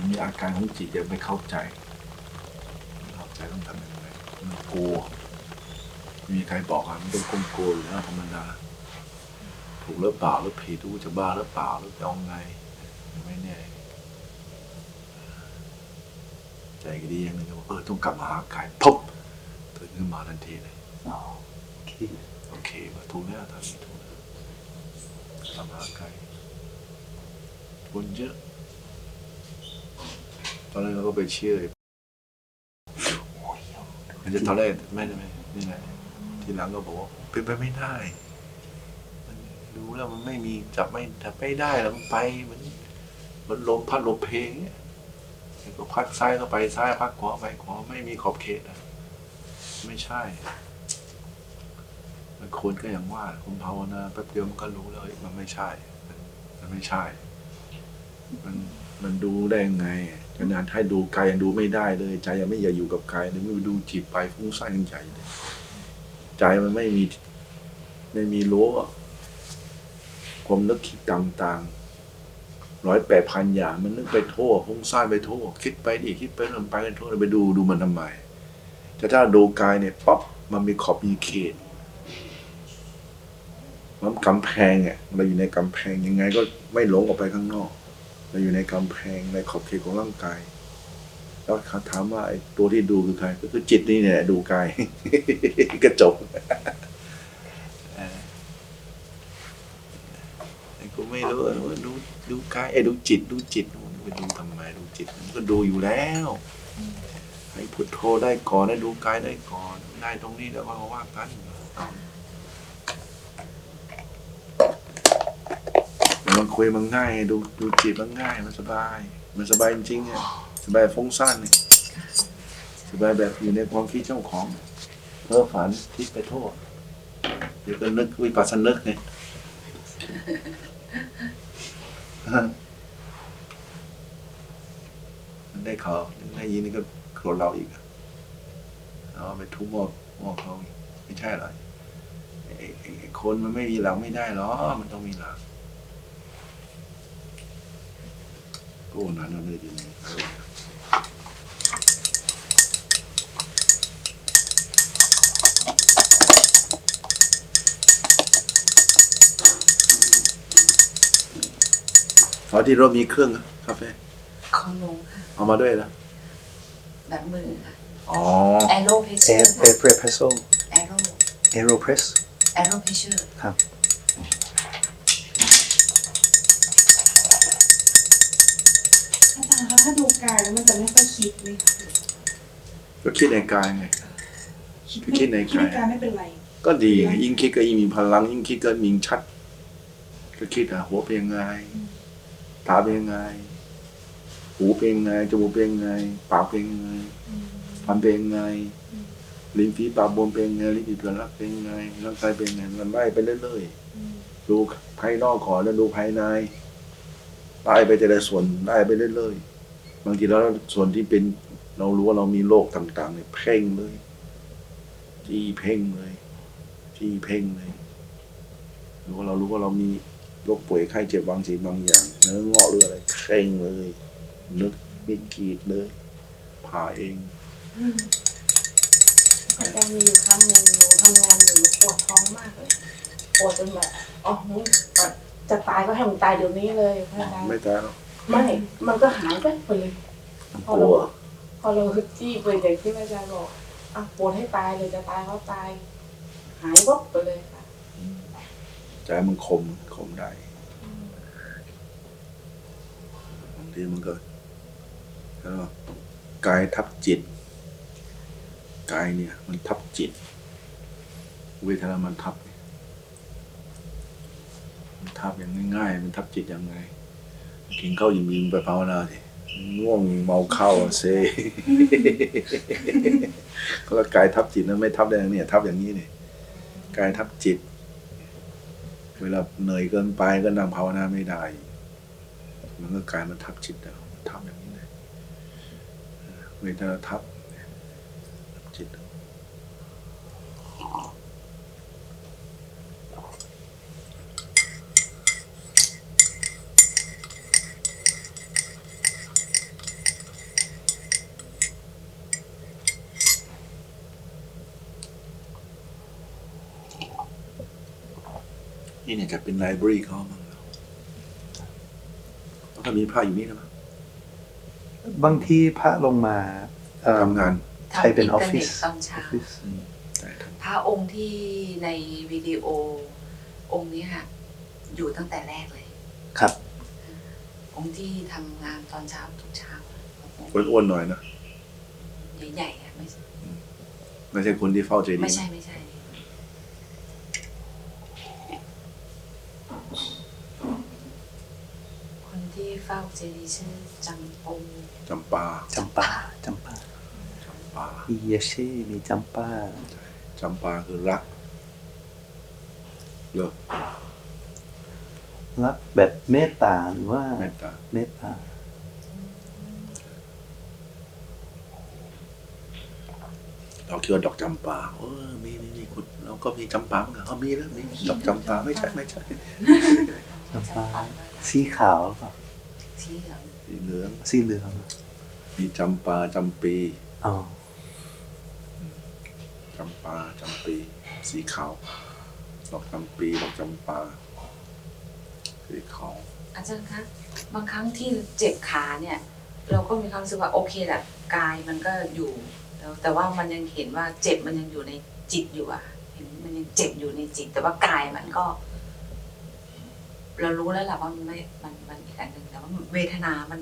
มีอาการของจิตยังไม่เข้าใจต้องทำยังไงมันกลัวมีใครบอกมันต้องกลัวอยู่แล้วธรรมดาถูกหรือเปล่าหรือผิดรู้จะบ้าหรือเปล่าหรือจะเอาไงไม่แน่ใจก็ดีอย่างนึงว่าต้องกลับมาหากายพบตื่นขึ้นมาทันทีเลยโอเคมาถูกแล้วทำถูกแล้วกลับมาหากายคนเยอะตอนแรกเราก็ไปเชื่อมันจะตอนแรกไม่นี่แหละทีหลังก็บอกว่าเป็นไปไม่ได้มันรู้แล้วมันไม่มีจับไม่ได้แล้วมันไปมันลมพัดลมเพลงเนี่ยก็พัดซ้ายก็ไปซ้ายพัดขวาไปขวาไม่มีขอบเขตนะไม่ใช่มันคนก็อย่างว่าคุณภาวนาแป๊บเดียวมันก็รู้แล้วมันไม่ใช่มันไม่ใช่มันดูได้ยังไงขนาดให้ดูกายยังดูไม่ได้เลยใจยังไม่อยากอยู่กับกายเลยไม่ไปดูจิตไปฟุ้งซ่านใจเลยใจมันไม่มีรู้ความนึกคิดต่างๆ100-8,000อย่างมันนึกไปทั่วฟุ้งซ่านไปทั่วคิดไปดิคิดไปนั่นไปกันทั่วไปดูมันทำไมแต่ถ้าดูกายเนี่ยป๊อปมันมีขอบมีเขตมันกำแพงเราอยู่ในกำแพงยังไงก็ไม่หลงออกไปข้างนอกเราอยู่ในกำแพงในขอบเขตของร่างกายแล้วเขาถามว่าไอ้ตัวที่ดูคือใครก็คือจิตนี่เนี่ยดูกายก็จบไอ้กูไม่รู้ว่าดูกายดูจิตไปดูทำไมดูจิตมันก็ดูอยู่แล้วให้พุทโธได้ก่อนได้ดูกายได้ก่อนได้ตรงนี้แล้วก็ว่ากันมันคุยมันง่ายดูจิตมันง่ายมันสบายจริงๆสบายฟุ้งซ่านเนี่ยสบายแบบอยู่ในความคิดเจ้าของเพ้อฝันคิดไปโทษเดี๋ยวก็นึกวิปัสสนึกไงมันได้เขาได้ยินนี่ก็โกรธเราอีกเอาไปทุบหม้อเขาไม่ใช่หรอไอ้คนมันไม่มีหลังไม่ได้หรอมันต้องมีหลังก็นั้นเราเลยดีตอนที่เรามีเครื่องกาแฟของหนูค่ะเอามาด้วยนะแบบมือค่ะอ๋อแอโร่เพชเชอร์ค่ะแอโร่เพรสเพชเชอร์ครับอาจารย์คะถ้าดูกายแล้วมันจะไม่ค่อยคิดเลยค่ะก็คิดในกายไงคิดในกายไม่เป็นไรก็ดียิ่งคิดก็ยิ่งมีพลังยิ่งคิดก็ยิ่งชัดก็คิดหัวเป็นยังไงตาเป็นยังไงหูเป็นยังไงจมูกเป็นยังไงปากเป็นยังไงฟันเป็นยังไงลิ้นฝีปากบนเป็นยังไงลิ้นปี่เป็นรักเป็นยังไงร่างกายเป็นยังไงมันไล่ไปเรื่อยๆดูภายนอกก่อนแล้วดูภายในไล่ไปแต่ละส่วนไล่ไปเรื่อยๆบางทีแล้วส่วนที่เป็นเรารู้ว่าเรามีโรคต่างๆเนี่ยเพ่งเลยที่เพ่งเลยรู้ว่าเรามีโรคป่วยไข้เจ็บบางสิ่งบางอย่างเนื้องอกหรืออะไรเพ่งเลยนึกมีกรีดเลยผ่าเองอาจารย์มีอยู่ครั้งหนึ่งหนูทำงานอยู่ปวดท้องมากเลยปวดจนแบบจะตายก็ให้มันตายเดี๋ยวนี้เลยอาจารย์ไม่ตายหรอกไม่มันก็หายไปเลยพอเราจี้ไปอย่างที่อาจารย์บอกปวดให้ตายเลยจะตายก็ตายหายวับไปเลยค่ะใจมันคมได้บางทีมันก็กายทับจิตกายเนี่ยมันทับจิตเวทนามันทับอย่างง่ายๆมันทับจิตยังไงกินข้าวยิ้มไปภาวนาสิง่วงเมาข้าวเซก็กายทับจิตนั้นไม่ทับได้อย่างนี้ทับอย่างนี้นี่กายทับจิตเวลาเหนื่อยเกินไปก็นั่งภาวนาไม่ได้มันก็กายมันทับจิตแล้วทับอย่างนี้เลยเวทนาทับจิต นี่เนี่ยจะเป็นไลบรารีเขาบ้างแล้วก็มีพระอยู่นี่นะมั้ง บางที่พระลงมาทำงาน ใช้เป็นออฟฟิศ ตอนเช้า ใช่ครับ พระองค์ที่ในวิดีโอองค์นี้ค่ะอยู่ตั้งแต่แรกเลย ครับ องค์ที่ทำงานตอนเช้าทุกเช้า อ้วนๆหน่อยนะ ใหญ่ๆค่ะไม่ ไม่ใช่คนที่เฝ้าเจดีย์ ไม่ใช่คนที่เฝ้าเจดีย์ชื่อจำปง จำปา จำปา อีเยเช่มีจำปา จำปาคือรักเลิก รักแบบเมตตาหรือว่า เมตตา เมตตา เราคิดว่าดอกจำปามีคุณเราก็มีจำปาเหมือนกันมีแล้วมีดอกจำปาไม่ใช่ จำปาสีขาวเปล่า สีเหลือง สีเหลือง สีเหลือง มีจำปาจำปี อ๋อ จำปาจำปีสีขาวดอกจำปีดอกจำปาสีขาว อาจารย์คะบางครั้งที่เจ็บขาเนี่ย เราก็มีความรู้สึกว่าโอเคแหละกายมันก็อยู่แล้วแต่ว่ามันยังเห็นว่าเจ็บมันยังอยู่ในจิตอยู่อะเห็นมันยังเจ็บอยู่ในจิต แต่ว่ากายมันก็ เรารู้แล้วแหละว่ามันไม่มันอีกอันหนึ่งแต่ว่าเวทนามัน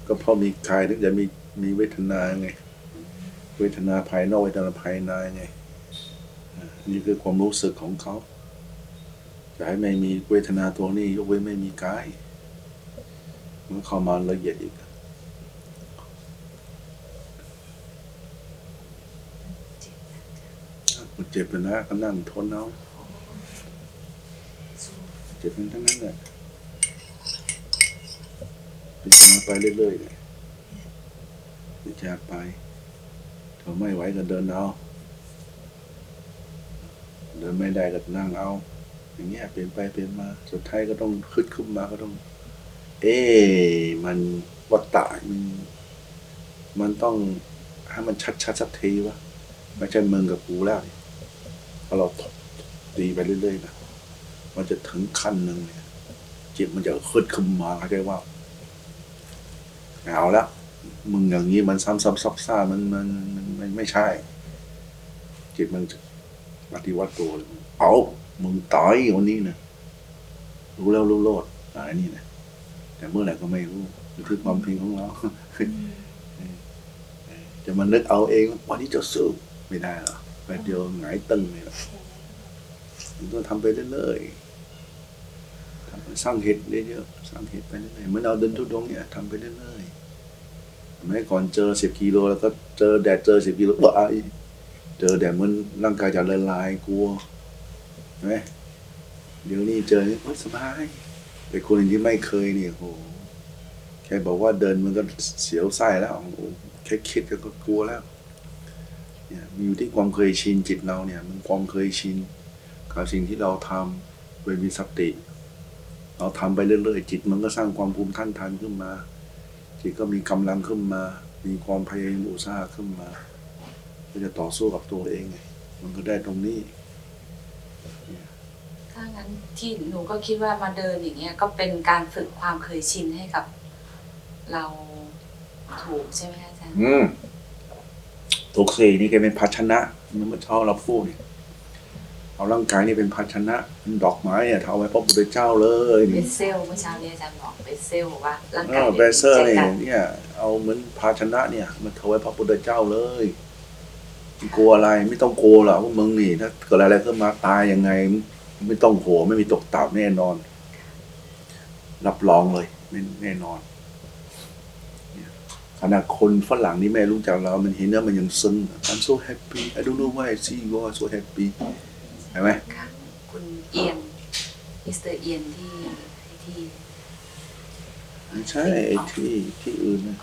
ก็เพราะมีกายถึงจะมีเวทนาไงเวทนาภายนอกเวทนาภายในไงนี่คือความรู้สึกของเขาจะให้ไม่มีเวทนาตัวนี้ยกเว้นไม่มีกายมันเข้ามาละเอียดอีก เจ็บนะก็นั่งทนเอาเจ็บเป็นทั้งนั้นแหละพิจารณาไปเรื่อยๆเลยพิจารณาไปถ้าไม่ไหวก็เดินเอาเดินไม่ได้ก็นั่งเอาอย่างเงี้ยเปลี่ยนไปเปลี่ยนมาสุดท้ายก็ต้องขึ้นมาก็ต้องมันวัฏฏะมันต้องให้มันชัดสักทีวะไม่ใช่มึงกับกูแล้วพอเราตีไปเรื่อยๆนะมันจะถึงขั้นหนึ่งเนี่ยจิตมันจะขึ้นมาเข้าใจว่าเอาละมึงอย่างนี้มันซ้ำซ่ามันไม่ใช่จิตมันจะปฏิวัติตัวเอามึงตายวันนี้นะรู้แล้วรู้โลดอะไรนี่นะแต่เมื่อไหร่ก็ไม่รู้คือความเพียรของเราจะมานึกเอาเองวันนี้จะสู้ไม่ได้หรอกแป๊บเดียวหงายตึงเลยล่ะมันต้องทำไปเรื่อยๆสร้างเหตุเยอะๆสร้างเหตุไปเรื่อยๆเหมือนเราเดินทุดงเนี่ยทำไปเรื่อยๆไม่ก่อนเจอ10 กิโลแล้วก็เจอแดดเจอ10 กิโลบ้าเจอแดดมันร่างกายจะละลายกลัวใช่ไหมเดี๋ยวนี้เจอสบายแต่คนที่ไม่เคยเนี่ยโหแค่บอกว่าเดินมันก็เสียวไส้แล้วแค่คิดก็กลัวแล้วเนี่ยมันอยู่ที่ความเคยชินจิตเราเนี่ยมันความเคยชินกับสิ่งที่เราทำโดยมีสติเราทำไปเรื่อยๆจิตมันก็สร้างความภูมิต้านทานขึ้นมาจิตก็มีกำลังขึ้นมามีความพยายามอุตสาหะขึ้นมาเพื่อจะต่อสู้กับตัวเองไงมันก็ได้ตรงนี้ถ้างั้นที่หนูก็คิดว่ามาเดินอย่างเงี้ยก็เป็นการฝึกความเคยชินให้กับเราถูกใช่ไหมอาจารย์ถูกสินี่แกเป็นภาชนะเมื่อเช้าเราพูดเนี่ยเอาร่างกายนี่เป็นภาชนะเป็นดอกไม้เนี่ยเอาไว้พระพุทธเจ้าเลยเป็นเซลล์เมื่อเช้านี้อาจารย์บอกเป็นเซลล์ว่าร่างกายเบเซอร์เนี่ยเอาเหมือนภาชนะเนี่ยมันเอาไว้พระพุทธเจ้าเลยกลัวอะไรไม่ต้องกลัวหรอกว่ามึงนี่ถ้าเกิดอะไรขึ้นมาตายยังไงไม่ต้องโหไม่มีตกต่ำแน่นอนรับรองเลยแน่นอนขณะคนฝรั่งนี่ไม่รู้จักเรามันเห็นแล้วมันยังซึ้ง I'm so happy I don't know why I see you are so happy เห็นไหมค่ะคุณเอียนมิสเตอร์เอียนที่ไม่ใช่ที่อื่นนะ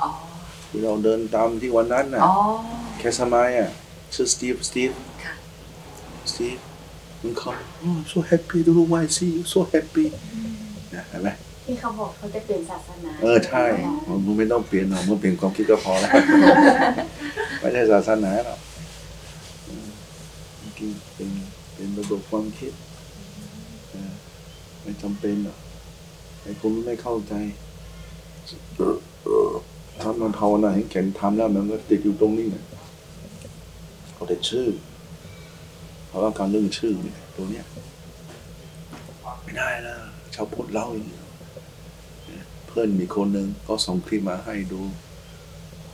ที่เราเดินตามที่วันนั้นน่ะแค่สมัยชื่อสตีฟมันเขาso happy don't know why I see you so happy นะเห็นไหมที่เขาบอกเขาจะเปลี่ยนศาสนาใช่มึงไม่ต้องเปลี่ยนหรอกมึงเปลี่ยนความคิดก็พอแล้วไม่ใช่ศาสนาหรอกเป็นระบบความคิด ไม่จำเป็นหรอกไอ้คนไม่เข้าใจทำมันภาวนาให้แข็งทำแล้วมันก็ติดอยู่ตรงนี้นะเอาแต่ชื่อเพราะว่าการเรื่องชื่อเนี่ยตัวเนี้ยไม่ได้นะชาวพุทธเล่าอย่างนี้เพื่อนมีคนหนึ่งก็ส่งคลิปมาให้ดู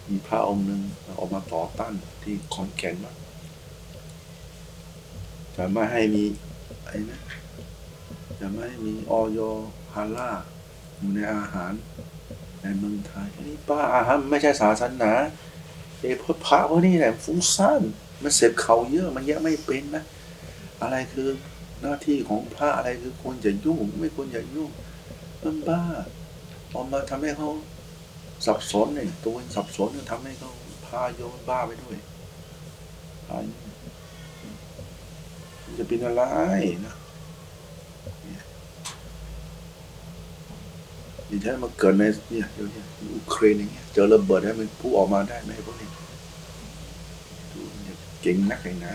มีพระองค์หนึ่งออกมาต่อต้านที่ขอนแก่นมาจะไม่ให้มีไอ้นะจะไม่ให้มีออยฮาล่าอยู่ในอาหารในเมืองไทยนี่ป้าอาหารไม่ใช่ศาสนาไอ้พวกพระพวกนี้แหละฟุ้งซ่านมันเสพเขาเยอะมันแยกไม่เป็นนะอะไรคือหน้าที่ของพระอะไรคือควรจะยุ่งไม่ควรจะยุ่งมันบ้าออกมาทำให้เขาสับสนเนี่ยตัวสับสนทำให้เขาพาโยมบ้าไปด้วยจะเป็นอะไรนะอย่างที่มันเกิดในเนี่ยเดี๋ยวนี้อุเครนอย่างเงี้ยเจอระเบิดให้มันพุ่งออกมาได้ไหมพวกนี้เก่งนักเลยนะ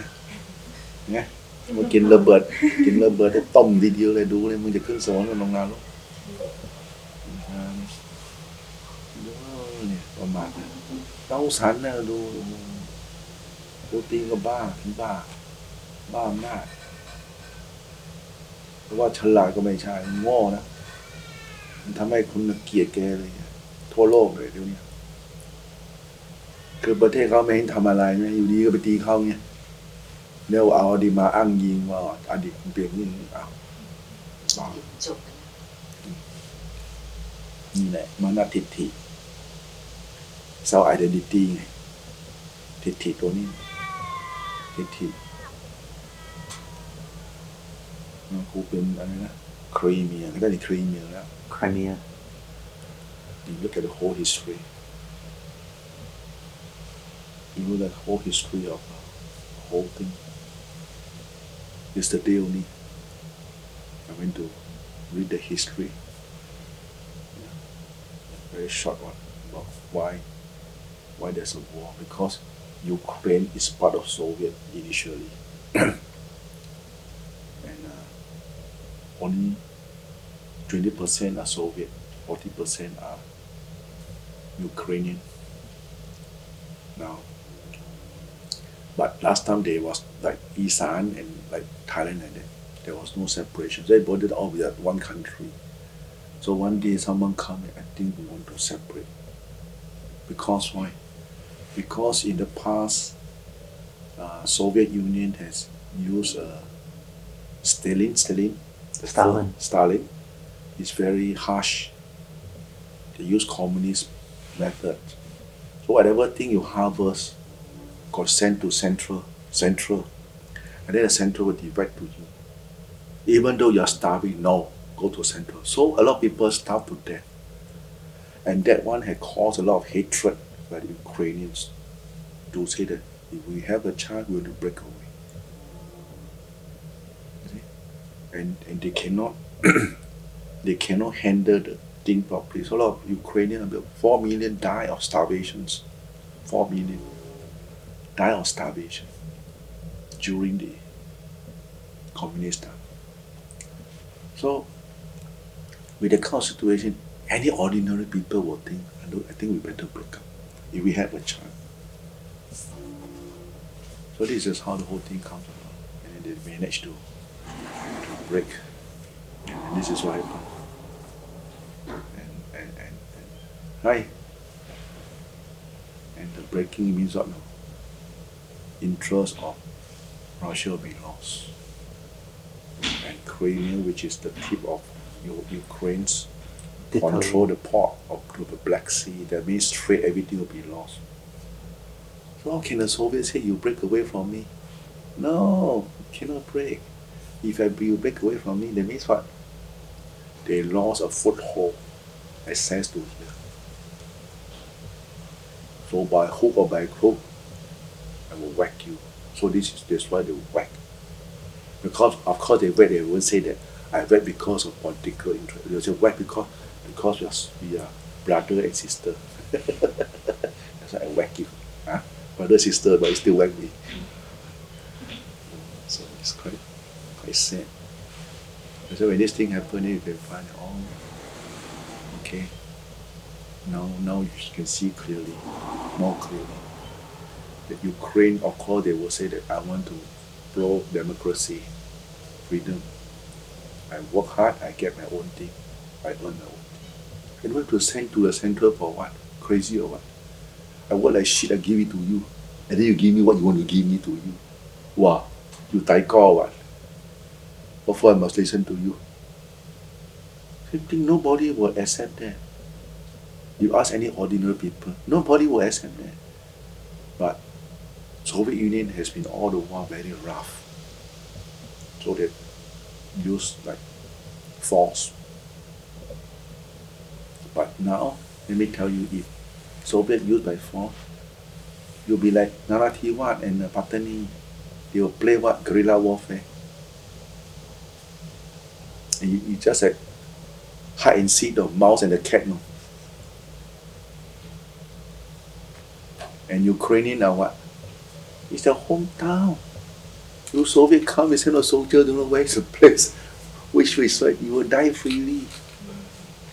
เนี่ยมากินระเบิดได้ต้มทีเดียวเลยดูเลยมึงจะขึ้นสวรรค์กันลงนรกเนี่ยประมาณนั้นต้องสันนะดูตีนก็บ้าถึงบ้าอำนาจเพราะว่าฉลาดก็ไม่ใช่โง่นะมันทำให้คนเกลียดแกเลยทั่วโลกเลยเดี๋ยวนี้คือประเทศเขาไม่เห็นทำอะไรนะอยู่ดีก็ไปตีเขาเนี่ยเดี๋ยวเอาอดีตมาอ้างยิงว่าอดีตเปลี่ยนนี่เอาจบนี่แหละมานาทิฏฐิเซลล์ไอเดนติตี้ไงทิฏฐิตัวนี้ทิฏฐิมันครูเป็นอะไรนะครีเมียก็ได้ครีเมียแล้วCrimea you look at the whole history you know the whole history of the whole thing yesterday only I went to read the history very short one about why there's a war because Ukraine is part of Soviet initially and only 20% are Soviet 40% are Ukrainian now but last time they was like Isan and like Thailand and there was no separation they bordered all with one country so one day someone come and I think we want to separate because why because in the past Soviet Union has used Stalin is very harsh. They use communist method. So whatever thing you harvest got sent to central, and then the central will divide to you. Even though you are starving, no, go to central. So a lot of people starve to death, and that one had caused a lot of hatred by the Ukrainians to say that if we have a chance, we will break away. And they cannot they cannot handle the thing properly. So a lot of Ukrainians, about 4 million die of starvations. 4 million die of starvation during the communist time. So with the kind of situation, any ordinary people will think, I think we better break up if we have a chance. So this is how the whole thing comes about, and they manage to break, and this is what happened. And right, and the breaking means what now? Interest of Russia will be lost, and Crimea, which is the tip of Ukraine's control the port of the Black Sea, that means trade, everything will be lost. So how can the Soviets say you break away from me? No, you cannot break. If you break away from me, that means what? They lost a foothold, access to here. So by hook or by crook, I will whack you. So that's why they whack. Because of course they whack, they won't say that I whack because of political interest. They say whack because we are brother and sister. That's why I whack you. Huh? Brother, sister, but you still whack me. So it's quite sad. So when this thing happen, you can find, oh, okay. Now you can see clearly, more clearly. The Ukraine, of course, they will say that I want to pro democracy, freedom. I work hard, I get my own thing, I earn my own thing. I don't have to send to the center for what? Crazy or what? I work like shit, I give it to you. And then you give me what you want to give me to you. Wow, you taiko or what? What for I must listen to you? Same thing, nobody will accept that. You ask any ordinary people, nobody will accept that. But Soviet Union has been all the while very rough. So they use like force. But now, let me tell you, if Soviet used by force, you'll be like Narathiwat and Patani. They will play what? Guerrilla warfare. And you just like hide and seek the mouse and the cat, no? And Ukrainian are what? It's their hometown. You Soviet come and send a soldier, don't know where's the place. Which is like you will die freely.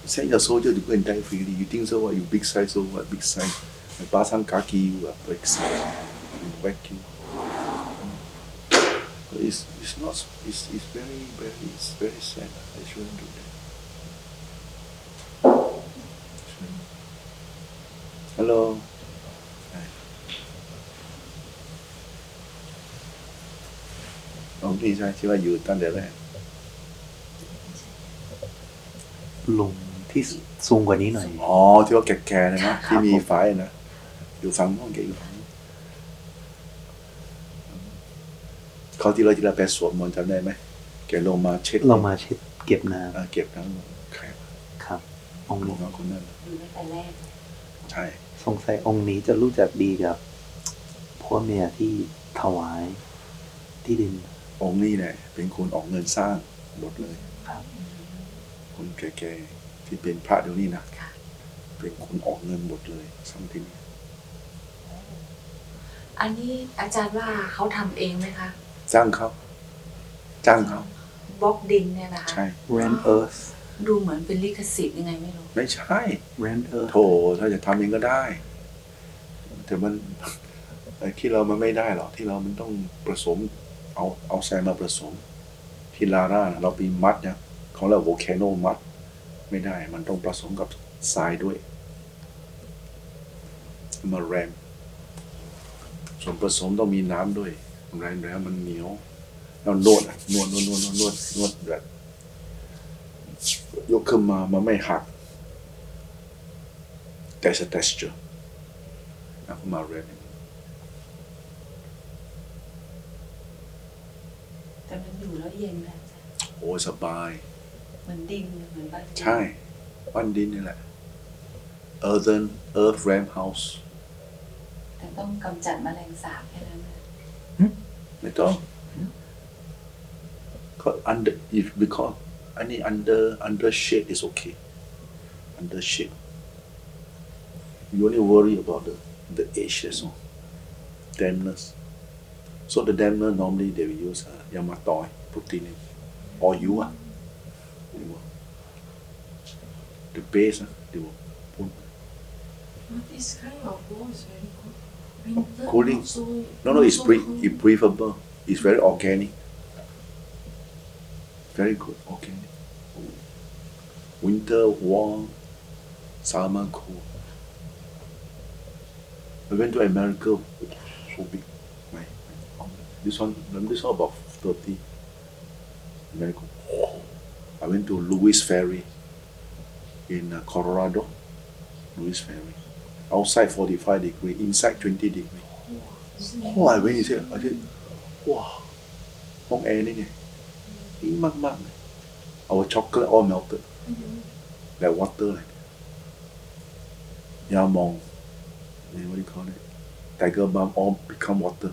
Send your soldier to go and die freely. You think so what? You big size, so what? Big size. And pasang kaki, you are big size. You whack you. But it's not. It's very sad. I shouldn't do that. Hello. Ông đi ra chứว่าอยู่ตั้งแต่แรก ลุงที่สูงกว่านี้หน่อย อ๋อที่ว่าแก่ๆนะที่มีฝายนะอยู่ฝั่งโน้นแกอยู่ฝั่งนู้นเขาที่เราไปสวดมนต์จำได้ไหมแกลงมาเช็ด เรามาเช็ดเก็บน้ เก็บน้ำใคร ำครับ องค์ ล นี้ งมาคนนั้น อยู่ตั้งแต่แรก ใช่ สงสัยองค์นี้จะรู้จักดีกับพ่อเมียที่ถวายที่ดิน องค์นี้เนี่ยเป็นคนออกเงินสร้างหมดเลย ครับ คนแก่ๆที่เป็นพระเดี๋ยวนี้นะ ค่ะ เป็นคนออกเงินหมดเลยสร้างที่นี่ อันนี้อาจารย์ว่าเขาทำเองไหมคะ จ้างเขาจ้างเขา บล็อกดินเนี่ยนะคะ ใช่ Rand Earth ดูเหมือนเป็นลิขสิทธิ์ยังไงไม่รู้ ไม่ใช่ Rand Earth โถถ้าจะทำเองก็ได้ แต่มันไอ้ที่เรามันไม่ได้หรอกที่เรามันต้องผสมเอาทรายมาผสมที่ลาร่าเราไปมัดเนี่ยของเราโวลแคนโนมัดไม่ได้มันต้องผสมกับทรายด้วยมาแรมส่วนผสมต้องมีน้ำด้วยแรงแล้วมันเหนียวแล้วนวดแบบยกขึ้นมามันไม่หัก There's a texture แล้วก็มาแรม แต่มันอยู่แล้วเย็นนะอาจารย์ โอ้สบาย เหมือนดินเหมือนบ้านดิน ใช่บ้านดินนี่แหละ Earth Ram House แต่ต้องกำจัดแมลงสาบแค่นั้นนะ ไม่ต้องก็ under if because อันนี้ under shade is okay under shade you only worry about the age that's all dampness so the dampener normally they will use Yamatoy protein or you they will the base they will put But this kind of wall is very good. Winter, Cooling. not so, no not it's so breath cold. it's breathable it's very organic very good organic winter warm summer cool I went to America so big this one about 30 America I went to Lewis Ferry in Colorado Lewis Ferry outside 45 degrees inside 20 degrees oh I went inside I said wow ห้องแอร์นี่ไงดีมากๆเลย our chocolate all melted like water like Yamong what do you call it tiger balm all become water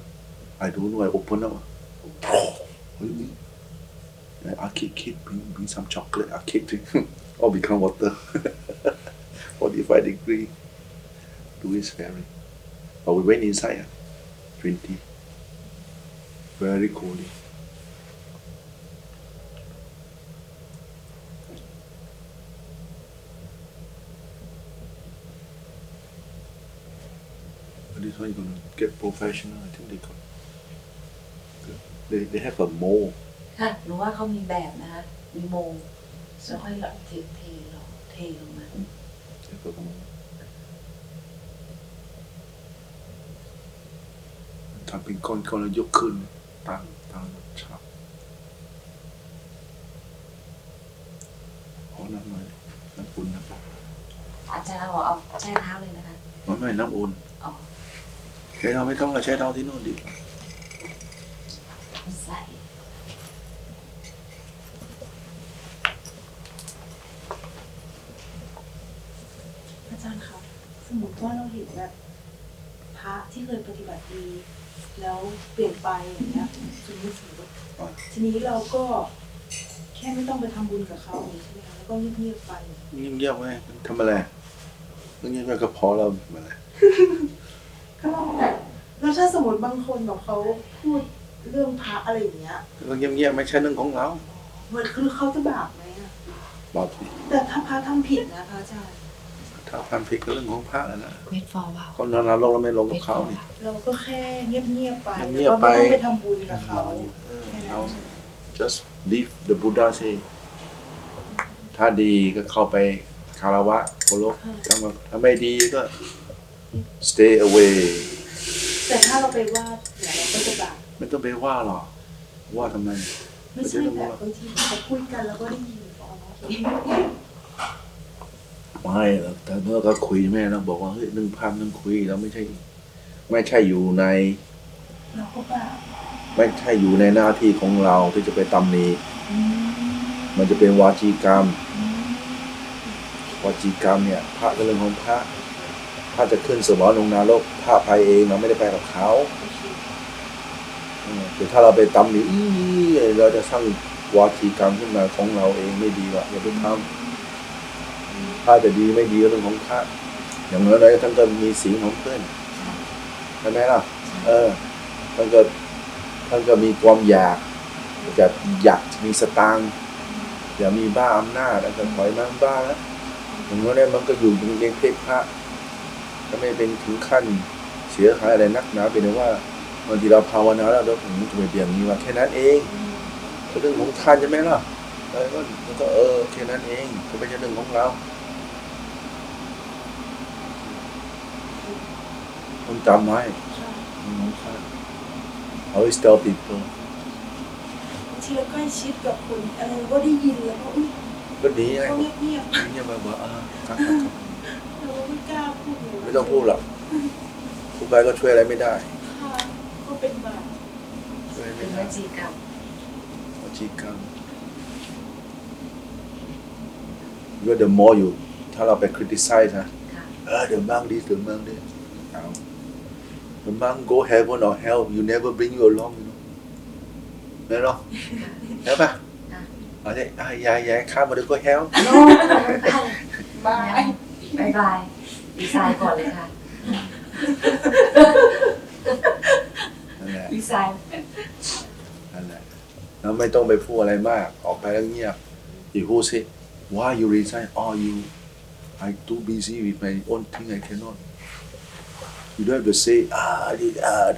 I don't know I open up arcade bring some chocolate arcade drink all become water 45 degree Lewis Ferry but we went inside 20 very cold is how you're gonna get professional. I think they have a mold. ค่ะหนูว่าเขามีแบบนะคะมีโมงแล้วค่อยหลอดเทลงมา They have a mold. ทำเป็นก้อนๆแล้วยกขึ้นตั้งชับขอน้ำหน่อยน้ำอุ่นนะครับ อาจารย์เอาแช่เท้าเลยนะคะ ไม่น้ำอุ่น อ๋อ ใช้เท้าไม่ต้องเราใช้เท้าที่โน่นดีกว่า ใส่ อาจารย์คะสมมติว่าเราเห็นแบบพระที่เคยปฏิบัติดีแล้วเปลี่ยนไปอย่างเงี้ยสมมติทีนี้เราก็แค่ไม่ต้องไปทำบุญกับเขาอย่างนี้ใช่ไหมคะแล้วก็เงียบๆไป เงียบๆไว้ทำอะไรเงียบๆก็พอแล้วอะไร ก็แล้วถ้าสมมติบางคนแบบเขาพูดเรื่องพระอะไรอย่างเงี้ย ก็เงียบๆไม่ใช่เรื่องของเรา เหมือนคือเขาจะบาปไหมอะ บอกสิ แต่ถ้าพระทำผิดนะพระอาจารย์ ถ้าทำผิดก็เรื่องของพระแล้วนะ เวทฟอร์ว่าว คนนรกเราไม่ลงกับเขานี่ เราก็แค่เงียบๆไป เงี แล้ว ยบ ก็ ๆไป ไม่ต้องไปทำบุญกับเขา เรา just leave the Buddha say ถ้าดีก็เข้าไปคารวะเคารพถ้าไม่ดีก็ stay away แต่ถ้าเราไปว่าเนี่ยเราก็จะบาป ไม่ต้องไปว่าหรอกว่าทำไม ไม่ใช่แบบบางทีเขาคุยกันแล้วก็ได้ยินอ๋อ ไม่หรอกแต่เมื่อก็คุยแม่เราบอกว่าเฮ้ยเรื่องพามเรื่องคุยเราไม่ใช่อยู่ใน เราก็บาป ไม่ใช่อยู่ในหน้าที่ของเราที่จะไปตำหนิมันจะเป็นวาจีกรรมเนี่ยพระก็เรื่องของพระจะขึ้นสวรรค์ลงนรกพระไปเองเราไม่ได้ไปกับเขาแต่ถ้าเราไปตำหนิเราจะสร้างวาจีกรรมขึ้นมาของเราเองไม่ดีหรอกอย่าไปทำพระจะดีไม่ดีก็เรื่องของพระอย่างน้อยๆท่านก็มีศีลของเพื่อนใช่ไหมล่ะท่านก็มีความอยากมีสตางค์อย่ามีบ้าอำนาจแล้วก็ถอยมาบ้าแล้วอย่างน้อยๆมันก็อยู่ในเพศพระก็ไม่เป็นถึงขั้นเสียหายอะไรนักหนาเป็นแต่ว่าบางทีเราภาวนาแล้วเราจะไปเบี่ยงนี้ว่าแค่นั้นเองก็เรื่องของท่านใช่ไหมล่ะแล้วก็แค่นั้นเองก็ไม่ใช่เรื่องของเราต้องจำไว้always tell people บางทีเราใกล้ชิดกับคนอะไรเราก็ได้ยินแล้วก็อุ้ย ก็ดีไง เขาเงียบ แบบว่าครับ ๆเราไม่กล้าพูดเลย ไม่ต้องพูดหรอกพูดไปก็ช่วยอะไรไม่ได้ ค่ะก็เป็นบาป ช่วยอะไร เป็ ไม่ น ได้ วจีกรรม วจีกรรมก็ the more you ถ้าเราไป criticize นะ ค่ะ the monk this the monk that the monk go heaven or hell you never bring you along you know ได้หรอใช่ปะเอาสิยายข้ามมาดูก็ hell บาย บายดีไซน์ก่อนเลยค่ะ นั่นแหละ ดีไซน์ แล้วไม่ต้องไปพูดอะไรมากออกไปแล้วเงียบอีกพูดสิ why you resign I too busy with my own thing I cannot you don't have to say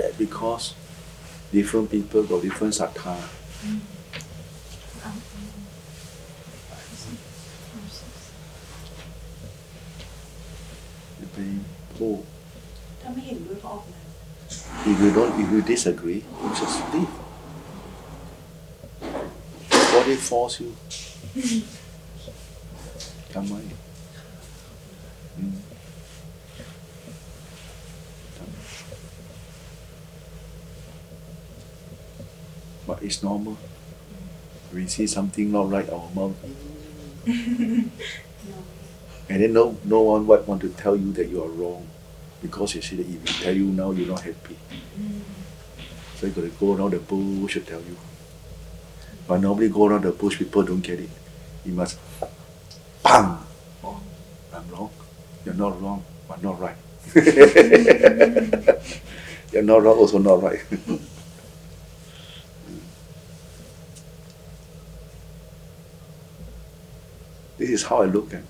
that because different people got different sattha ไปพูด ถ้าไม่เห็นด้วยก็ออกมา if you disagree you just leave nobody force you ทำไมBut it's normal. We see something not right, our mouth. And then no one want to tell you that you are wrong. Because you see that if we tell you now, you're not happy. So you got to go around the bush to tell you. But nobody go around the bush, people don't get it. You must, bang! I'm wrong. You're not wrong, but not right. You're not wrong, also not right. This is how I look at it.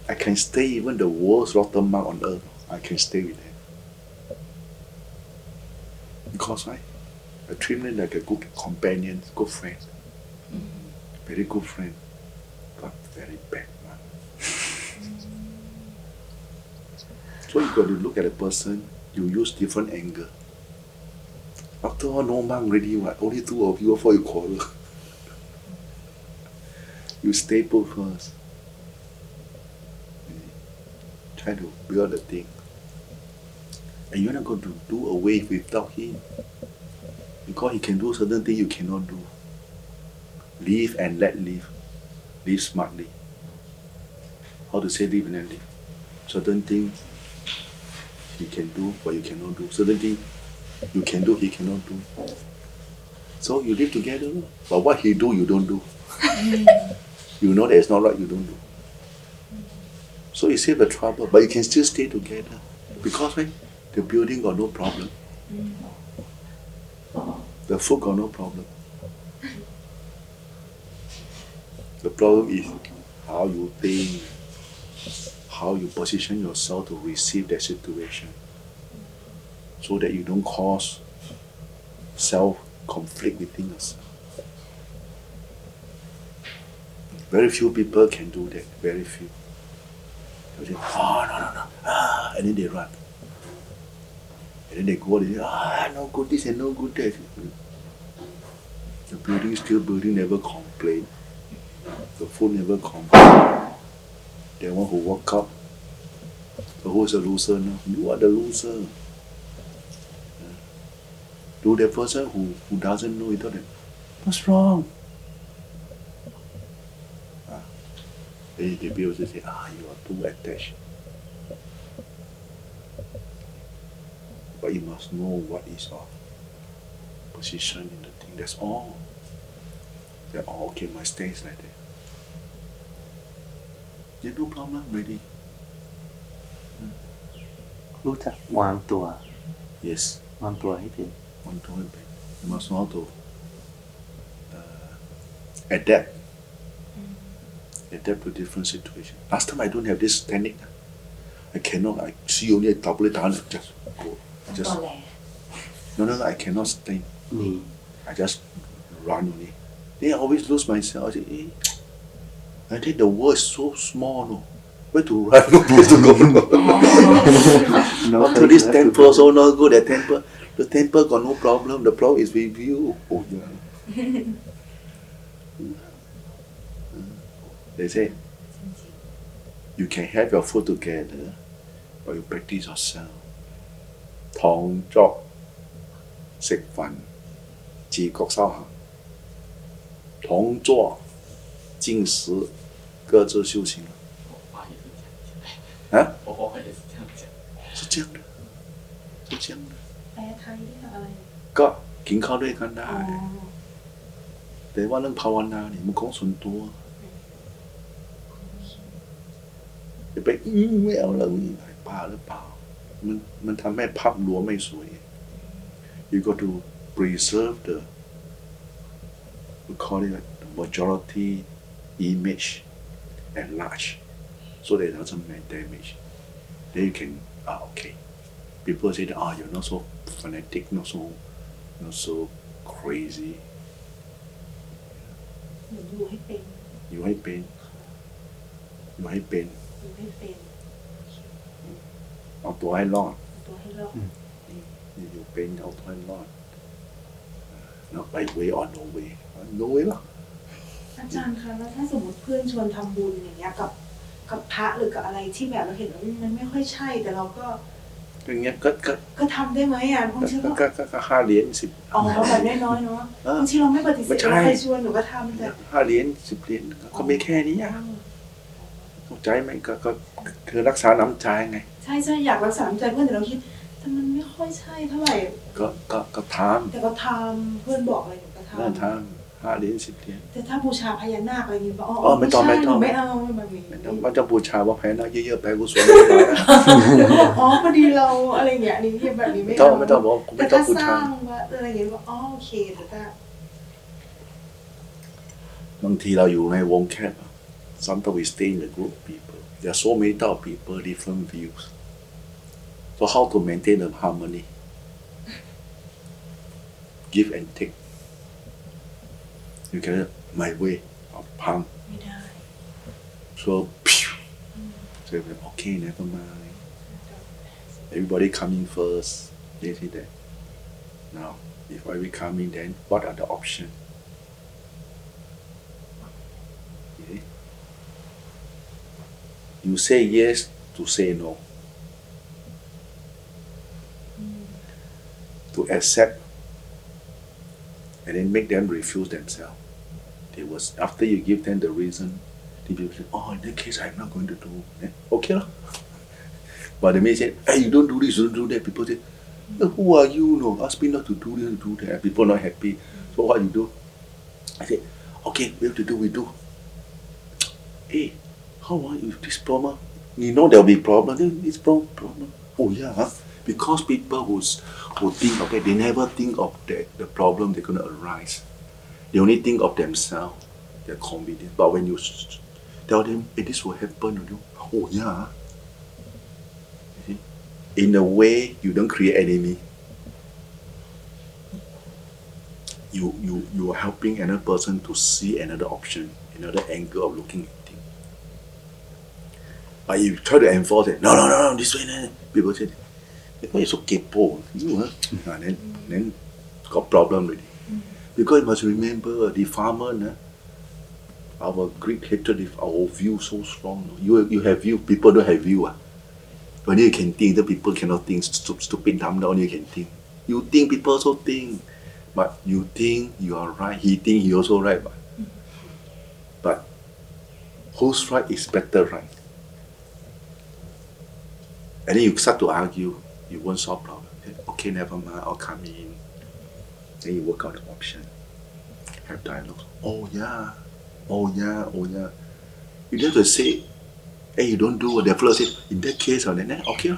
I can stay even the worst rotten monk on earth. I can stay with them. Because why? I treat them like a good companion, good friend. Very good friend, but very bad one. So you got to look at a person, you use different angle. After all, no monk already, what? Only two of you before you quarrel. You stay put first. Try to build the thing. And you're not going to do away without him. Because he can do certain things you cannot do. Live and let live. Live smartly. How to say live and let live? Certain things he can do, but you cannot do. Certain things you can do, he cannot do. So you live together. But what he do, you don't do. You know that it's not right, you don't do. So you save the trouble, but you can still stay together. Because right, the building got no problem. The food got no problem. The problem is how you think, how you position yourself to receive that situation, so that you don't cause self-conflict within yourself. Very few people can do that. Very few. They say, oh, no, and then they run. And then they go, they say, no good this and no good that. The building is still building, never complain. The food never complain. The one who walk up, so who is a loser now? You are the loser. To the person who doesn't know, he thought, what's wrong? Then the people say, you are too attached. But you must know what is our position in the thing. That's all. That okay, my stance like that. There's no problem already. รู้จักวางตัว Yes. วางตัวให้เป็น Want to happen. You must know how to adapt. Adapt to different situations. Last time I don't have this technique. I cannot. I see only a double down and just go. Just no. I cannot stay. มี I just run only. Then I always lose myself. I say, I think the world is so small. No, where to run? No place to go. No To this temple so not good. The temple got no problem. The problem is with you. Oh yeah. They say you can have your food together, but you practice yourself. 同桌食飯，自覺修行。同桌进食，各自修行。啊？我也是这样讲。是这样的，是这样的。 แปลไทยนี่อะไร ก็กินข้าวด้วยกันได้ แต่ว่าเรื่องภาวนาเนี่ยมันของส่วนตัวจะไปไม่เอาแล้วบ้าหรือเปล่ามันทำให้ภาพรวมไม่สวย You got to preserve the we call it the majority image at large so that it doesn't make damage. Then you can okay. People say that you're not so fanatic, not so crazy. เหมือนอยู่ให้เป็น อยู่ให้เป็น อยู่ให้เป็น เอาตัวให้รอด ตัวให้รอด อยู่เป็นเอาตัวให้รอด Not by way or no way no way หรอก อาจารย์คะแล้วถ้าสมมติเพื่อนชวนทำบุญอย่างเงี้ยกับพระหรือกับอะไรที่แบบเราเห็นว่ามันไม่ค่อยใช่แต่เราก็ อย่างเงี้ยก็ทำได้ไหมอ่ะบางทีก็5 เหรียญ 10 อ๋อแบบน้อยๆเนาะบางทีเราไม่ปฏิเสธใครชวนหนูก็ทำแต่ 5 เหรียญ 10 เหรียญก็ไม่แค่นี้เข้าใจไหมก็คือรักษาน้ำใจไง ใช่อยากรักษาน้ำใจเพื่อนแต่เราคิดแต่มันไม่ค่อยใช่เท่าไหร่ ก็ทำ แต่ก็ทำเพื่อนบอกอะไรหนูก็ทำ นั่นทำ5 เหรียญ 10 เหรียญ แต่ถ้าบูชาพญานาคอะไรนี้บอกไม่ต้อง ไม่เอาแบบนี้ มันจะบูชาว่าแพ้นะเยอะๆแพ้กุศลไม่ได้ อ๋อพอดีเราอะไรอย่างเงี้ยนี่แบบนี้ไม่ ไม่ต้องบอกไม่ แต่ ต้อง ถ้า บู ส ชา ร้างว่าอะไรอย่างเงี้ยว่าโอเคแต่ถ้า บางทีเราอยู่ในวงแคบ sometimes we stay in a group of people there are so many type of people different views so how to maintain the harmony give and take. You cannot my way or พัง ไม่ได้ so so okay, never mind. Everybody coming first. They say that. Now, if everybody coming, then what are the options? Okay. You say yes to say no. To accept and then make them refuse themselves. They was after you give them the reason, the people say, oh, in that case I'm not going to do. Then, okay lah. But the minute say, hey, you don't do this, you don't do that, people say, who are you? No, ask me not to do this, do that. People not happy. So what you do? I say, okay, we have to do, we do. Hey, how are you with this problem? You know there'll be problem. Then it's problem. Oh yeah, huh? Because people who think of that, they never think of the problem they're gonna arise. They only think of themselves, their convenience. But when you tell them, hey, this will happen, you know, oh yeah. You see? In a way, you don't create enemy. You are helping another person to see another option, another angle of looking at things. But you try to enforce it, no, this way, no. People say, why you so kepo? You, huh? Then got problem already. Because you must remember, the farmer, our great hatred, if our view so strong. You have view, people don't have view. Only you can think, the people cannot think. Stupid Dhamma, only you can think. You think, people also think. But you think you are right, he think he also right. But whose right is better right? And then you start to argue, you won't solve problem. Okay, never mind, I'll come in. Then you work out the option. Have dialogue. Oh yeah. You don't have to say, hey, you don't do what the fellow said. In that case, or then okay.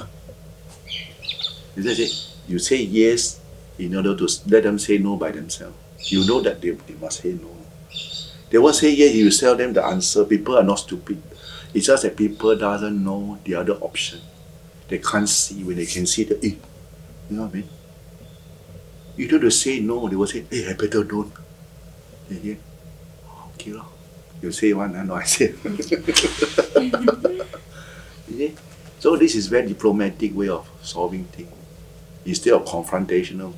You say yes in order to let them say no by themselves. You know that they must say no. They won't say yes, you tell them the answer. People are not stupid. It's just that people doesn't know the other option. They can't see. When they can see the, you know what I mean? You don't have to say no, they will say, hey, I better don't. Okay, lah. You say one, no, I say. Okay? So this is very diplomatic way of solving things. Instead of confrontational.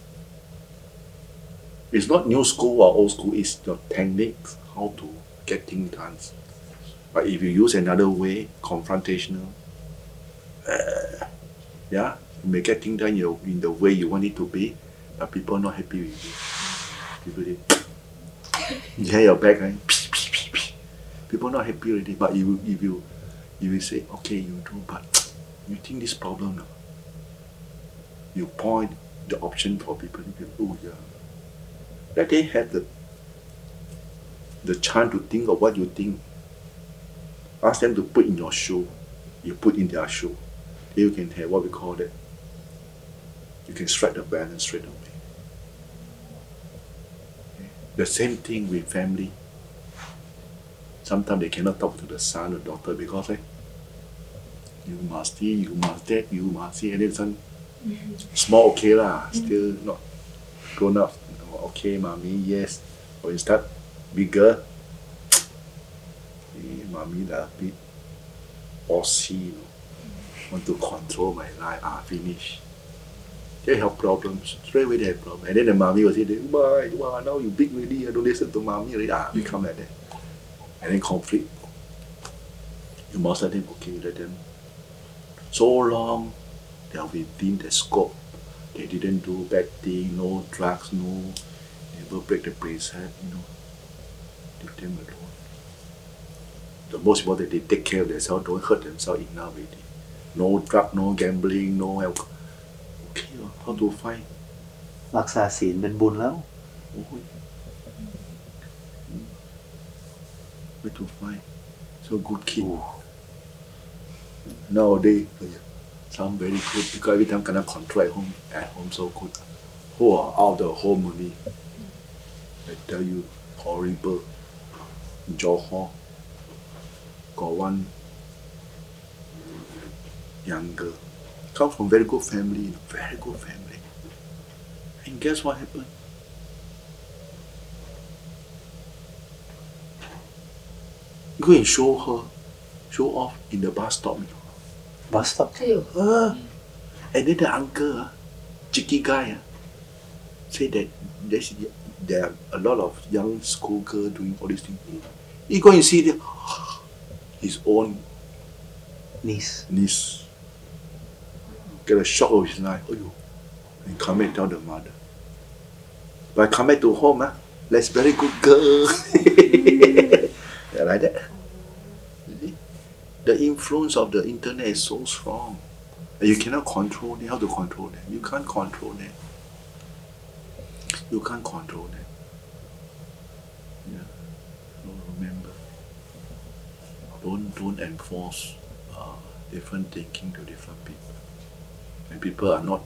It's not new school or old school, it's the techniques, how to get things done. But if you use another way, confrontational, yeah, you may get things done in the way you want it to be, but people are not happy with you. People say, you have your back, right? People are not happy already, but if you will say, okay, you do, but you think this problem now. You point the option for people, oh yeah. Let them have the chance to think of what you think. Ask them to put in your shoe. You put in their shoe. Then you can have what we call that. You can strike the balance straight away. Okay. The same thing with family. Sometimes they cannot talk to the son or daughter because you must see, you must that, you must see, and then son, small okay lah, still not grown up. Okay, mommy, yes. Or you start bigger, mommy a bit bossy, you know. Want to control my life, finish. They have problems, straight away they have problems. And then the mommy will say, wow, now you big already, I don't listen to mommy already, become like that. And then conflict. You must let them, okay, let them. So long, they are within the scope. They didn't do bad thing, no drugs, no, never break the precept, you know. Leave them alone. The most important, they take care of themselves, don't hurt themselves enough already. No drug, no gambling, no alcohol. Okay, how to find? รักษาศีลเป็นบุญแล้ว Where to find? So good kid. Nowadays, some very good because every time cannot control at home so good. Who are out the home only? I tell you, horrible. Johor got one younger, come from very good family. And guess what happened? You go and show off in the bus stop. bus stop. 还有 And then the uncle, cheeky guy, say that there are a lot of young schoolgirl doing all these things. He go and see his own niece. niece. Get a shock of his life. Oh, and come back tell the mother. But come back to home, that's very good girl. Yeah, like that. You see? The influence of the internet is so strong. And you cannot control them. How to control them? You can't control them. You can't control them. Yeah. So remember. Don't enforce different thinking to different people. When people are not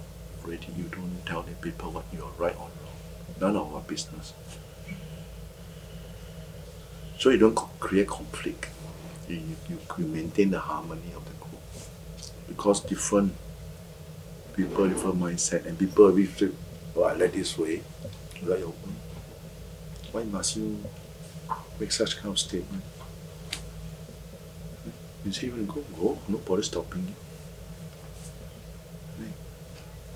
ready, you don't tell the people what you're right or wrong. None of our business. So you don't create conflict. You maintain the harmony of the group. Because different people, different mindset, and people will feel, oh, I like this way, you like your way. Why must you make such kind of statement? You say you want to go, nobody stopping you.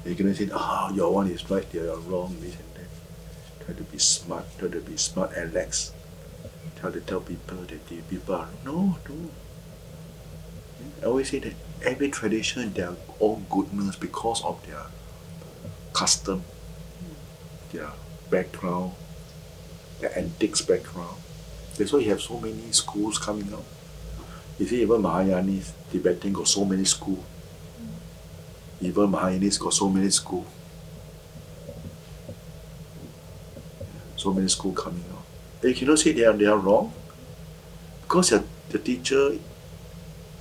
You're going to say, your one is right, you're wrong, this and that. Try to be smart and relax. Try to tell people that the people are, no. I always say that every tradition, they are all goodness because of their custom, their background, their antiques background. That's why you have so many schools coming out. You see, even Mahayanis, Tibetan got so many schools. Even Mahayanis got so many schools. So many schools coming out. And you cannot say they are wrong. Because the teacher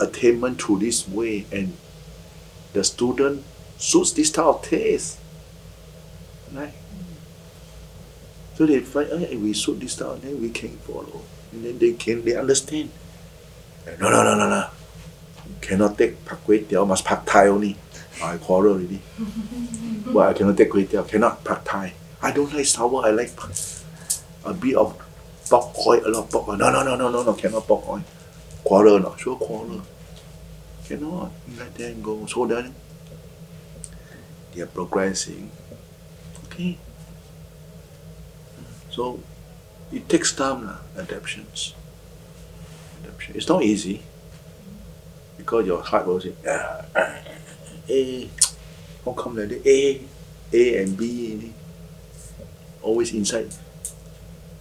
attainment through this way and the student suits this type of taste. Right? So they find, if we suit this style, then we can follow. And then they understand. No. Cannot take pak kway teow, must pak Thai only. I quarrel already. Well, I cannot take kway teow, cannot pak Thai. I don't like sour, I like a bit of pork oil, a lot of pork oil. No, cannot pork oil. Quarrel not, sure quarrel. Cannot let them go. So then they are progressing. Okay. So it takes time, adaptations. It's not easy because your heart will say, how come like that? A and B, always inside.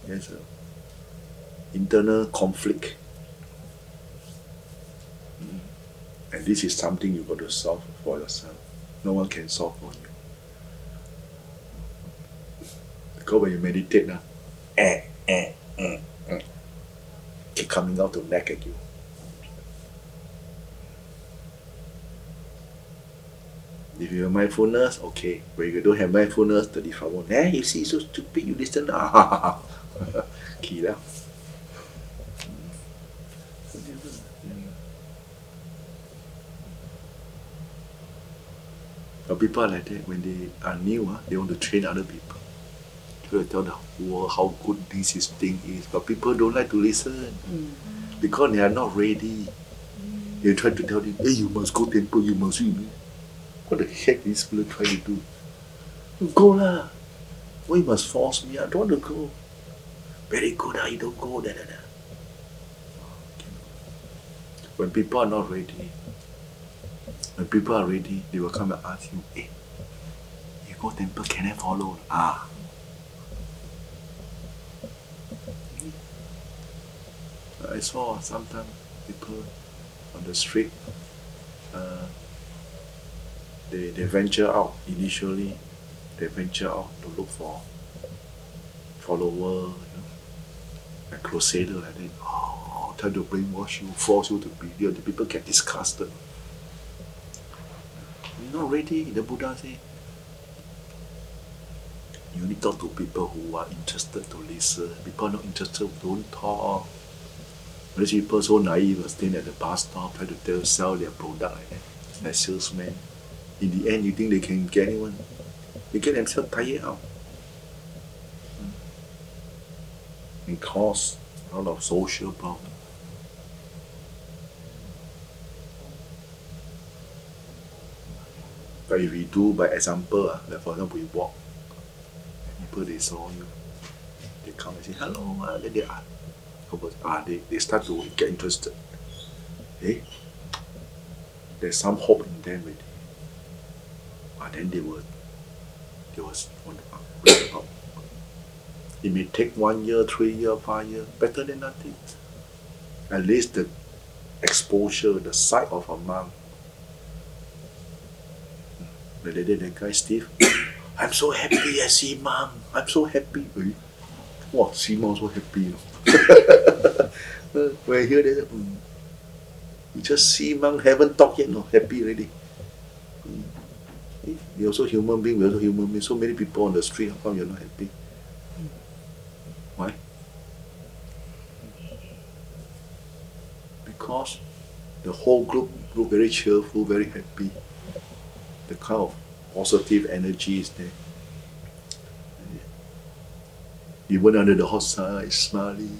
There's an internal conflict. And this is something you got to solve for yourself. No one can solve for you. Because when you meditate, keep coming out to nag at you. If you have mindfulness, okay. When you don't have mindfulness, 35 more. You see, so stupid, you listen. Key lah. But people are like that. When they are new, they want to train other people. To tell the world how good this thing is. But people don't like to listen. Because they are not ready. They try to tell them, hey, you must go temple, you must swim. What the heck these people try to do? You go lah. Why you must force me? I don't want to go. Very good, you don't go. When people are not ready, when people are ready, they will come and ask you, hey, you go temple, can I follow? I saw sometimes people on the street, they venture out initially. They venture out to look for follower, like crusader like that. Try to brainwash you, force you to be there. The people get disgusted. You're not ready. The Buddha said, you only talk to people who are interested to listen. People not interested, don't talk. These people so naive, staying at the bus stop, try to sell their product like that, like salesmen. In the end, you think they can get anyone? They get themselves tired out. And cause a lot of social problems. But if we do by example, like for example, we walk, people they saw you, they come and say hello, then they they start to get interested. Hey, there's some hope in them already. Then they will want to bring up. It may take 1 year, 3 years, 5 years, better than nothing. At least the exposure, the sight of a monk. The lady, the guy, Steve, I'm so happy I see monk. I'm so happy. Wow, see monk so happy. When I hear that, you just see monk, haven't talked yet, no, happy already. You're also human being, we're also human beings. So many people on the street, how come you're not happy? Why? Because the whole group look very cheerful, very happy. The kind of positive energy is there. Even under the hot sun, smiling.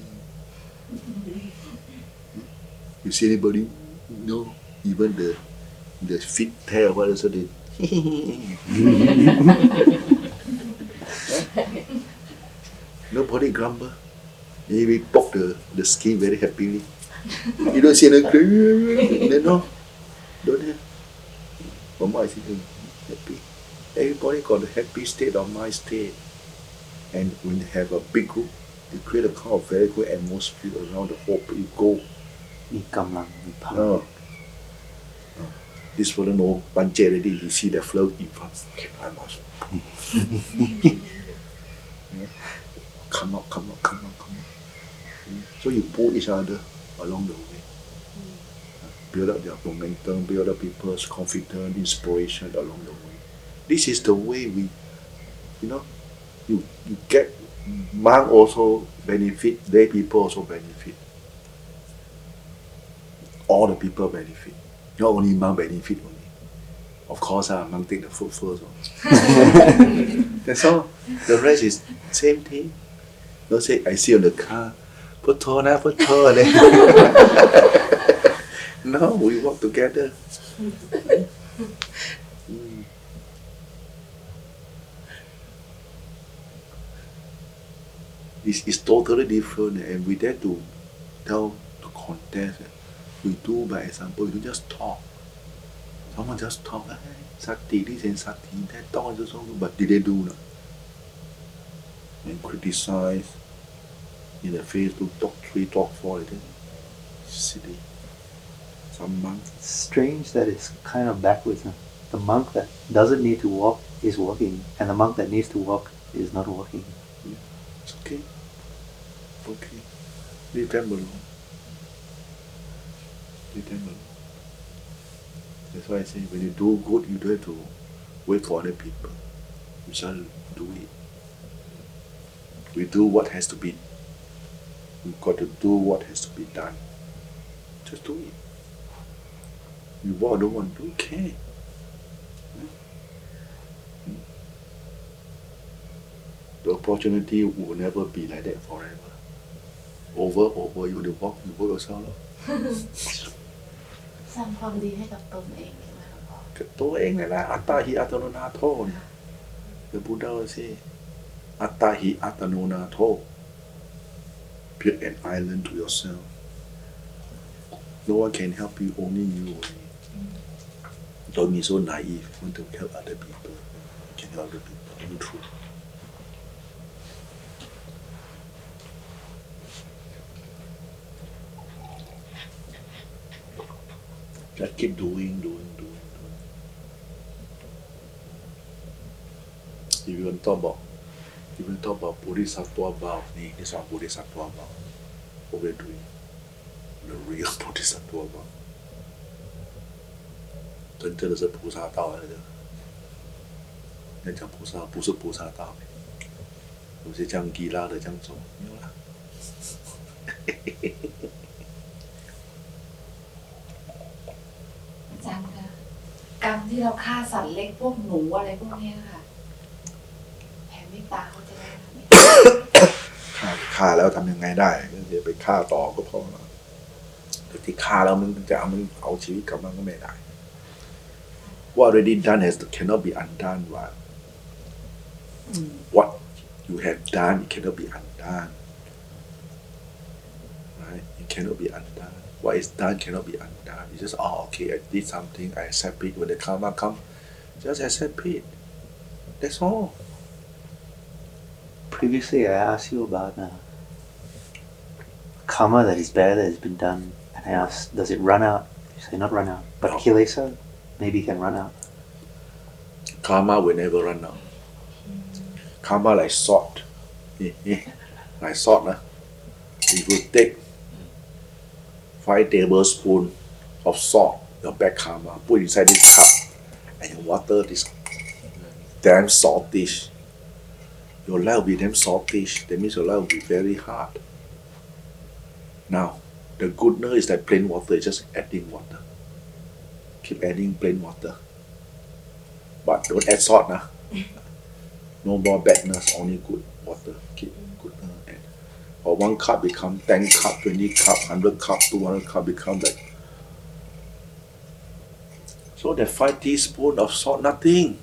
You see anybody? No. Even the feet tear, what is it? Nobody grumble. Maybe poke the skin very happily. You don't see any no, don't have. From what I see, happy. Everybody got a happy state of mind state. And when you have a big group, you create a kind of very good atmosphere around the whole you go. มีกำลังมีพลัง No. This fellow know Banjay already, he see the flow in front. I must. Come up. So you pull each other along the way. Build up their momentum, build up people's confidence, inspiration along the way. This is the way we, you get monk also benefit, lay people also benefit. All the people benefit. Not only monk benefit only. Of course, monk take the food first. That's all. The rest is same thing. Don't say, I see on the car, put toe. No, we walk together. It's totally different, and we dare to contest. We do by example, we don't just talk. Someone just talk, sati this and sati that, talk just so, but did they do no? And criticize in the Facebook, talk 3, talk 4, like that. Silly. Some monk. It's strange that it's kind of backwards. Huh? The monk that doesn't need to walk is walking, and the monk that needs to walk is not walking. It's okay. Okay. Leave them alone. That's why I say when you do good, you don't have to wait for other people. You shall do it. We do what has to be. We've got to do what has to be done. Just do it. You want, don't want to do, okay. The opportunity will never be like that forever. Over, you want to walk yourself. สร้างความดีให้กับตนเองใช่ไหมหลวงพ่อ กับตัวเองเลยนะอัตตาหิอัตโนนาโถเนี่ย The Buddha will say อัตตาหิอัตโนนาโถ Build an island to yourself. No one can help you, only you only. Don't be so naive. Want to help other people. You can help other people. Only true. Just keep doing. If you want to talk about Bodhisattva vow, this one Bodhisattva vow. What we're doing, the real Bodhisattva vow. 真正的是菩萨道来的。要讲菩萨，不是菩萨道，有些这样低拉的这样走，没有啦。อาจารย์คะกรรมที่เราฆ่าสัตว์เล็กพวกหนูอะไรพวกนี้ค่ะแผ่เมตตาเขาจะได้ทำยังไง ฆ่าแล้วทำยังไงได้ก็จะไปฆ่าต่อก็พอแต่ที่ฆ่าแล้วมึงจะเอาชีวิตกลับมันก็ไม่ได้ ว what already done cannot be undone, right? What you have done, it cannot be undone. Right? It cannot be undone. What is done cannot be undone. It's just, okay, I did something, I accept it. When the karma comes, just accept it. That's all. Previously, I asked you about karma that is bad that has been done, and I asked, does it run out? You say not run out, but No. kilesa maybe can run out. Karma will never run out. Karma like salt. Like salt. If you take 5 tablespoons of salt, your bad karma, put inside this cup, and you water this damn saltish, your life will be damn saltish. That means your life will be very hard. Now, the goodness is like plain water, it's just adding water. Keep adding plain water. But don't add salt now. No more badness, only good water. Keep goodness. Or 1 cup become 10 cup, 20 cup, 100 cup, 200 cup become like. So that 5 teaspoons of salt, nothing.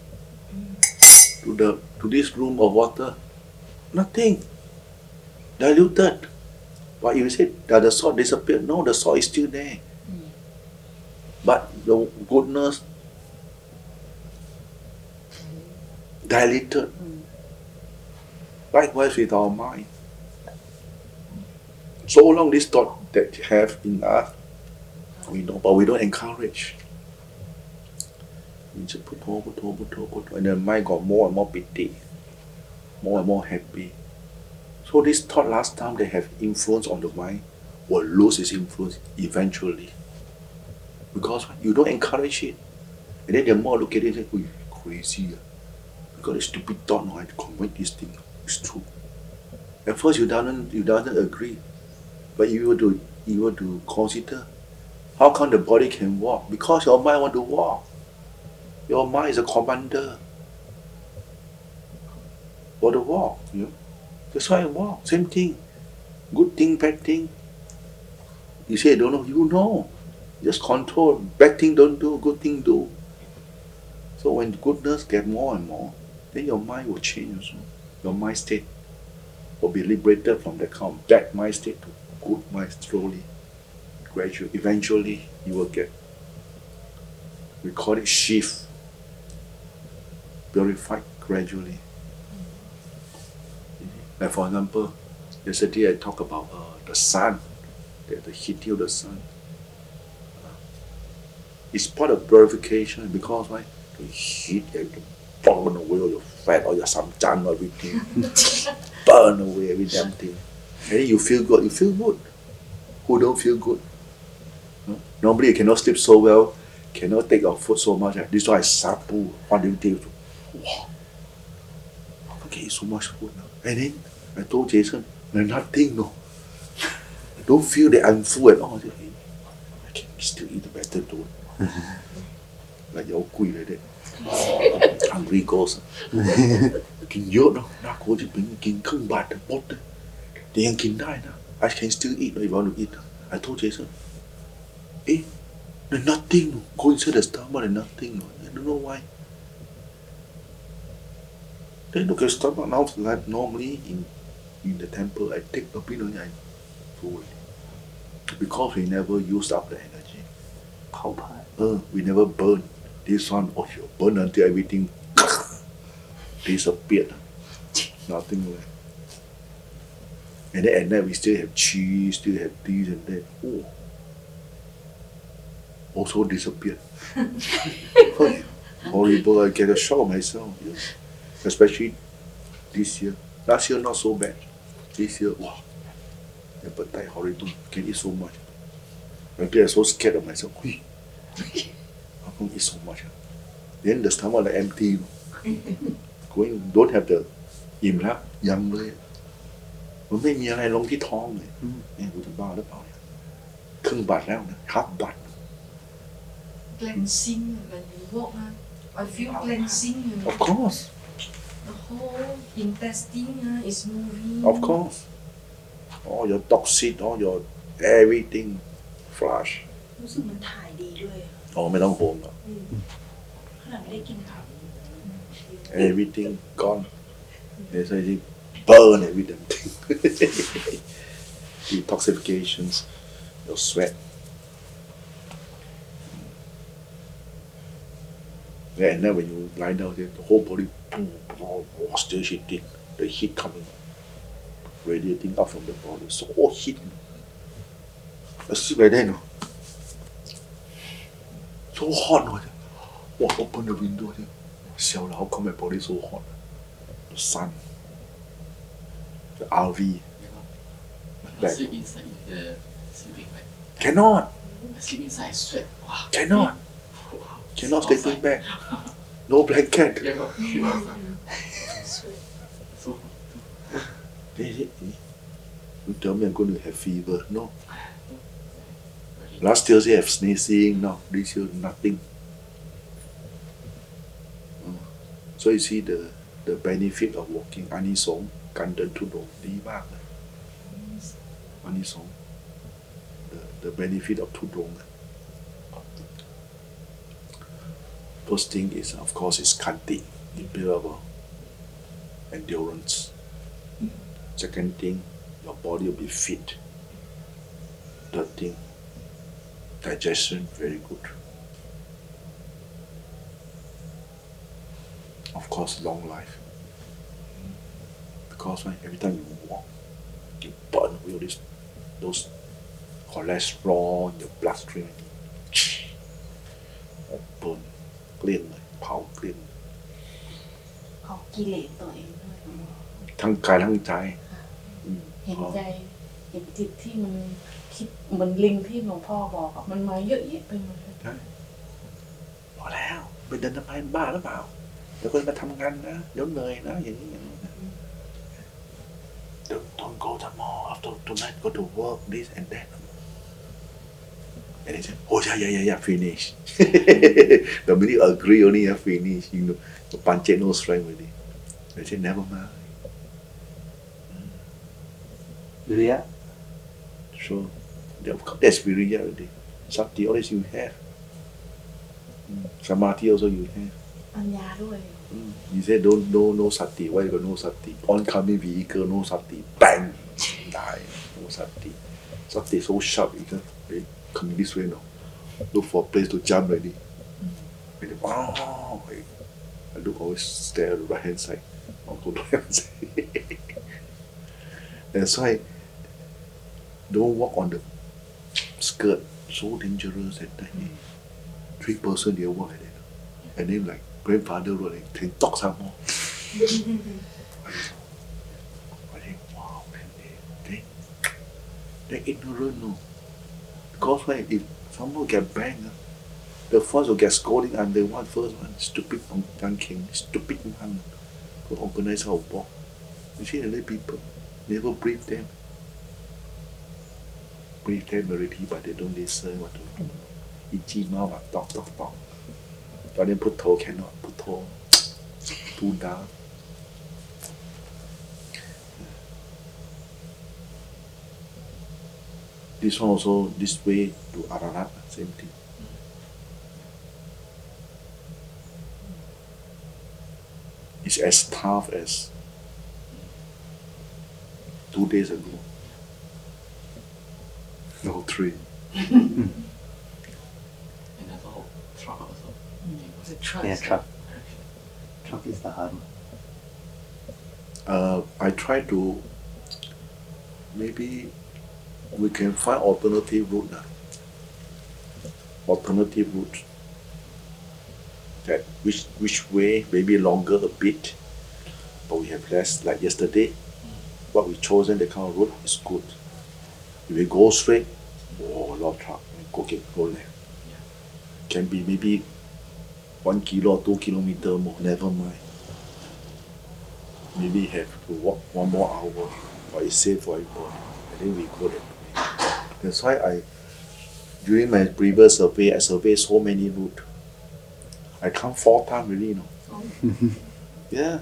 To this room of water, nothing. Diluted. But if you say that the salt disappeared, no, the salt is still there. But the goodness diluted. Likewise with our mind. So long this thought that you have in us, we know, but we don't encourage. We just put and the mind got more and more pity, more and more happy. So this thought last time they have influence on the mind will lose its influence eventually. Because you don't encourage it. And then the more look at it, say, "Oi, crazy. Because this stupid thought, no, I commit this thing. It's true." At first you doesn't agree. But you were to consider, how come the body can walk? Because your mind want to walk. Your mind is a commander for the walk. That's why I walk. Same thing. Good thing, bad thing. You say don't know, you know. Just control. Bad thing don't do, good thing do. So when goodness get more and more, then your mind will change also. Your mind state will be liberated from the kind of bad mind state to good mind slowly, gradually. Eventually, you will get, we call it shift, purified gradually. Like for example, yesterday I talked about the sun, the heat of the sun. It's part of purification because why? The heat burn away all your fat, all your samjang, everything. Burn away every damn thing. And then you feel good. You feel good. Who don't feel good? No? Normally you cannot sleep so well, cannot take your food so much. This is why I sapu. What do you think? Wow, I can eat so much food now. And then I told Jason, there's nothing, no. I don't feel that I'm full at all. I can still eat the better though. Like your quỷ like that. Hungry ghost. กินเยอะเนาะน่ากลัวจะเป็นกินครึ่งบาทหมดเลยแต่ยังกินได้นะ I can still eat if I want to eat. I told Jason, there's nothing. Go inside the stomach, there's nothing. I don't know why. Then look at stomach now, like normally in the temple, I take a bit of it, I throw it. Because we never used up the energy. We never burn. This one, you burn until everything disappeared. Nothing left. And then at night we still have cheese, still have this and that. Also disappeared. Horrible, I get a shock myself. Yeah. Especially this year. Last year not so bad. This year, wow. The appetite horrible. Can eat so much. Until I'm so scared of myself. How come eat so much? Then the stomach like empty. Going, don't have the อิ่มแล้วยังเลยมันไม่มีอะไรลงที่ท้องเลยเนี่ยกูจะบ้าหรือเปล่าเนี่ยครึ่งบาทแล้วนะhalf บาท cleansing when you walk I feel cleansing Of course the whole intestine is moving Of course all your toxic all your everything flush รู้สึกมันถ่ายดีด้วย อ๋อไม่ต้องห่วงหรอก ขนาดไม่ได้กินผัก everything gone. That's why they burn everything. Detoxifications, your sweat. Yeah, and then when you lie down there, the whole body still heating, the heat coming, radiating out from the body, so heat. I sleep like that, you know. So hot, no? Wow, open the window there. How come my body so hot? The sun, the RV. I sleep inside the sleeping bag. Cannot, I sleep inside, I sweat. Wow. cannot, Wow. cannot So sleeping outside. bag. No blanket. Yeah, but sleep outside. So You tell me I'm going to have fever. No. very Last Thursday I have sneezing. No, this year nothing. So you see the benefit of walking. อานิสงส์การเดินธุดงค์ดีมากเลยอานิสงส์ the benefit of ธุดงค์ First thing is, of course, is kanti, impeccable endurance. Second thing, your body will be fit. Third thing, digestion very good. Of course, long life. Because every time you walk, you burn all those cholesterol in your bloodstream. Burn, clean, เผา clean. เอากิเลสตัวเองด้วย ทั้งกายทั้งใจ เห็นใจเห็นจิตที่มันคิดเหมือนลิงที่หลวงพ่อบอกอะมันมาเยอะแยะไปหมดเลย พอแล้วไปเดินทำไมบ้าหรือเปล่าเดี๋ยวคนมาทำงานนะเดี๋ยวเหนื่อยนะอย่างนี้อย่างนี้นะ Don't go to mall after tonight go to work this and that and they say oh yeah finish the minute agree only finish you know the punch no strength already they say never mind Viriya? so that's viriya already sati always you have samadhi also you have ปัญญาด้วย You say no sati. Why you got no sati? Oncoming vehicle, no sati. Bang! Die. No sati. Sati so sharp, you know. They coming this way now. Look for a place to jump already. And they, wow! I look always stare at the right hand side. I'll go to the right hand side. That's why don't walk on the skirt. So dangerous at night. 3 person they walk like that. And then like grandfather road and can talk some more. I think, wow, they ignorant, no. Because when if someone get banged, the first will get scolding and the one first one, stupid young king, stupid man, who organize how walk. You see the little people, never brief them. Brief them already, but they don't listen what to do. Itchy mouth, talk. But then put toe cannot, put toe too down. This one also, this way to Ararat, same thing. It's as tough as 2 days ago. No, 3. another whole truck also. Was it trust? Yeah, truck. Truck is the hard one. I try to maybe we can find alternative route now. Alternative route. That which way maybe longer a bit, but we have less. Like yesterday, what we chosen the kind of route is good. If we go straight, oh, a lot of truck. Go left. Can be maybe 1 kilo or 2 kilometer more. Never mind. Maybe have to walk 1 more hour, but it's safe for everybody. And then we go that way. That's why during my previous survey, I surveyed so many routes. I come 4 times really, you know. Yeah.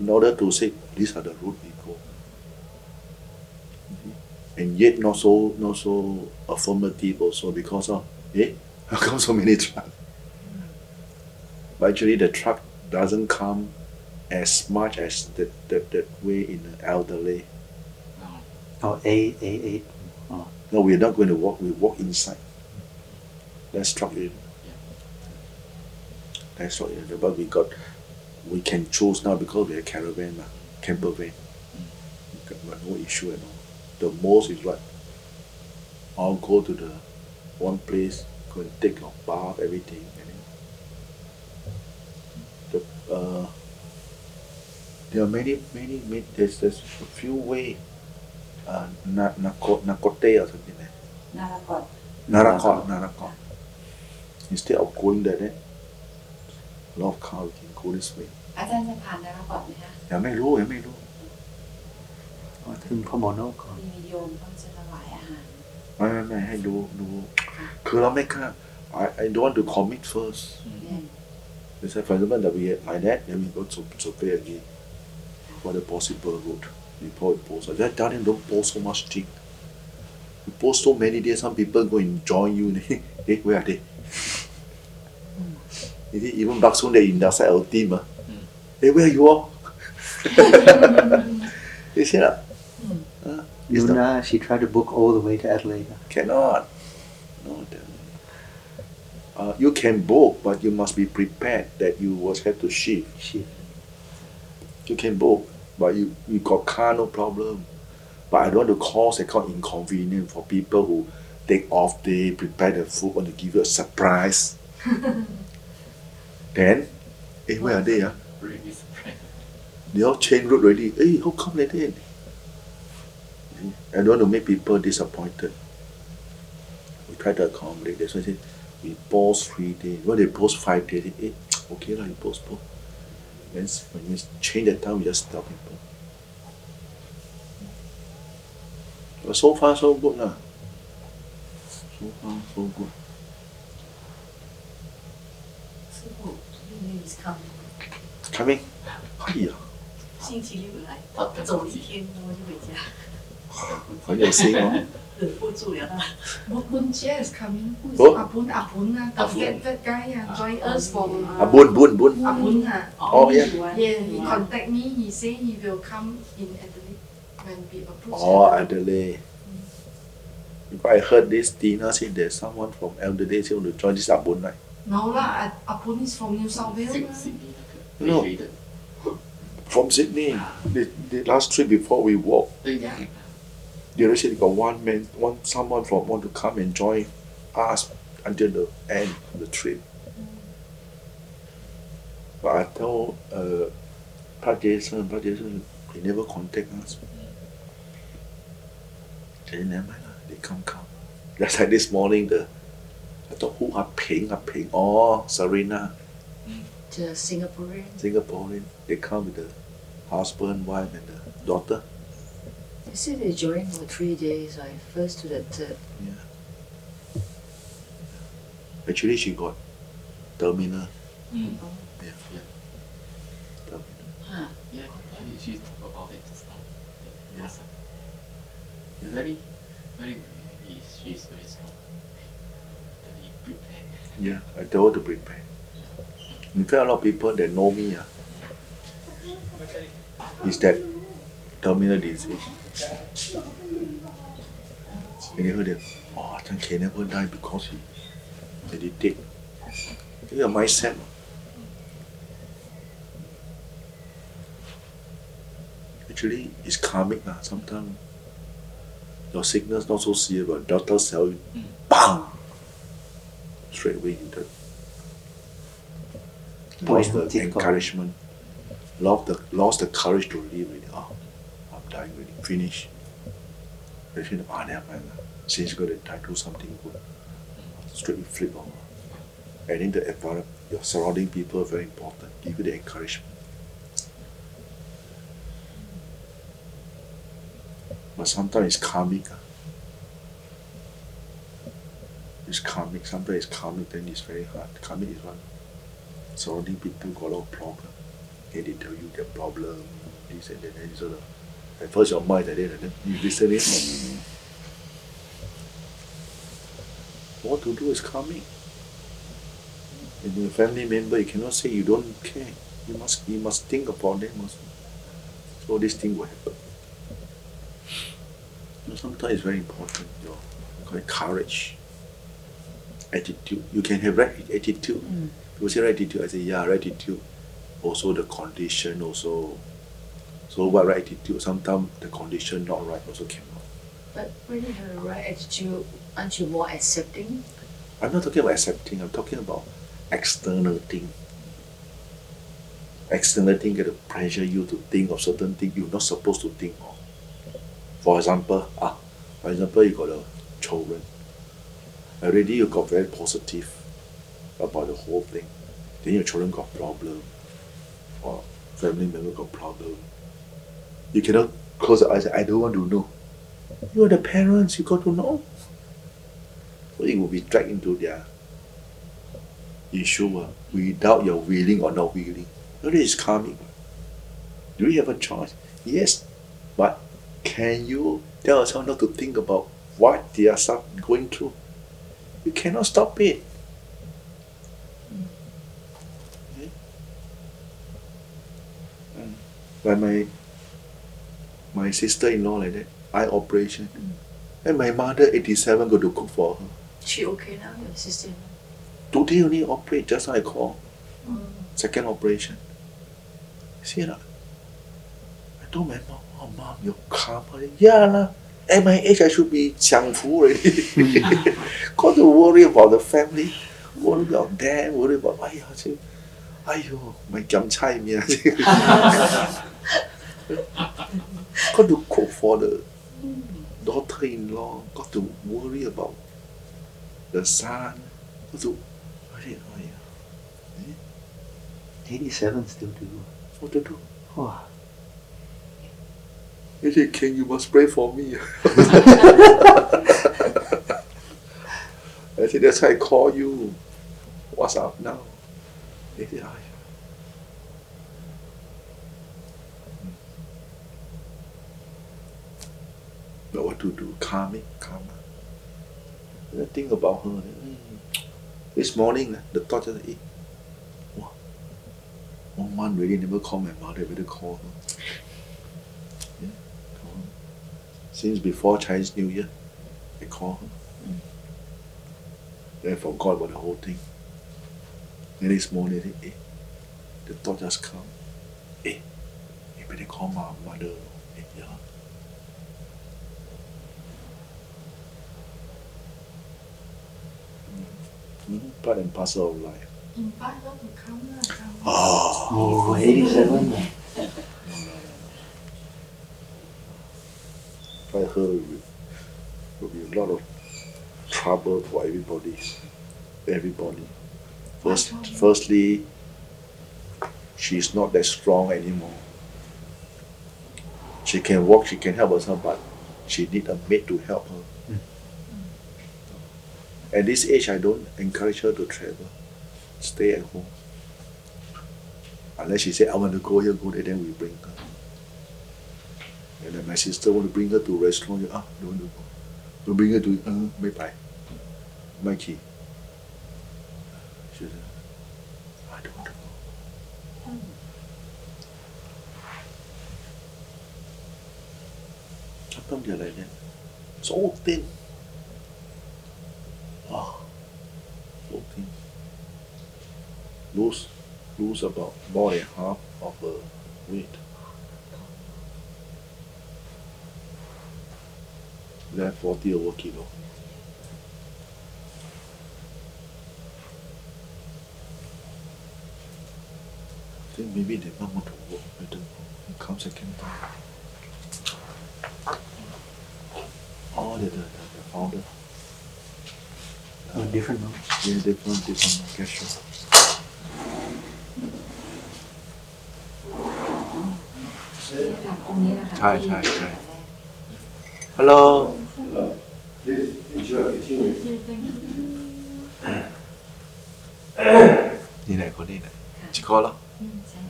In order to say these are the route we go. And yet not so affirmative also because of how come so many trucks? But actually the truck doesn't come as much as that way in the elderly. Oh, A8. Oh, No, we're not going to walk, we walk inside. Let's truck in. That's what it is. But we can choose now because we have caravan, camper van. But no issue at all. The most is what? I'll go to the one place, go and take a bath, everything. And then there are many, there's a few ways. Nakote or something like น่ารักก่อน Narakot. Instead of going there, then a lot of cars can go this way. อาจารย์จะผ่านน่ารักก่อนไหมคะ ยังไม่รู้ ถึงพมโนก่อน มีโยมต้องจะถวายอาหาร ไม่ให้ดูคือเราไม่กล้า I don't want to commit first. They said, for example, that we like that, then we go to survey again for the possible route before we post. I just tell them don't post so much thing. You post so many days, some people go and join you. Hey, where are they? Even back soon they inside our team. Hey, where are you all? They said, Luna, she tried to book all the way to Adelaide. cannot. No, you can book, but you must be prepared that you will have to shift. You can book, but you got car, no problem. But I don't want to cause a kind of inconvenience for people who take off day, prepare the food, want to give you a surprise. Then, hey, where are they? Really surprised. They all change route already. Hey, how come like that? I don't want to make people disappointed. We try to accommodate. That's why I say we post 3 days. When they post 5 days, hey, okay lah, you postpone. Then when we change the time, we just tell people. But so far so good lah. So far so good. 师傅 Uni is coming Coming? 哎呀，星期六来他走一天然后就回家很有心哦。忍不住了啊 Bunjia is coming. Who is Oh. Apun? That guy join us from Bun. Apun. Oh yeah. Yeah, he contact me. He say he will come in Adelaide when we approach. Oh, Adelaide. Because I heard this Tina said there's someone from Adelaide who want to join this Abun, right? No lah, Apun is from New South Wales. Sydney No. 飞的， From Sydney. The last trip before we walk, 对呀， they already said they got someone from want to come and join us until the end of the trip. But I told Pat Jason, they never contact us. They never mind, they come. Just like this morning, I thought who are paying? Oh, Serena, The Singaporean Singaporean. They come with the husband, wife, and the daughter. They said they joined for 3 days, right? First to the third. Yeah. Actually, she got terminal. 嗯 Yeah. Terminal. Huh. Yeah, she talk about it just now. Yes. Very, she's very strong. Very prepared. Yeah, I told her to prepare. In fact, a lot of people that know me is that terminal disease. And you heard them, oh, Chan K never die because he meditate. It's a mindset. Actually, it's karmic. Sometimes your sickness not so serious, but doctor tell you, bang! Straight away you done. Lost the encouragement. Lost the courage to live with. Oh, I'm dying already. Finish. They said, never mind. Since you're going to die, do something good. Straight flip over. And in the environment, your surrounding people are very important. Give you the encouragement. But sometimes it's karmic. It's karmic. Sometimes it's karmic, then it's very hard. Karmic is one. Surrounding people got a lot of problem. Okay, they tell you their problem, this and that, and so on. At first your mind and then you listen it. What to do is karmic. And your family member, you cannot say you don't care. You must think about them also. So this thing will happen. Sometimes it's very important, call it courage, attitude. You can have right attitude. People say right attitude, I say yeah, right attitude. Also the condition also. So what right attitude? Sometimes the condition not right also cannot. But when you have the right attitude, aren't you more accepting? I'm not talking about accepting, I'm talking about external thing. External thing get to pressure you to think of certain things you're not supposed to think of. For example, you got a children. Already you got very positive about the whole thing. Then your children got problem, or family member got problem. You cannot close your eyes and say, I don't want to know. You are the parents, you got to know. So it will be dragged into their issue without your willing or not willing. So this is karmic. Do you have a choice? Yes. But can you tell yourself not to think about what they are going through? You cannot stop it. Okay? Like my sister-in-law like that, eye operation. And my mother, 87, go to cook for her. She okay now, your sister? Today only operate, just now I call. Second operation. See that? I told my mom, oh mom, you're calm. Yeah lah. At my age I should be 享福 already. Got to worry about the family, worry about them, worry about my giam cai meal. Got to cook for the daughter-in-law, got to worry about the son, got to 87 still to do. what to do? Wow. He said, King, you must pray for me. I said, that's why I call you. What's up now? He said, but what to do? Karma. I think about her. This morning, the thought just, 1 month really never call my mother, better call her. Yeah, call her. Since before Chinese New Year, I call her. Then I forgot about the whole thing. Then this morning, the thought just come. You better call my mother. Yeah. Part and parcel of life. Oh, 87. I heard will be a lot of trouble for everybody. Firstly, she's not that strong anymore. She can walk, she can help herself, but she need a maid to help her. At this age, I don't encourage her to travel. Stay at home. Unless she say, I want to go here, go there, then we bring her. And then my sister want to bring her to a restaurant, don't want to go. We bring her to, bye. Mikey. She said, I don't want to go. Sometimes they're like that. So thin. So thin. Lose about more than half of her weight. Left 40 over kilo. I think maybe they don't want to work. I don't know. It comes second time. Oh, the founder. Different no? Yeah, different gesture. ใช่ Hello นี่ไหนคนนี้ไหนชิคอแล้ว ใช่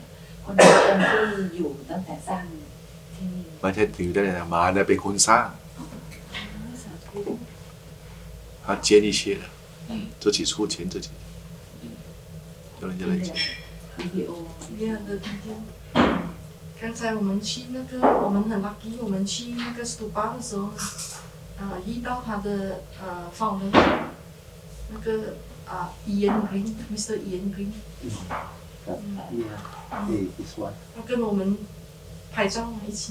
คนนี้องค์ที่อยู่ตั้งแต่สร้างที่นี่ ไม่ใช่ถือได้นะมาเนี่ยเป็นคนสร้าง他接一些的，自己出钱自己。เจริญเจริญ วิดีโอ Yeah, the video. 刚才我们去那个，我们很 lucky，我们去那个 stupa 的时候，遇到他的founder，那个Ian Green，Mr. Ian Green， Yeah, his wife. 他跟我们拍照一起。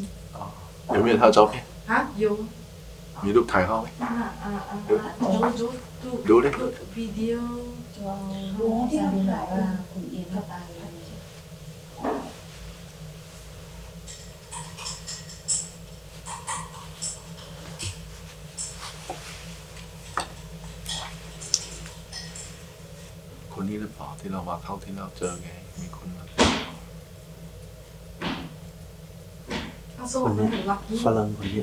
有没有他的照片啊，有。 มีรูปถ่ายเขาไหม ดูดิ video。 รู้ที่เราบอกว่าคุณเอียนก็ตาย คนนี้หรือเปล่าที่เรามาเข้าที่เราเจอไงมีคนมา 他说我们很 lucky。 ฝรั่งคนนี้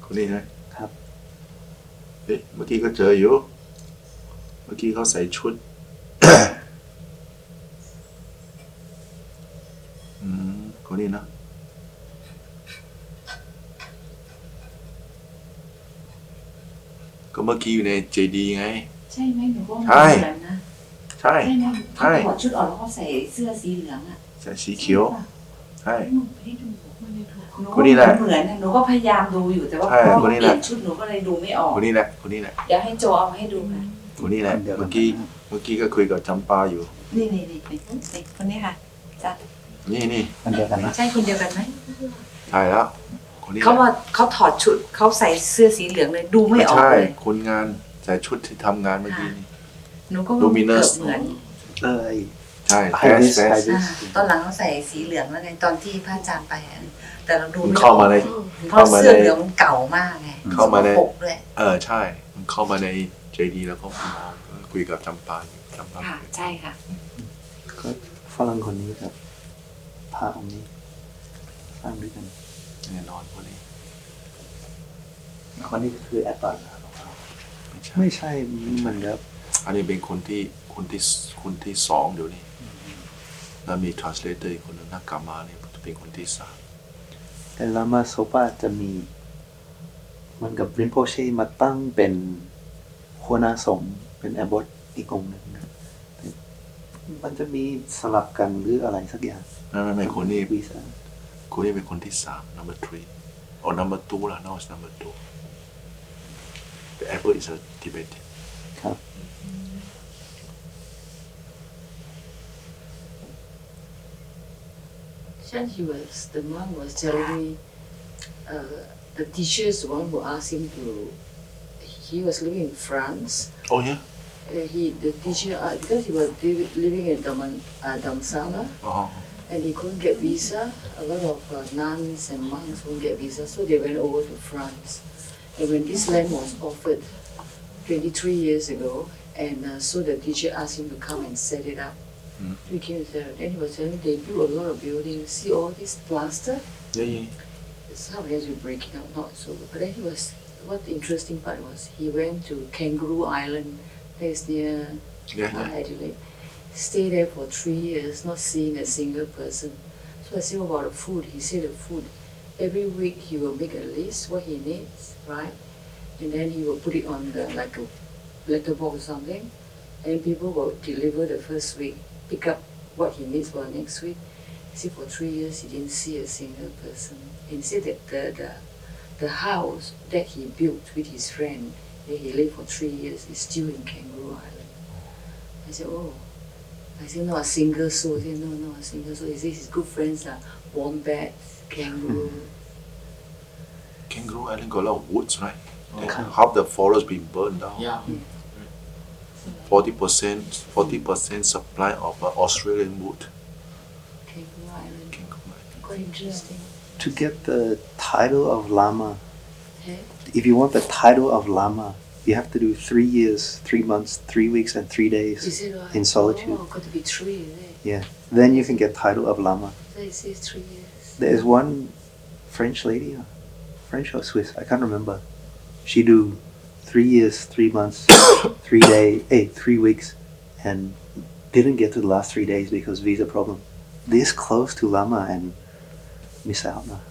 คนนี้นะครับ เอ๊ะเมื่อกี้ก็เจออยู่เมื่อกี้เขาใส่ชุด คนนี้นะก็เมื่อกี้อยู่ในเจดีไง ใช่ไหมหนูก็ ใช่ เหมือนนะ ใช่ ใช่ไหม ใช่ เขาถอดชุดออกแล้วเขาใส่เสื้อสีเหลืองอ่ะ ใส่สีเขียวใช่ หนูไม่ได้ดูไม่ได้ดู คนนี้แหละ เหมือนหนูก็พยายามดูอยู่แต่ว่า ใช่ พอ คนนี้ เป แห ลี่ ละ ยนชุดหนูก็เลยดูไม่ออก คนนี้แหละคนนี้แหละ เดี๋ยวให้โจเอามาให้ดูค่ะ คนนี้แหละเมื่อกี้ก็คุยกับจำปาอยู่ นี่คนนี้ค่ะจ้ะ นี่ อันเดียวกันนะ ใช่คนเดียวกันไหม ใช่แล้วคนนี้แห เขา ละ ว่าเขาถอดชุดเขาใส่เสื้อสีเหลืองเลยดูไม่ออก ใช่ เลย คนงานใส่ชุดที่ทำงานเมื่อกี้นี่ หนูก็ว่าเกือบเหมือน ใช่ ไฮ แค วิ ส ส แค ไฮ ส วิส ตอนหลังเขาใส่สีเหลืองแล้วไงตอนที่พระอาจารย์ไปอะแต่เราดู มัน ไม่อ เข้า อก มาใน เพราะเสื้อเหลืองมันเก่ามากไง เข้ามาใน สกปรกด้วย ใช่มันเข้ามาในเจดีแล้วก็มองคุยกับจำปาอยู่จำปา ค่ะใช่ค่ะ ก็ฝรั่งคนนี้ครับพระองค์นี้สร้างด้วยกัน แน่นอนคนนี้ คนนี้ก็คือแอดตัน ไม่ใช่ ไม่ใช่เหมือนกับ อันนี้เป็นคนที่สองเดี๋ยวนี้แล้วมี translator อีกคนหนึงนักกรรมาเนี่ยเป็นคนที่สาม แต่ลามาโซปาจะมีเหมันกับริมโพเช่มาตั้งเป็นหัวหน้าสงฆ์เป็นแอบบอตอีกองค์หนึ่งนะแต่มันจะมีสลับกันหรืออะไรสักอย่าง ไม่คนนี้ วีซ่า คนนี้เป็นคนที่สาม number 3 or number 2 ล่ะ no it's number 2 the apple is a Tibetan ครับ Then the monk was telling me, the teacher is the one who asked him to. He was living in France. oh yeah The teacher, because he was living in Dharamsala, and he couldn't get visa. A lot of nuns and monks won't get visa, so they went over to France. And when this land was offered 23 years ago, and so the teacher asked him to come and set it up. We came there, and he was telling me they built a lot of buildings. See all this plaster? yeah Sometimes we're breaking out, not so. But then what the interesting part was, he went to Kangaroo Island, place near Adelaide. Stayed there for 3 years, not seeing a single person. So I said about the food. He said the food. Every week he will make a list what he needs, right? And then he will put it on the like a letterbox or something, and people will deliver the first week, pick up what he needs for the next week. He said for 3 years he didn't see a single person. And he said that the house that he built with his friend, where he lived for 3 years, is still in Kangaroo Island. I said, oh. I said, not a single soul. He said, no, not a single soul. He said his good friends are wombats, kangaroo. Kangaroo Island got a lot of woods, right? Half the forest been burned down. Yeah. 40% supply of Australian wood. Kangaroo Island. Kangaroo Island. Quite interesting. To get the title of Lama, Okay. if you want the title of Lama, you have to do 3 years, 3 months, 3 weeks, and 3 He days said, in solitude. Oh, got to be 3, is it? Yeah. Then you can get title of Lama. So he says 3 years. There's one French lady, French or Swiss, I can't remember. She do 3 years, 3 months, 3 weeks, and didn't get to the last 3 days because visa problem. This close to Lama and miss out now.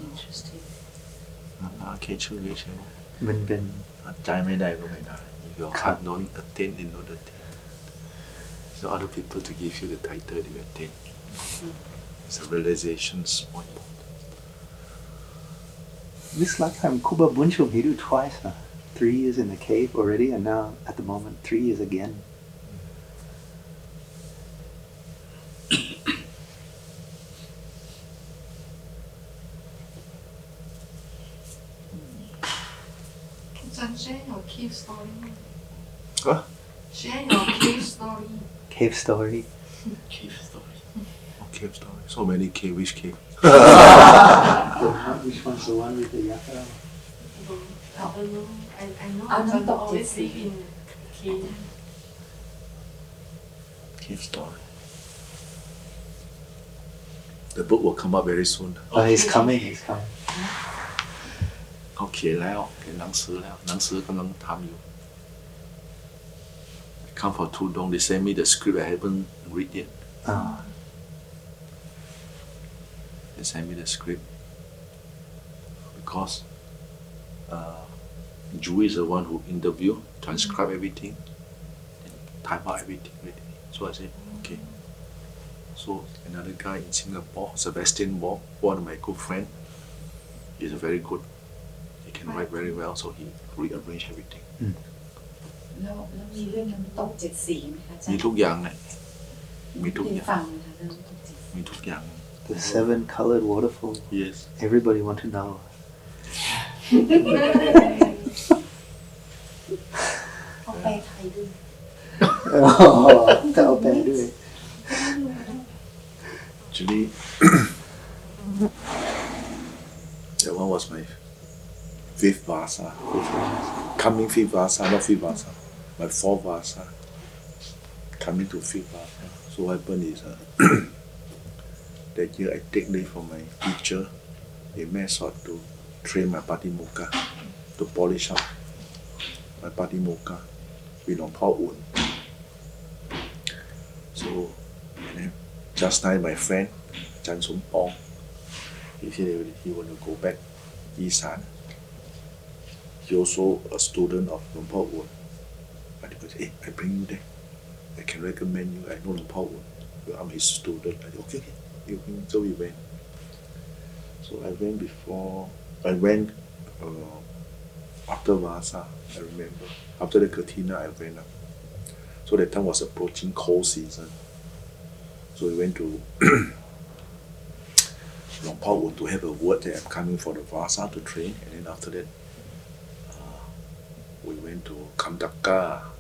Interesting. เคชื่อเฉย เป็น ใจไม่ได้ก็ไม่ได้ If your heart don't attain in not attain so other people to give you the title you attain it's a realization point This lifetime Kuba Bunchum he do twice, huh? 3 years in the cave already, and now at the moment 3 years again. Share your cave story. Huh? Share your cave story. Cave story. Cave story. Cave story so many cave which cave Which one's the one with the yakara? I know. I'll not talk always to you. live in cave. cave story the book will come up very soon Oh, he's coming. เขาเขียนแล้วเขียนหนังสือแล้วหนังสือกำลังทำอยู่ I come for Tudong they send me the script I haven't read yet they send me the script because Ju is the one who interview transcribe everything and type out everything ready. So I said okay so another guy in Singapore Sebastian Bob one of my good friend he's a very good he can write very well so he rearrange everything แล้วมีเรื่องน้ำตกเจ็ดสีไหมคะอาจาร มี ย์ ทุกอย่างเลยมีทุกอย่าง ฟังนะคะเรื่องน้ำตกเจ็ดสี มีทุกอย่าง The 7 colored waterfall. yes Everybody want to know. เอาไปไทยด้วย That'll bear do it. actually that one was my fifth Vasa coming fifth Vasa not fifth Vasa my fourth Vasa coming to fifth Vasa so what happened is that year I take leave from my teacher in Mesot to train my Patimokkha to polish up my Patimokkha with Long Pao Un so and then just nice my friend Chan Sum Pong he said he want to go back Isan he also a student of Long Pao Un but he said hey I bring you there I can recommend you I know Long Pao Un I'm his student I said okay so we went so I went before I went after Vasa I remember after the Katina I went up so that time was approaching cold season so we went to Long Pao Un to have a word that I'm coming for the Vasa to train and then after that we went to Kamdaka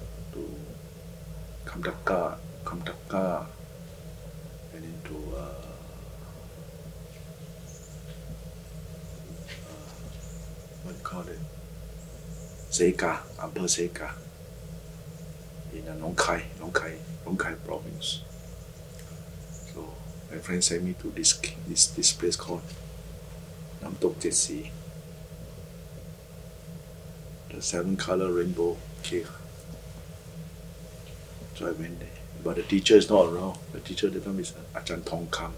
and then to what do you call it Seka Amper Seka in Nong Khai province so my friend sent me to this place called Nam Tok Jet Sea the 7 color rainbow cave so I went there but the teacher is not around the teacher that time is Ajahn Tong Kam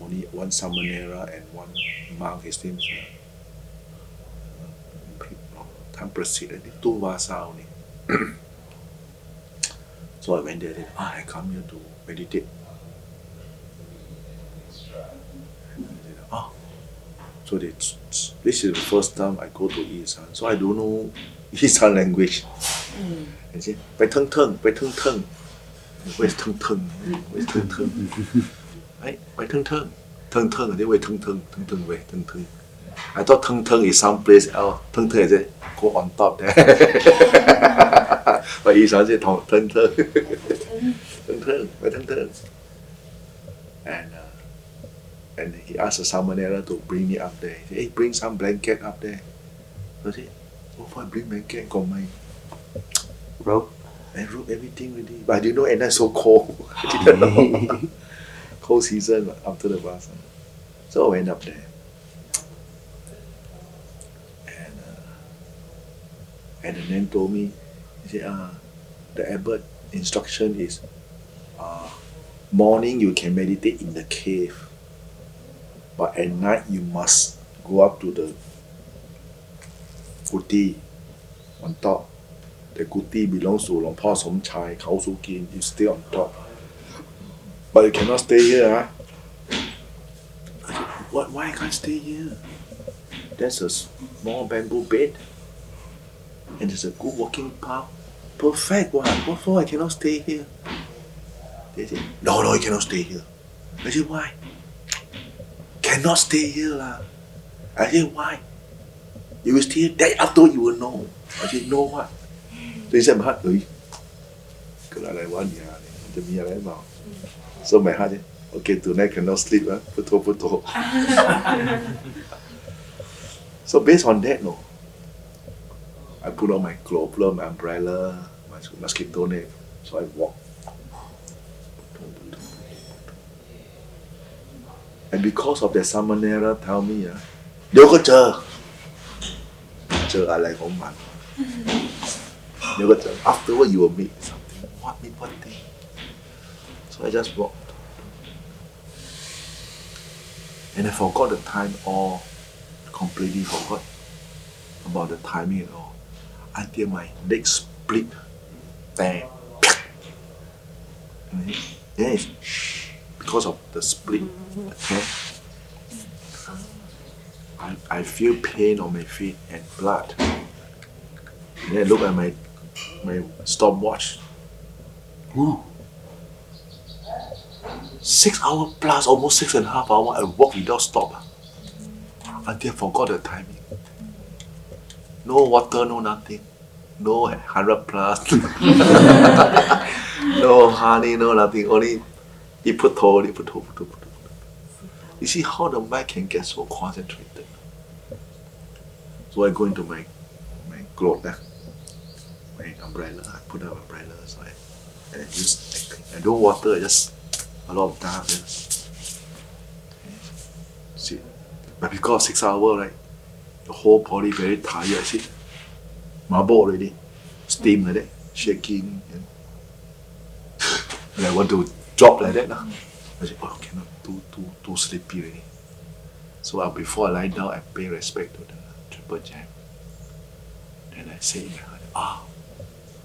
only one Samanera and one monk his name is Tham Prasid I think 2 Vasa only so I went there and I come here to meditate so this is the first time I go to Isan so I don't know Isan language I say ไปเทิงเทิง where's เทิงเทิง where's เทิงเทิง ไปเทิงเทิง ทิงเทิง I think where เทิงเทิง where เทิงเทิง I thought เทิงเทิง is some place else เทิงเทิง I say go on top there but Isan say เทิงเทิง เทิงเทิง ไปเทิงเทิง and he asked the Samanera to bring me up there. He said, hey, bring some blanket up there. So I said, oh, I bring blanket, got my Rope. and rope everything ready. But I didn't know and that's so cold. I didn't know. Cold season after the Vasa. So I went up there. And the man told me, he said, the abbot instruction is morning you can meditate in the cave. But at night you must go up to the Kuti on top. The Kuti belongs to Long Po Som Chai, Khao Su Kin, is still on top. But you cannot stay here, huh? What? Why I can't stay here? There's a small bamboo bed. And there's a good walking path. Perfect one. What for I cannot stay here? They say, no, you cannot stay here. I say, why? Cannot stay here lah. I say, why? You will stay here, then after you will know. I say, know what? They said, my heart, cái là one nhà này,จะมีอะไรเปล่า So my heart said, okay, tonight cannot sleep, huh? Put. So based on that, no, I put on my clothes, put on my umbrella, my mosquito net, so I walk. And because of that Samanera tell me, เดี๋ยวก็เจออะไรของมัน เดี๋ยวก็เจอ afterward you will meet something. What thing? So I just walked. And I forgot the time all, completely forgot about the timing at all. Until my leg split. Bang. Yes. Because of the split. Okay. I feel pain on my feet and blood. And then I look at my stopwatch. Ooh. 6 hours plus, almost 6.5 hours, I walk without stop. Until I forgot the timing. No water, no nothing. No 100 plus. No honey, no nothing. Only put. You see how the mind can get so concentrated. So I go into my clothes, my umbrella. I put up umbrella, so I don't water. I just a lot of darkness. See, but because 6 hours, right, the whole body very tired. I see, marble already, steam like that, shaking, and I want to drop like that now. I say, oh, cannot, too sleepy already. So before I lie down, I pay respect to the triple jam. Then I say in my heart,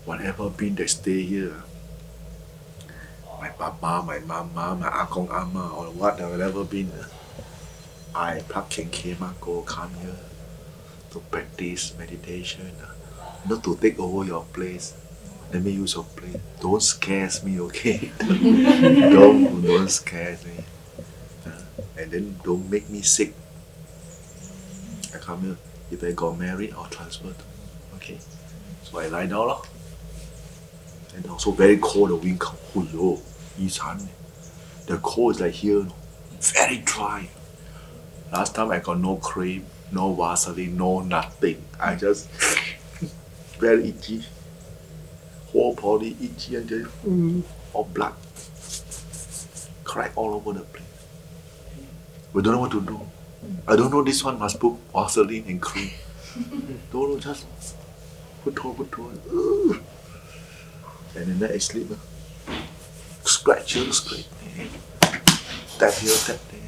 whatever being they stay here, my papa, my mama, my akong ama, or whatever been, I Pak Ken Kema go come here to practice meditation, not to take over your place. Let me use your place. Don't scare me, okay? don't scare me. And then don't make me sick. I come here. If I got married, I'll transfer to you. Okay? So I lie down. And also very cold, the wind come. Oh, the cold is like here. Very dry. Last time I got no cream, no Vaseline, no nothing. I just very itchy. Whole body itchy and just all blood. Crack all over the place. We don't know what to do. I don't know this one must put Vaseline and cream. Don't know, just put. And then I sleep. Scratch here, scratch there. Tap here, tap there.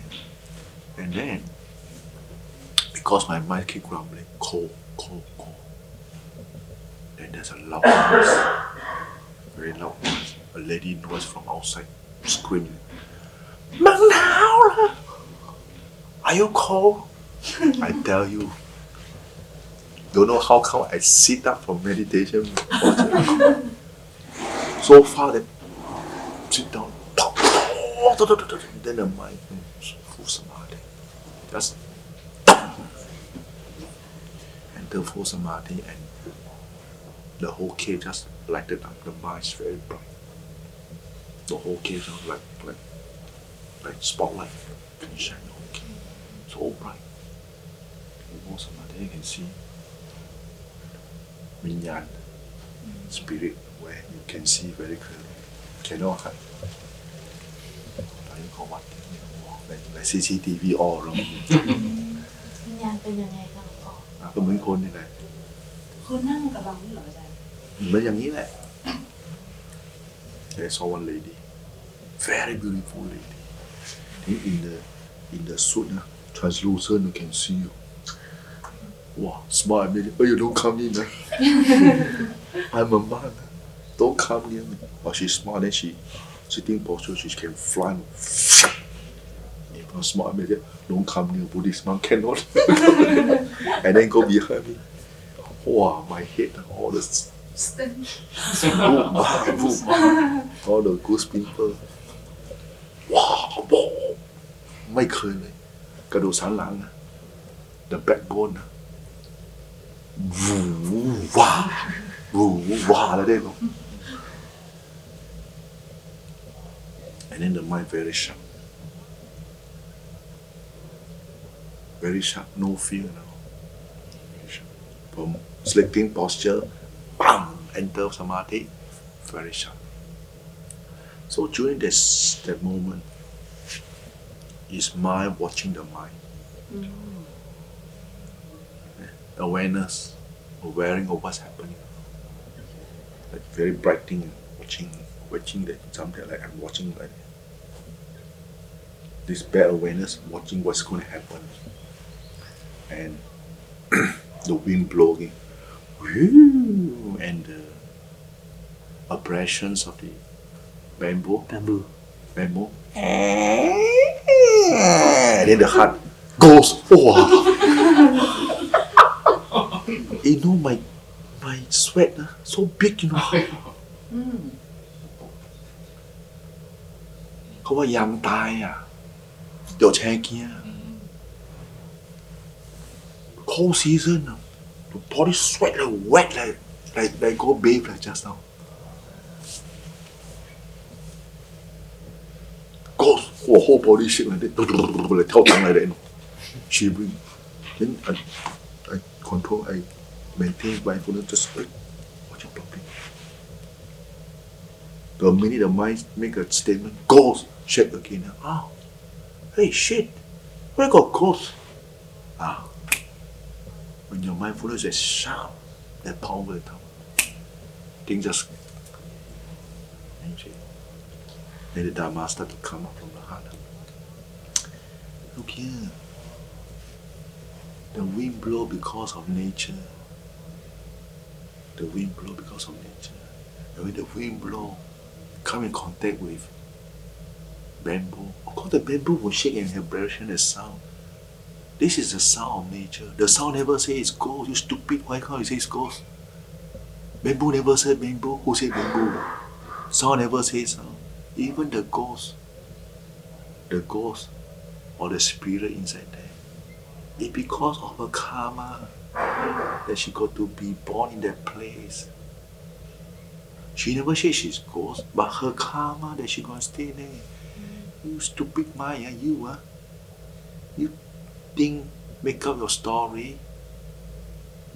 And then, because my mind keep grumbling, cold. Then there's a loud noise. Very loud noise. A lady noise from outside, screaming. Manao! Are you cold? I tell you. Don't know how come I sit up for meditation. So far that sit down. Then the mind full samadhi. Just enter full samadhi and the whole cave just lighted up. The mind is very bright. The whole cave just like spotlight can shine the whole cave. So bright. Full samadhi, you can see Vinyan, spirit, where you can see very clearly. Cannot hide. You call what? Like CCTV all around. วิญญาณเป็นยังไงคะหลวงพ่อ ก็เหมือนคนนี่แหละ คือนั่งกับเรานี่เหรออาจารย์ เหมือนอย่างนี้แหละ I saw one lady, very beautiful lady. In the suit, translucent, you can see. Wow, smile at me. Oh, you don't come in. I'm a man. Don't come near me. Oh, she smiled, then she sitting posture, she came flying. Smile at me. Don't come near Buddhist monk, cannot. And then go behind me. Wow, my head, all the all the goose people. Wow, ไม่เคยเลยกระดูกสันหลังนะ the backbone นะว้าแล้วได้หรอ and then the mind very sharp, no fear now. From selecting posture, bam, enter samadhi, very sharp. So during that moment, is mind watching the mind. Awareness, awareing of what's happening. Like very bright thing, watching that something like I'm watching like this bad awareness, watching what's going to happen. And the wind blowing, and the abrasions of the bamboo. And then the heart goes. Oh, you know my sweat so big, you know. เขาว่ายามตายอ่ะเดี๋ยวแช่เกียร์ cold season, the body sweat like wet, like go bathe like just now. Goes, whole body shake like that, like 跳档 like that, shivering. Then I control, I maintain mindfulness, just watch it properly. The minute the mind make a statement, goes, shake again. Ah, hey shit, where got ghost? Ah. When your mindfulness is sharp, that power will come. Things just then the Dhamma start to come up from the heart. Look here. The wind blow because of nature. The wind blow because of nature. And when the wind blow, come in contact with bamboo. Of course the bamboo will shake and vibration and sound. This is the sound of nature. The sound never says it's ghost. You stupid. Why can't you say it's ghost? Bamboo never said bamboo. Who said bamboo? Sound never says sound. Even the ghost or the spirit inside there, it's because of her karma that she got to be born in that place. She never said she's ghost, but her karma that she gonna stay there. You stupid mind, you think, make up the story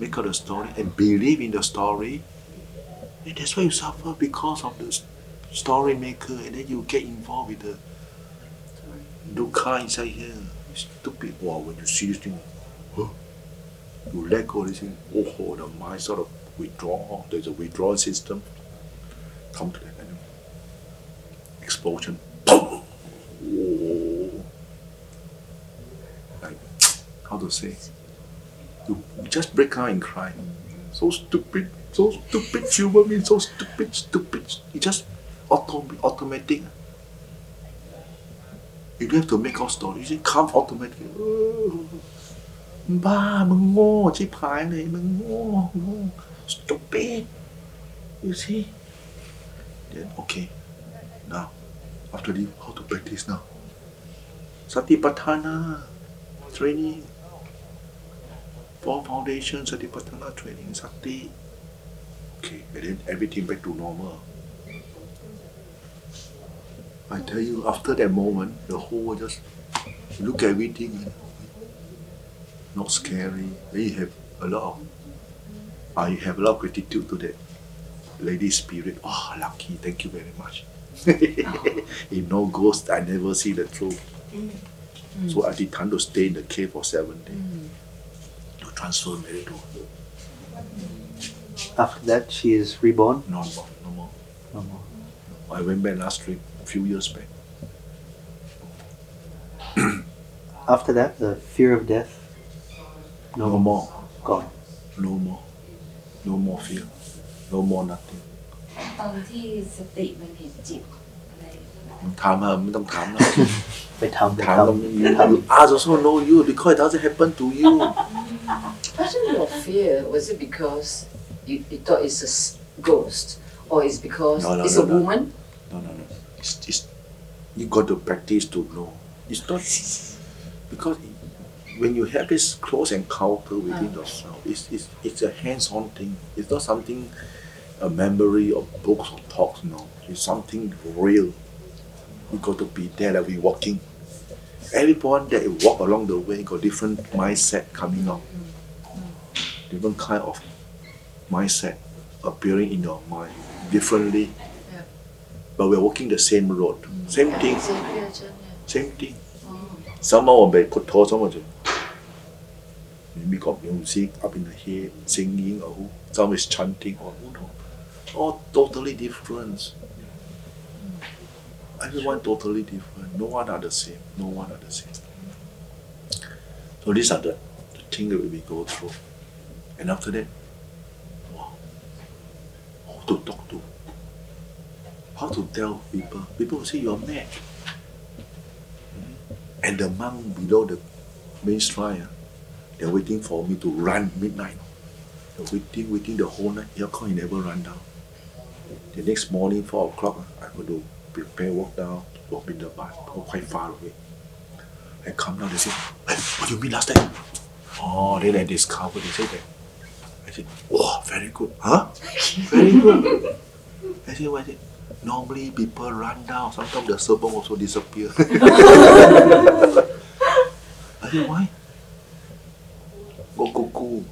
and believe in the story, and that's why you suffer because of the story maker, and then you get involved with the dukkha inside here. Stupid. Wow, when you see this thing, you let go of this thing, the mind sort of withdraw. There's a withdrawal system. Come to that explosion. Like, how to say? You just break out and cry. So stupid, human being, so stupid. It just automatic. You don't have to make up stories. It comes automatically. บ้ามึงโง่ชิบหายเลยมึงโง่ stupid. You see? Then okay. Now, after this, how to practice now? Satipatthana training. 4 foundation Satipatthana training, Sati. Okay, and then everything back to normal. I tell you, after that moment, the whole world just look at everything. Not scary. Then you have a lot of gratitude to that lady spirit. Oh, lucky. Thank you very much. If no ghost, I never see the truth. So I did time to stay in the cave for 7 days. To transfer Merido. After that, she is reborn? No more. I went back last trip, a few years back. After that, the fear of death? No more. gone. No more fear, no more nothing. ตอนที่สติมันเห็นจิตอะไร ถามไม่ต้องถามนะ ไปทำ ถามตรงนี้ you ask also know you because it doesn't happen to you. Actually, your fear, was it because you thought it's a ghost? Or it's because No, it's a no. woman? No. It's you got to practice to know. It's not because when you have this close encounter within yourself, it's a hands-on thing. It's not something a memory of books or talks. No, it's something real. You got to be there, like we walking. Everyone that you walk along the way got different mindset coming out. Different kind of mindset appearing in your mind differently. Yeah. But we're walking the same road. Same thing. Exactly, Ajahn, yeah. Same thing. Someone will be put told someone to maybe got music up in the head, singing, or some is chanting, or who knows. All totally different. Everyone totally different. No one are the same. No one are the same. So these are the things that we go through. And after that, wow, who to talk to? How to tell people? People will say you're mad. And the monk below the main shrine, they're waiting for me to run midnight. They're waiting the whole night. He never run down. The next morning, 4 o'clock, I go to prepare, walk down, walk in the bath, go quite far away. I come down, they say, hey, what you mean last time? Oh, then I discovered, they say that. I said, oh, very good. Huh? Very good. I said, what is it? Normally people run down, sometimes the serpent also disappear. I said, why? Go cuckoo.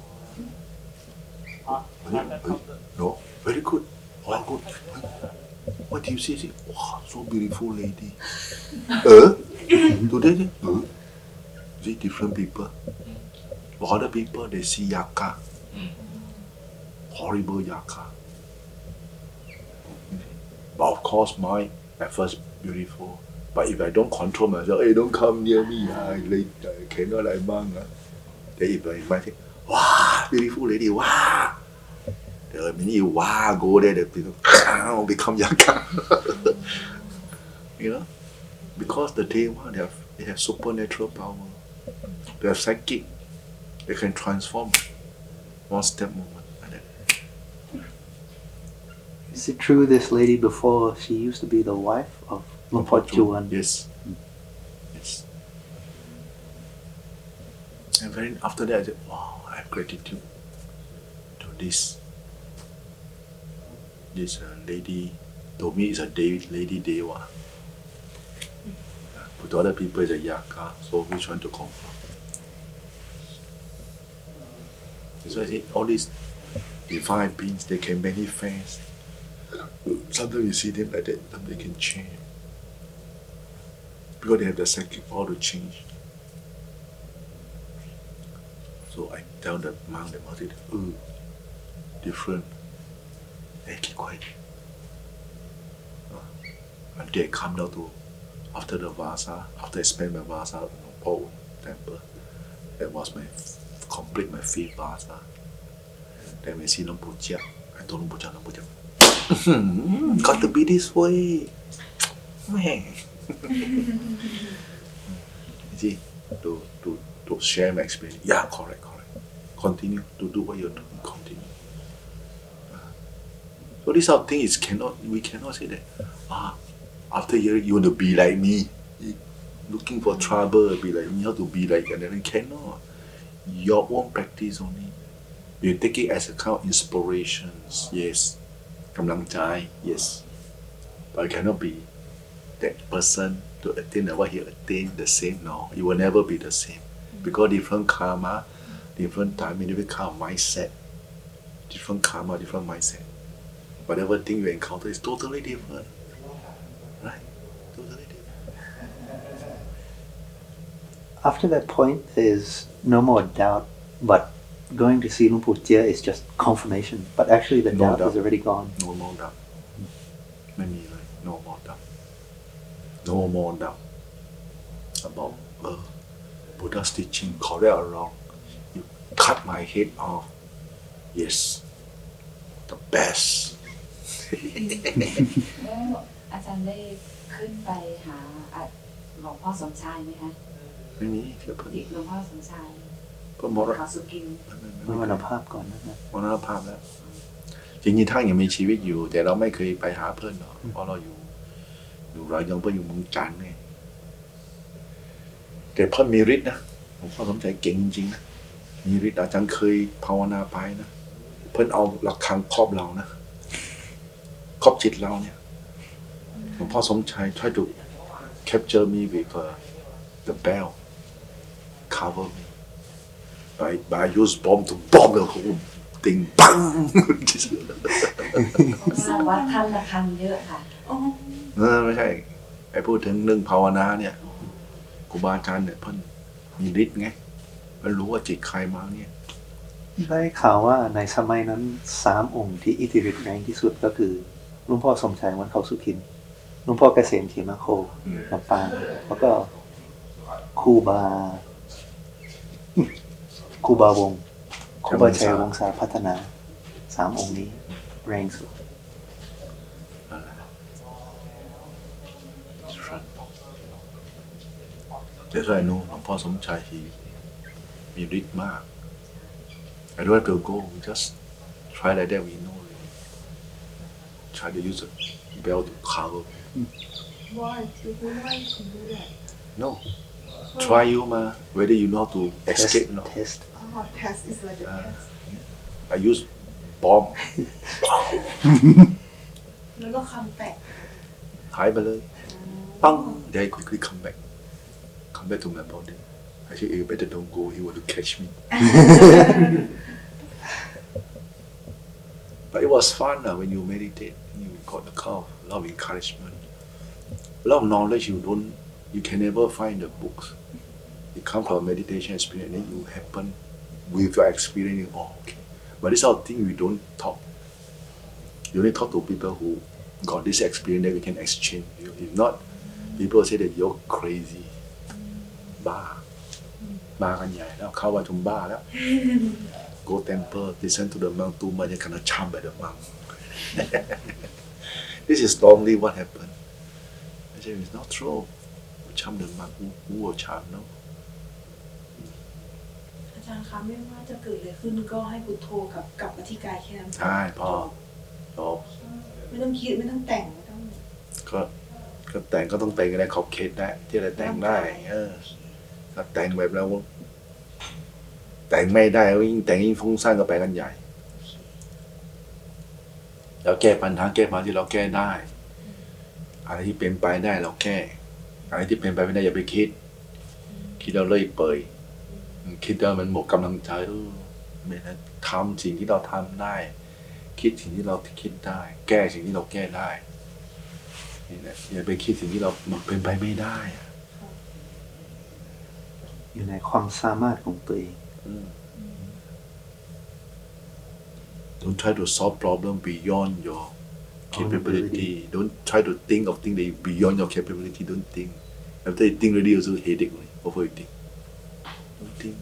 No, very good. Oh, good. What do you see? Say, wow, so beautiful lady. Today, see different people. Other people, they see yaka. Horrible yaka. But of course, mine at first beautiful. But if I don't control myself, hey, don't come near me. I cannot like monk. Then if I might say, wow, beautiful lady, wow. The minute you wow, go there, the people become yaka. You know? Because the day one, they have supernatural power. They have psychic. They can transform one step moment. Like that. Is it true this lady before, she used to be the wife of Lumpur Chuan? Yes. Yes. And then after that, I said, wow, I have gratitude to this lady. To me, it's a lady Dewa. But to other people, it's a Yaka. So which one to confirm? So I said, all these divine beings, they can manifest. Sometimes you see them like that, sometimes they can change. Because they have the psychic power to change. So I tell the monk, different. Hey, keep quiet. Until I come down to, after the Vasa, after I spend my Vasa in the Paul temple, that was complete my 5th Vasa. Then we see Lumpur Chia. I told Lumpur Chia, got to be this way. Man. You see, to share my experience. Yeah, correct. Continue to do what you're doing. Continue. So this sort of thing we cannot say that. After hearing you want to be like me, looking for trouble, be like me, how to be like, and then cannot. Your own practice only. You take it as a kind of inspirations. Yes. กำลังใจ yes. But you cannot be that person to attain what he attained the same. No, you will never be the same. Because different karma, different time, different kind of mindset. Different karma, different mindset. Whatever thing you encounter is totally different. Right? Totally different. After that point, there's no more doubt, but going to see Lumpur Chia is just confirmation. But actually the doubt is already gone. No more doubt. Maybe like no more doubt. No more doubt about Buddha's teaching, correct or wrong. cut my head off yes the best แล้วอาจารย์ได้ขึ้นไปหาหลวงพ่อสมชายไหมคะ ไม่มีเพื่อน อีกหลวงพ่อสมชาย เพื่อนมรณ เขาสุกิน มรณภาพก่อนนะครับ มรณภาพแล้วจริงๆท่านยังมีชีวิตอยู่ แต่เราไม่เคยไปหาเพื่อนหรอกเพราะเราอยู่เรายังเพื่อนอยู่เมืองจันทร์ไงแต่เพื่อนมีฤทธิ์นะหลวงพ่อสมชายเก่งจริงๆนะมีฤทธิ์อาจารย์เคยภาวนาไปนะเพื่อนเอาหลักขังครอบเรานะครอบจิตเราเนี่ยหลวงพ่อสมชาย try to capture me with the bell cover me by use bomb to bomb the whole thing ปัง วัดท่านระฆังเยอะค่ะ ไม่ใช่ไอ้พูดถึงเรื่องภาวนาเนี่ยครูบาอาจารย์เนี่ยเพิ่นมีฤทธิ์ไงเพิ่นรู้ว่าจิตใครมาเนี่ย ได้ข่าวว่าในสมัยนั้น3 องค์ที่อิทธิฤทธิ์แรงที่สุดก็คือหลวงพ่อสมชายวัดเขาสุขินหลวงพ่อเกษมเขมาโคลำปางแล้วก็ครูบาวงศ์ครูบาชัยวงศาพัฒนา3 องค์นี้แรงสุด แต่ถ้าI knowหลวงพ่อสมชายมีฤทธิ์มาก I don't have to go we just try like that we know try to use a bell to cover Why you can do that no try you มา whether you know how to escape or not test test is like a test I use bomb แล้วก็คำแตก หายไปเลยปัง then I quickly come back to my body actually you better don't go he want to catch me but it was fun when you meditate you got the kind of a lot of encouragement a lot of knowledge you can never find in the books it comes from meditation experience and then you happen with your experience oh okay but this sort of thing we don't talk you only talk to people who got this experience that we can exchange if not people say that you're crazy บ้ากันใหญ่แล้วเข้าวันชุมบ้าแล้ว go temple listen to the monk too much you cannot charm by the monk this is normally what happened I say it's not true charm the monk who will charm no อาจารย์คะไม่ว่าจะเกิดอะไรขึ้นก็ให้พุทโธกลับมาที่กายแค่นั้น ใช่พอจบ ไม่ต้องคิดไม่ต้องแต่งไม่ต้อง ก็แต่งก็ต้องแต่งในขอบเขตได้ที่เราแต่งได้ถ้าแต่งแบบแล้วแต่งไม่ได้ยิ่งแต่งยิ่งฟุ้งซ่านก็ไปกันใหญ่เราแก้ปัญหาที่เราแก้ได้อะไรที่เป็นไปได้เราแก้อะไรที่เป็นไปไม่ได้อย่าไปคิดเราเลยเปยคิดแล้วมันหมดกำลังใจไม่ได้ทำสิ่งที่เราทำได้คิดสิ่งที่เราคิดได้แก้สิ่งที่เราแก้ได้นี่แหละอย่าไปคิดสิ่งที่เราเป็นไปไม่ได้อยู่ในความสามารถของตัวเอง Don't try to solve problem beyond your capability. Don't try to think of things that beyond your capability. Don't think. After you think already, also headache. Over you think. Don't think.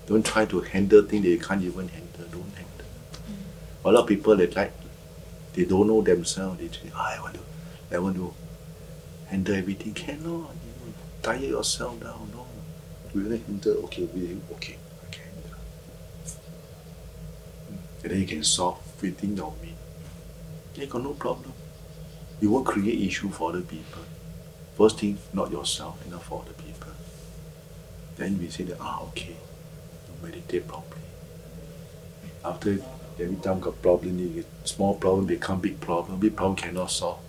Don't try to handle things that you can't even handle. Don't handle. A lot of people they don't know themselves. They say, I want to handle everything. Cannot. You tire yourself down. No. We will handle. Okay. Okay. And then you can solve within your means. You got no problem. You won't create issue for other people. First thing, not yourself, and not for other people. Then we say that, okay, you meditate properly. After every time got problem, you get small problem become big problem. Big problem cannot solve.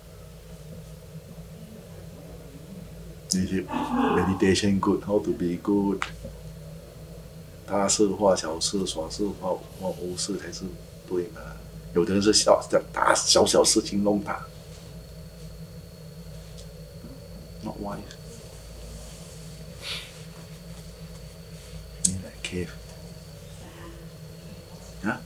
Meditation good, how to be good. 大事化小事，小事化无事才是对嘛？有的人是打小事情弄大 ，not wise。นี่แหละ cave นะ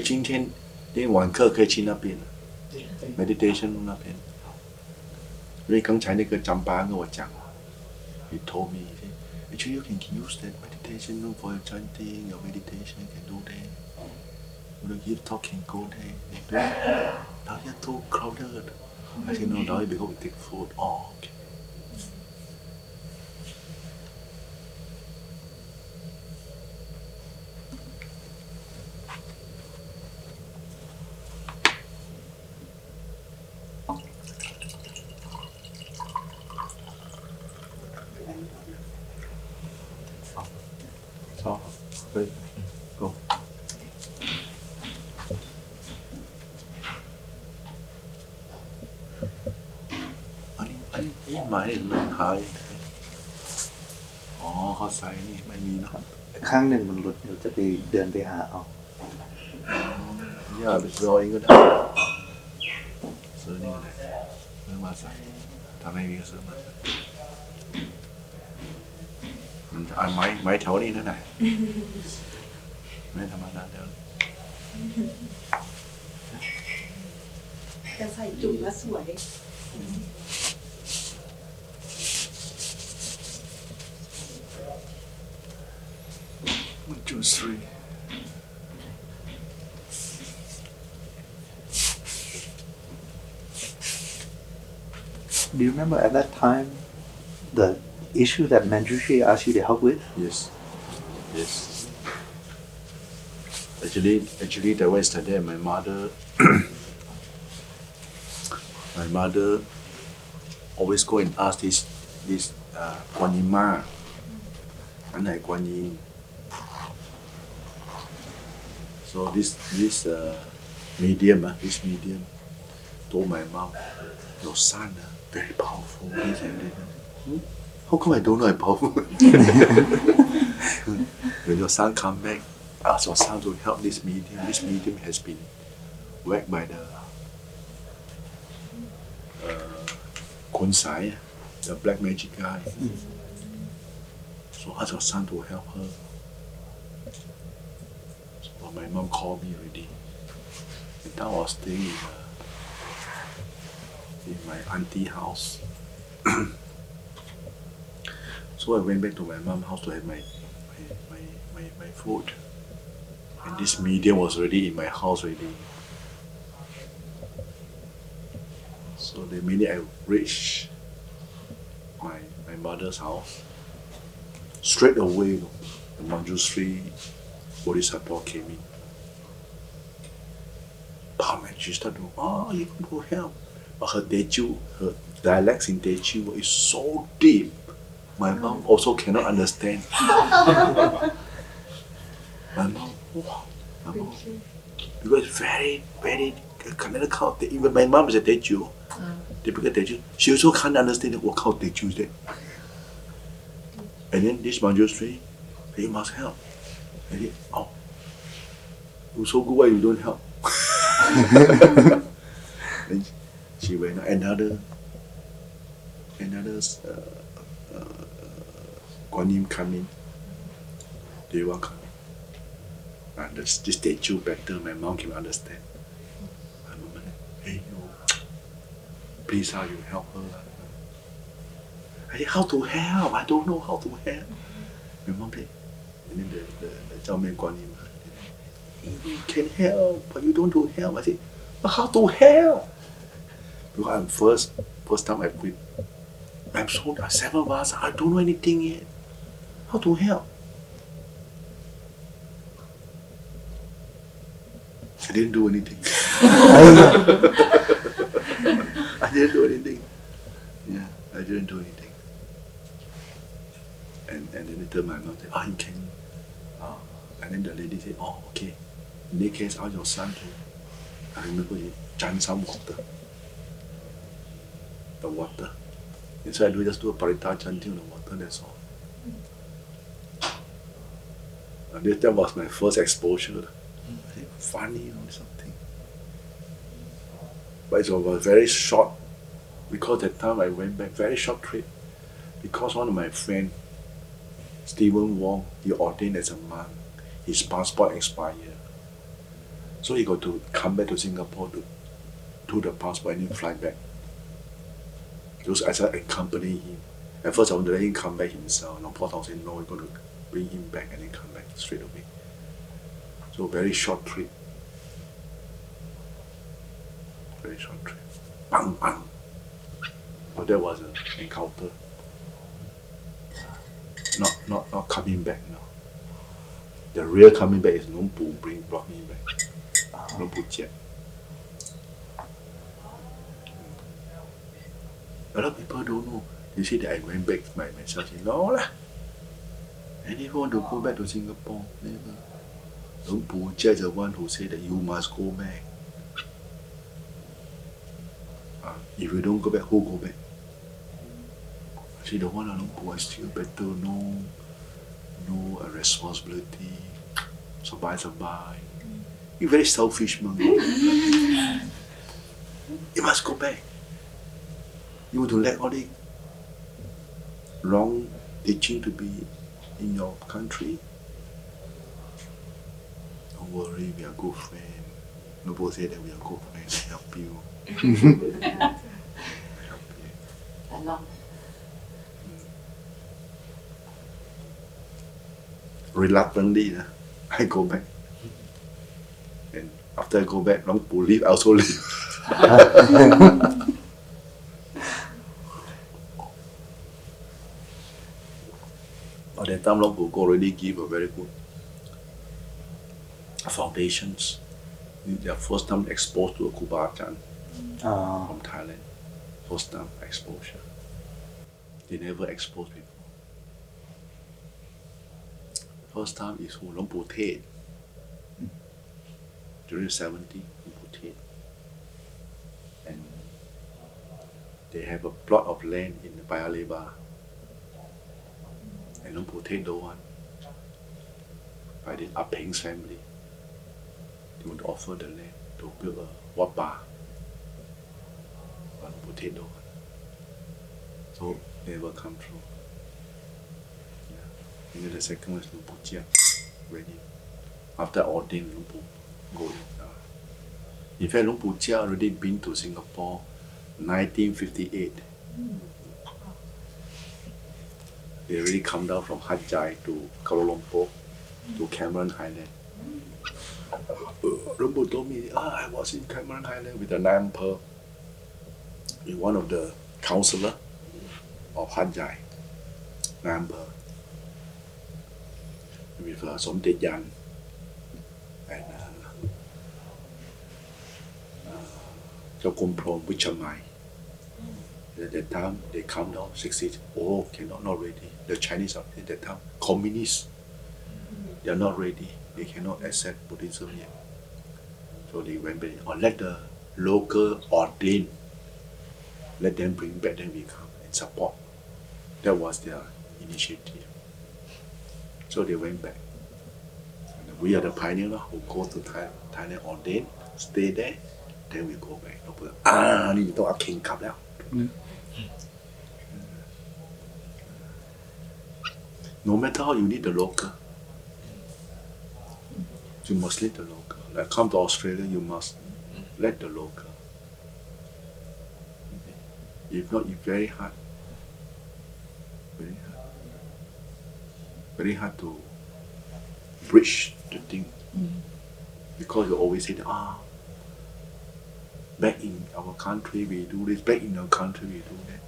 今天晚课可以去那边 meditation 那边。因为刚才那个张巴跟我讲 he told me, actually you can use that meditation room for your chanting, your meditation, you can do that. You keep talking, go there. Now you're too crowded. I said, no, now because we take food. Oh, okay. So, great. Go. อันนี้หมายถึงมันหายอ๋อเขาใส่นี่ไม่มีเนอะ ข้างหนึ่งมันหลุดเดี๋ยวจะไปเดินไปหาเอา อย่าไปรอเองก็ได้ซื้อนี่ก็ได้ซื้อมาใส่ถ้าไม่มีก็ซื้อมามันจะไม้แถวนี้นั่นแหละไม่ธรรมดาเดิน จะใส่จุ่มแล้วสวย 1, 2, 3. Do you remember at that time the issue that Manjushri asked you to help with? Yes. Actually, there was yesterday my mother always go and ask this Guan Yin Ma, and I Guan Yin. So this medium told my mom, your son very powerful. This and that. How come I don't know I'm powerful? When your son come back, ask your son to help this medium. This medium has been whacked by the Kun Sai, the black magic guy. So ask your son to help her. So my mom called me already. And I was staying in my auntie house. So I went back to my mom's house to have my food. And this medium was already in my house already. So the minute I reached my mother's house, straight away the Manjushri Bodhisattva came in. And she started to, you can go help. But her dialects in Teochew is so deep. My mom also cannot understand. My mom, because it's very, very another kind of even my mom is a Teochew, typical Teochew. She also can't understand what kind of Teochew is that. And then this Manjushri, you must help. And then, you're so good, why you don't help? Then she went another Guan Yin come in. They were coming. And this statue better, my mom can understand. My mom said, hey, you, please how you help her. I said, how to help? I don't know how to help. My mom said, and then the Zhaomen Guan Yin, you can help, but you don't do help. I said, but how to help? Because I'm first time I quit. I'm so 7 months, I don't know anything yet. How to help? I didn't do anything. I didn't do anything. Yeah, I didn't do anything. And then later my mom said, you can. And then the lady said, okay. In that case, ask your son to, I remember he drank some water. The water. And so I just do a parita chanting on the water, that's all. And that was my first exposure. Funny or something. But it was very short, because that time I went back, very short trip. Because one of my friends, Stephen Wong, he ordained as a monk. His passport expired. So he got to come back to Singapore to do the passport and then fly back. Because as I accompany him, at first I wanted to let him come back himself. Now Paul Tong said, no, we're going to bring him back and then come back straight away. So very short trip. Very short trip. Bang, bang. So that was an encounter. Not coming back now. The real coming back is Long Pu brought me back. Long Pu Jia. A lot of people don't know. They say that I went back by myself. Say, no lah. I never want to go back to Singapore. Never. Long Pu Jia is the one who said that you must go back. If you don't go back, who go back? I say the one Long Pu is still better. No responsibility. Sabai. You very selfish, man. You must go back. You want to let all the wrong teaching to be in your country? Don't worry, we are good friends. Nobody say that we are good friends. I help you. Long. Reluctantly, I go back. And after I go back, Long Pu leave, I also leave. By that time, Long Pu already give a very good foundations. Their first time exposed to a Kubachan from Thailand. First time exposure. They never exposed before. First time is who? Long Pu Tet. During the 70s, Long Pu Tet. And they have a plot of land in the Paya Lebar. And Long Pu Tet don't want. By the Ah Peng's family. They want to offer the land to build a wat bar. But Long Pu Tet don't want. So never come true. And then the second one is Long Pu Jia, ready. After ordained, Long Pu go in. In fact, Long Pu Jia already been to Singapore 1958. They already come down from Hat Yai to Kuala Lumpur to Cameron Highland. Long Pu told me, I was in Cameron Highland with the Nam Per, with one of the councillor of Hat Yai, Nam Per. With Som Tet Yan and Chow Kum Prom with Chamai. At that time, they come down 60s. Oh, not ready. The Chinese are at that time communists. They are not ready. They cannot accept Buddhism yet. So they went back. Or let the local ordain. Let them bring back. Then we come and support. That was their initiative. So they went back. And we are the pioneers who go to Thailand ordain, stay there, then we go back. You don't have king come now. No matter how you need the local, you must let the local. Like come to Australia, you must let the local. If not, it's very hard. Very hard. Very hard to bridge the thing. Because you always say, back in our country we do this, back in our country we do that.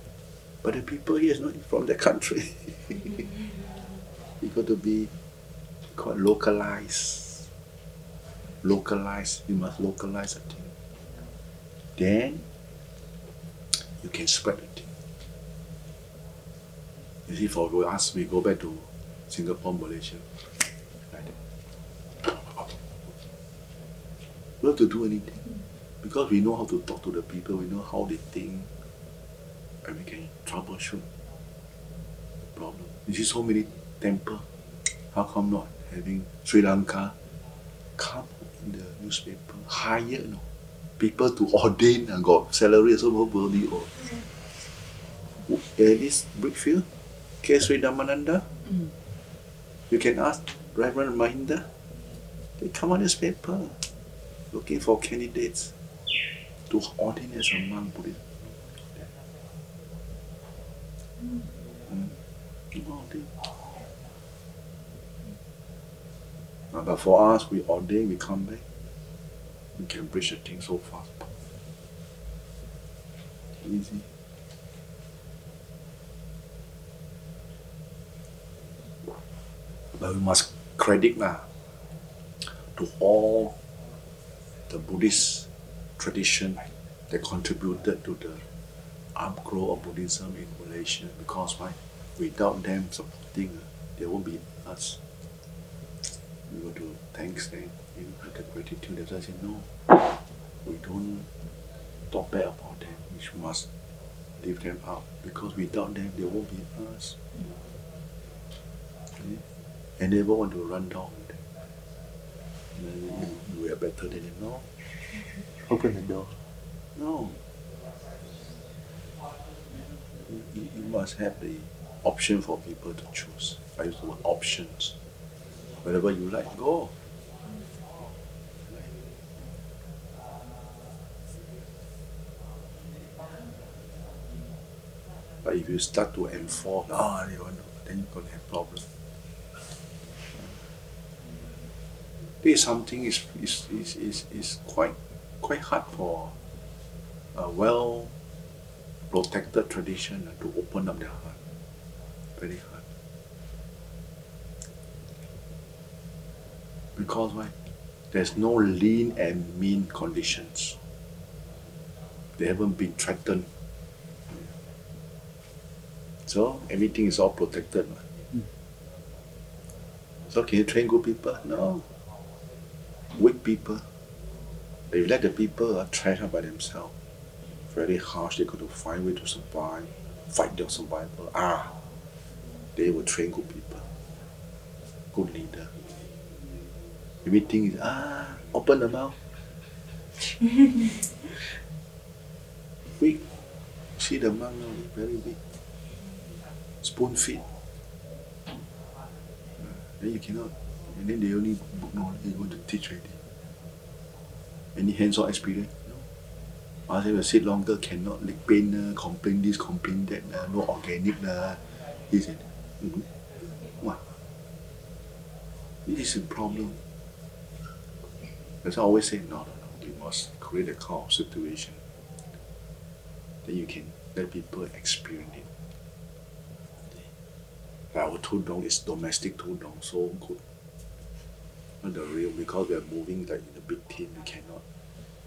But the people here is not from the country. You got to be quite localized. You must localize the thing. Then you can spread the thing. You see, for us, we go back to Singapore, Malaysia, like that. We don't have to do anything because we know how to talk to the people, we know how they think, and we can troubleshoot the problem. You see so many temples, how come not having Sri Lanka come in the newspaper, hire people to ordain and got salary so nobody or this Brickfield, K. Sri Dhammananda. You can ask Reverend Mahinda. They come on this paper looking for candidates to ordain as a monk Buddhist. Ordain. But for us, we ordain, we come back. We can bridge the thing so fast. Easy. But we must credit to all the Buddhist tradition that contributed to the upgrowth of Buddhism in Malaysia. Because why? Without them supporting, there won't be us. We got to thank them, have the gratitude. That's why I say no. We don't talk bad about them. We must lift them up, because without them, there won't be us. Okay? And never want to run down with them. We are better than them. No. Open the door. No. You must have the option for people to choose. I use the word options. Whatever you like, go. But if you start to enforce, they want to, then you're going to have problems. This is something is quite hard for a well protected tradition to open up their heart. Very hard. Because why? There's no lean and mean conditions. They haven't been threatened. So everything is all protected. So can you train good people? No. Weak people. If you let the people trash out by themselves, very harsh, they got to find a way to survive, fight their survival. They will train good people, good leader. Everything is open the mouth. Weak. See the monk now, very weak. Spoon feed. Then you cannot. And then they only book knowledge, they go to teach already. Any hands-on experience? No. Ask them to sit longer, cannot, leg pain, complain this, complain that, no organic, this and that. What? This is a problem. That's why I always say, no, we must create a kind of situation that you can let people experience it. Our Tudong is domestic Tudong, so good. Not the real, because we are moving like in a big team, we cannot.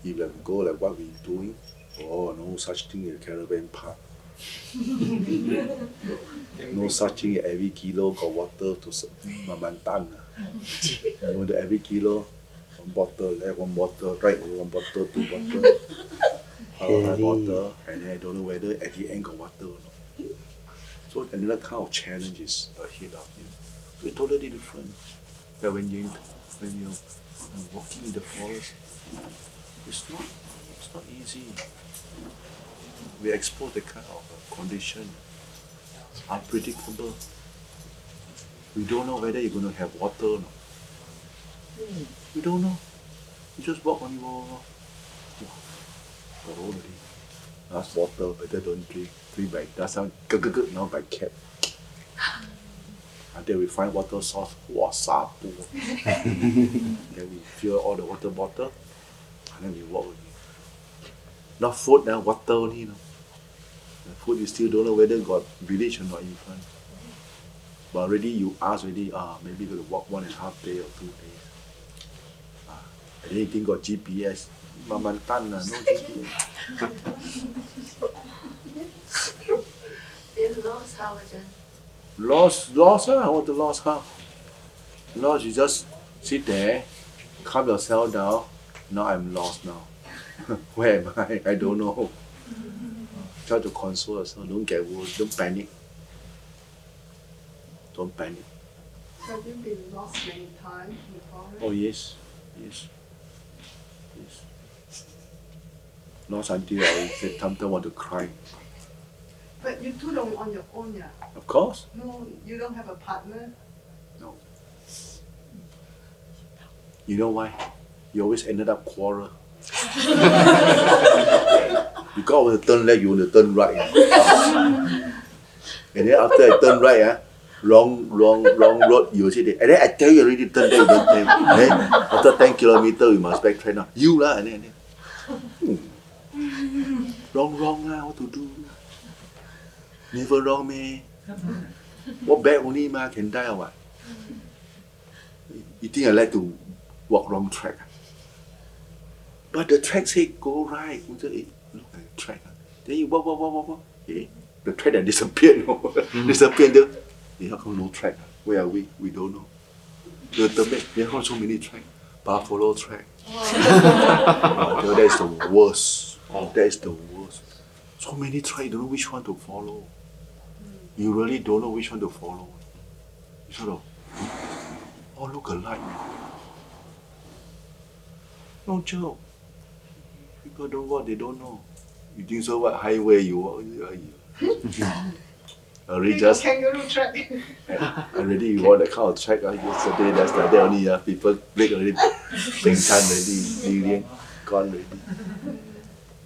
If we go like what we're doing, no such thing in a caravan park. No such thing every kilo got water to mamantan. You want to every kilo, one bottle, one bottle, right? One bottle, two bottle, five bottle, and then I don't know whether at the end got water or not. So another kind of challenge is ahead of you. We're totally different. But when you're walking in the forest, it's not easy. We expose the kind of condition, unpredictable. We don't know whether you're going to have water or not. We don't know. You just walk on your already. Last water, better don't drink. Drink by now by cat. Until we find water source, sapu. Then we fill all the water bottle, and then we walk again. Not food now, water only. The food you still don't know whether got village or not even. But already you ask already, maybe you got to walk 1.5 days or 2 days. And then you think got GPS. Mamantan, no GPS. If lost, how would you? Lost, I want to lost how? Lost, you just sit there, calm yourself down. Now I'm lost now. Where am I? I don't know. Try to console yourself, don't get worried, don't panic. Don't panic. Have you been lost many times in the forest? Oh yes. Lost until I sometimes want to cry. But you two don't on your own, yeah? Of course. No, you don't have a partner? No. You know why? You always ended up quarrel. You got to turn left, you want to turn right. And then after I turn right, wrong road, you will say that. And then I tell you already, turn right, you don't turn. Then after 10 kilometers, we must backtrack now. You lah, and then. Wrong lah, what to do? Never wrong, meh? Walk back only, ma, can die or what? You think I like to walk wrong track? But the track say go right. You say, look at the track. Then you walk. Okay. The track that disappeared, no? Disappeared. How come no track? Where are we? We don't know. The there are so many tracks. Buffalo track. That is the worst. That is the worst. So many tracks, you don't know which one to follow. You really don't know which one to follow. You sort of, all look alike. No joke. People don't walk, they don't know. You think so what highway you walk? Already just kangaroo track. already you walk that kind of track yesterday, that's like that only people break already, Peng Chan already, million gone already.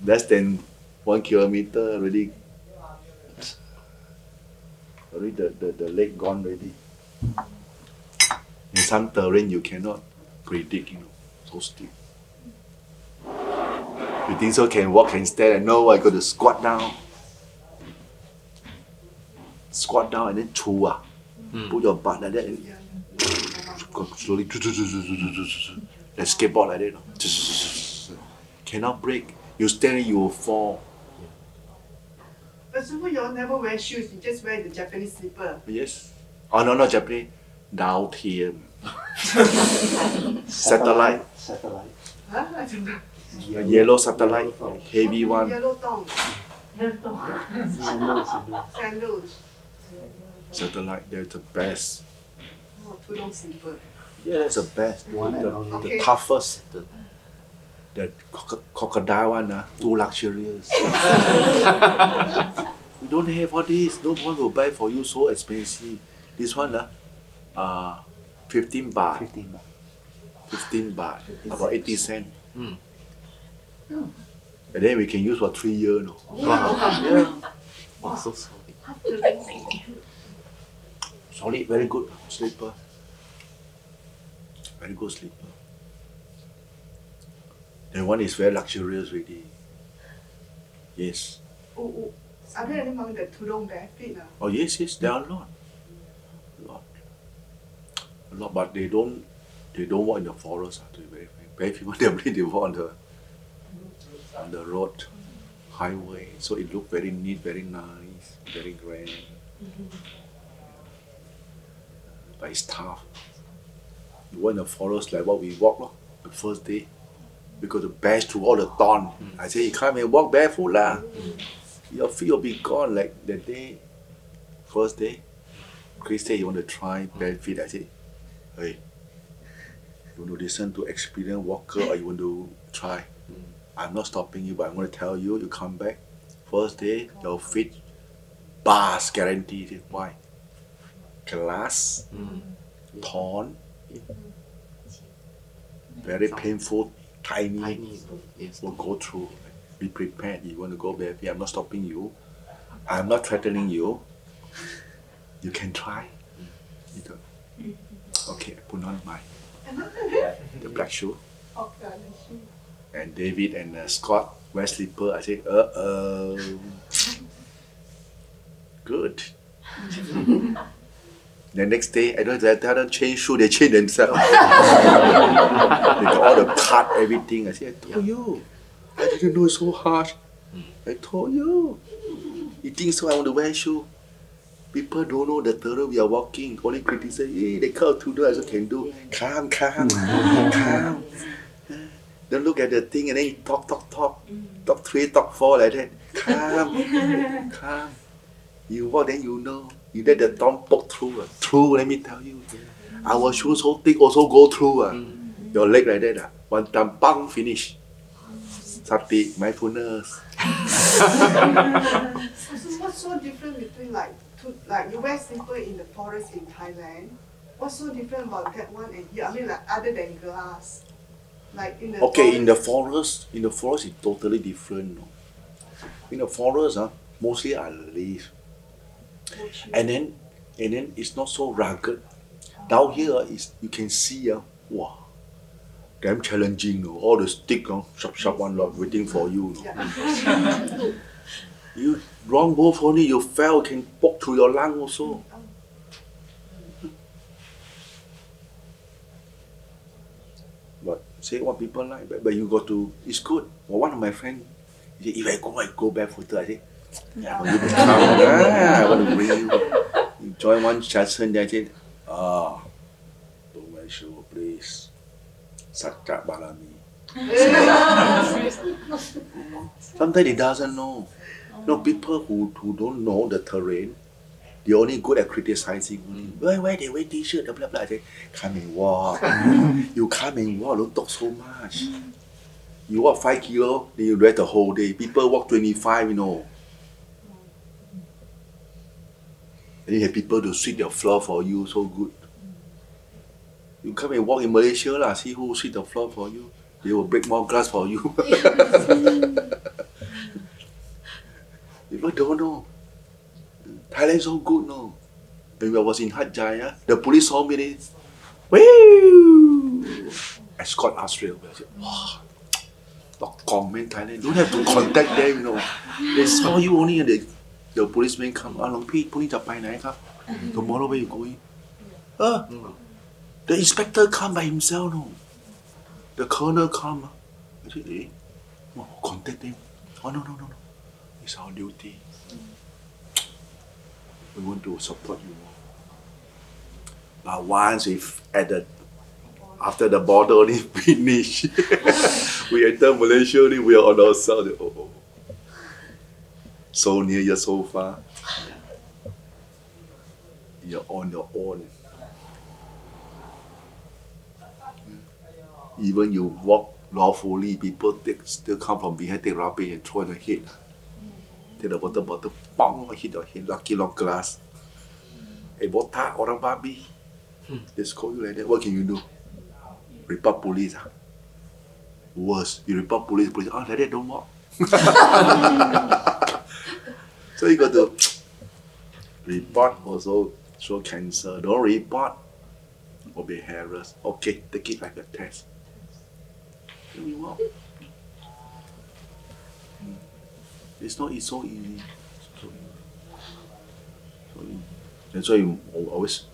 Less than 1 kilometer already the leg gone already. In some terrain you cannot predict, so steep. You think so can walk, can stand, no, I got to squat down and then chew, put your butt like that and go slowly, like skateboard like that, cannot break. You stand, you will fall. But so you all never wear shoes, you just wear the Japanese slipper. Yes. Oh no, not Japanese. Down TM. Satellite. Huh? I don't know. A yellow satellite, heavy one. Yellow thong. Sandals. Satellite, they're the best. Oh, Tudong slipper. Yeah, that's the best. The Okay. toughest. The crocodile one, too luxurious. You don't have all this. No one will buy for you, so expensive. This one, 15 baht. 15 baht. About 80 cents. And then we can use for 3 years. No? Yeah. Wow, so solid. Solid, very good slipper. Very good slipper. That one is very luxurious already. Yes. Oh, are there any among the Tudong bare feet? Oh yes, there are a lot. A lot, but they don't walk in the forest. To be very frank. Very few they walk on the road, highway. So it looks very neat, very nice, very grand. But it's tough. You walk in the forest like what we walk the first day. Because the bash through all the thorn. I say you can't even walk barefoot lah. Your feet will be gone like that day. First day, Chris said you want to try bare feet. I said, hey, you want to listen to experienced walker or you want to try? I'm not stopping you, but I'm going to tell you, you come back. First day, your feet bars guaranteed. Why? Glass, thorn, very painful. Tiny yes. will go through. Be prepared. You want to go barefoot. I'm not stopping you. I'm not threatening you. You can try. You go. Okay, I put on the black shoe. And David and Scott wear slipper. I say, good. The next day, I don't tell them change shoe, they change themselves. They got all the cut, everything. I said, I told you. I didn't know it's so harsh. I told you. You think so I want to wear shoe? People don't know the terrain we are walking. Only criticize, hey, they come to do, I also can do. Calm. Don't look at the thing and then you talk. Talk 3, talk 4 like that. Calm. You walk, then you know. You let the thorn poke through. Through, let me tell you. Our shoes so thick also go through. Your leg like that. One time, bang, finish. Sati, mindfulness. So what's so different between like you wear slipper in the forest in Thailand? What's so different about that one and here? I mean, like other than glass, like in the Okay, in the forest it's totally different. No? In the forest, mostly are leaves. And then it's not so rugged. Down here is you can see wow, damn challenging. All the stick, sharp one lot waiting for you. You wrong move only you fell can poke through your lung also. But say what people like, but you got to. It's good. Well, one of my friends, he said, if I go barefoot. I say, yeah, you become. I want to bring you. Join one session. I said, don't make sure, please. Satya Balami. Sometimes they doesn't know. No, people who don't know the terrain, they're only good at criticizing. Why they wear t-shirt, blah, blah, blah. I say, come and walk. You come and walk, don't talk so much. You walk 5 kilos, then you rest the whole day. People walk 25, And you have people to sweep your floor for you, so good. You come and walk in Malaysia, see who sweep the floor for you. They will break more glass for you. People don't know. Thailand so good, no. When I was in Hat Jaya, the police saw me, they woo! Escort Australia. I said, wow. Not comment Thailand. Don't have to contact them, They saw you only and the policeman come. Long P, policeจะไปไหนครับ Tomorrow where you going? The inspector come by himself, no. The colonel come. I said, contact them. Oh, no. It's our duty. We want to support you. But once after the border only finish, we enter Malaysia, we are on ourselves. So near, you're so far. You're on your own. Even you walk lawfully, people still come from behind, take rubbish and throw in your head. Take the water bottle, bang, hit your head, lucky long glass. Hey, botak, orang babi. They scold you like that. What can you do? Report police. Worse, you report police, like that, don't walk. So you got to report also show cancer. Don't report or be harassed. Okay, take it like a test. Then we walk. It's so easy. That's why you always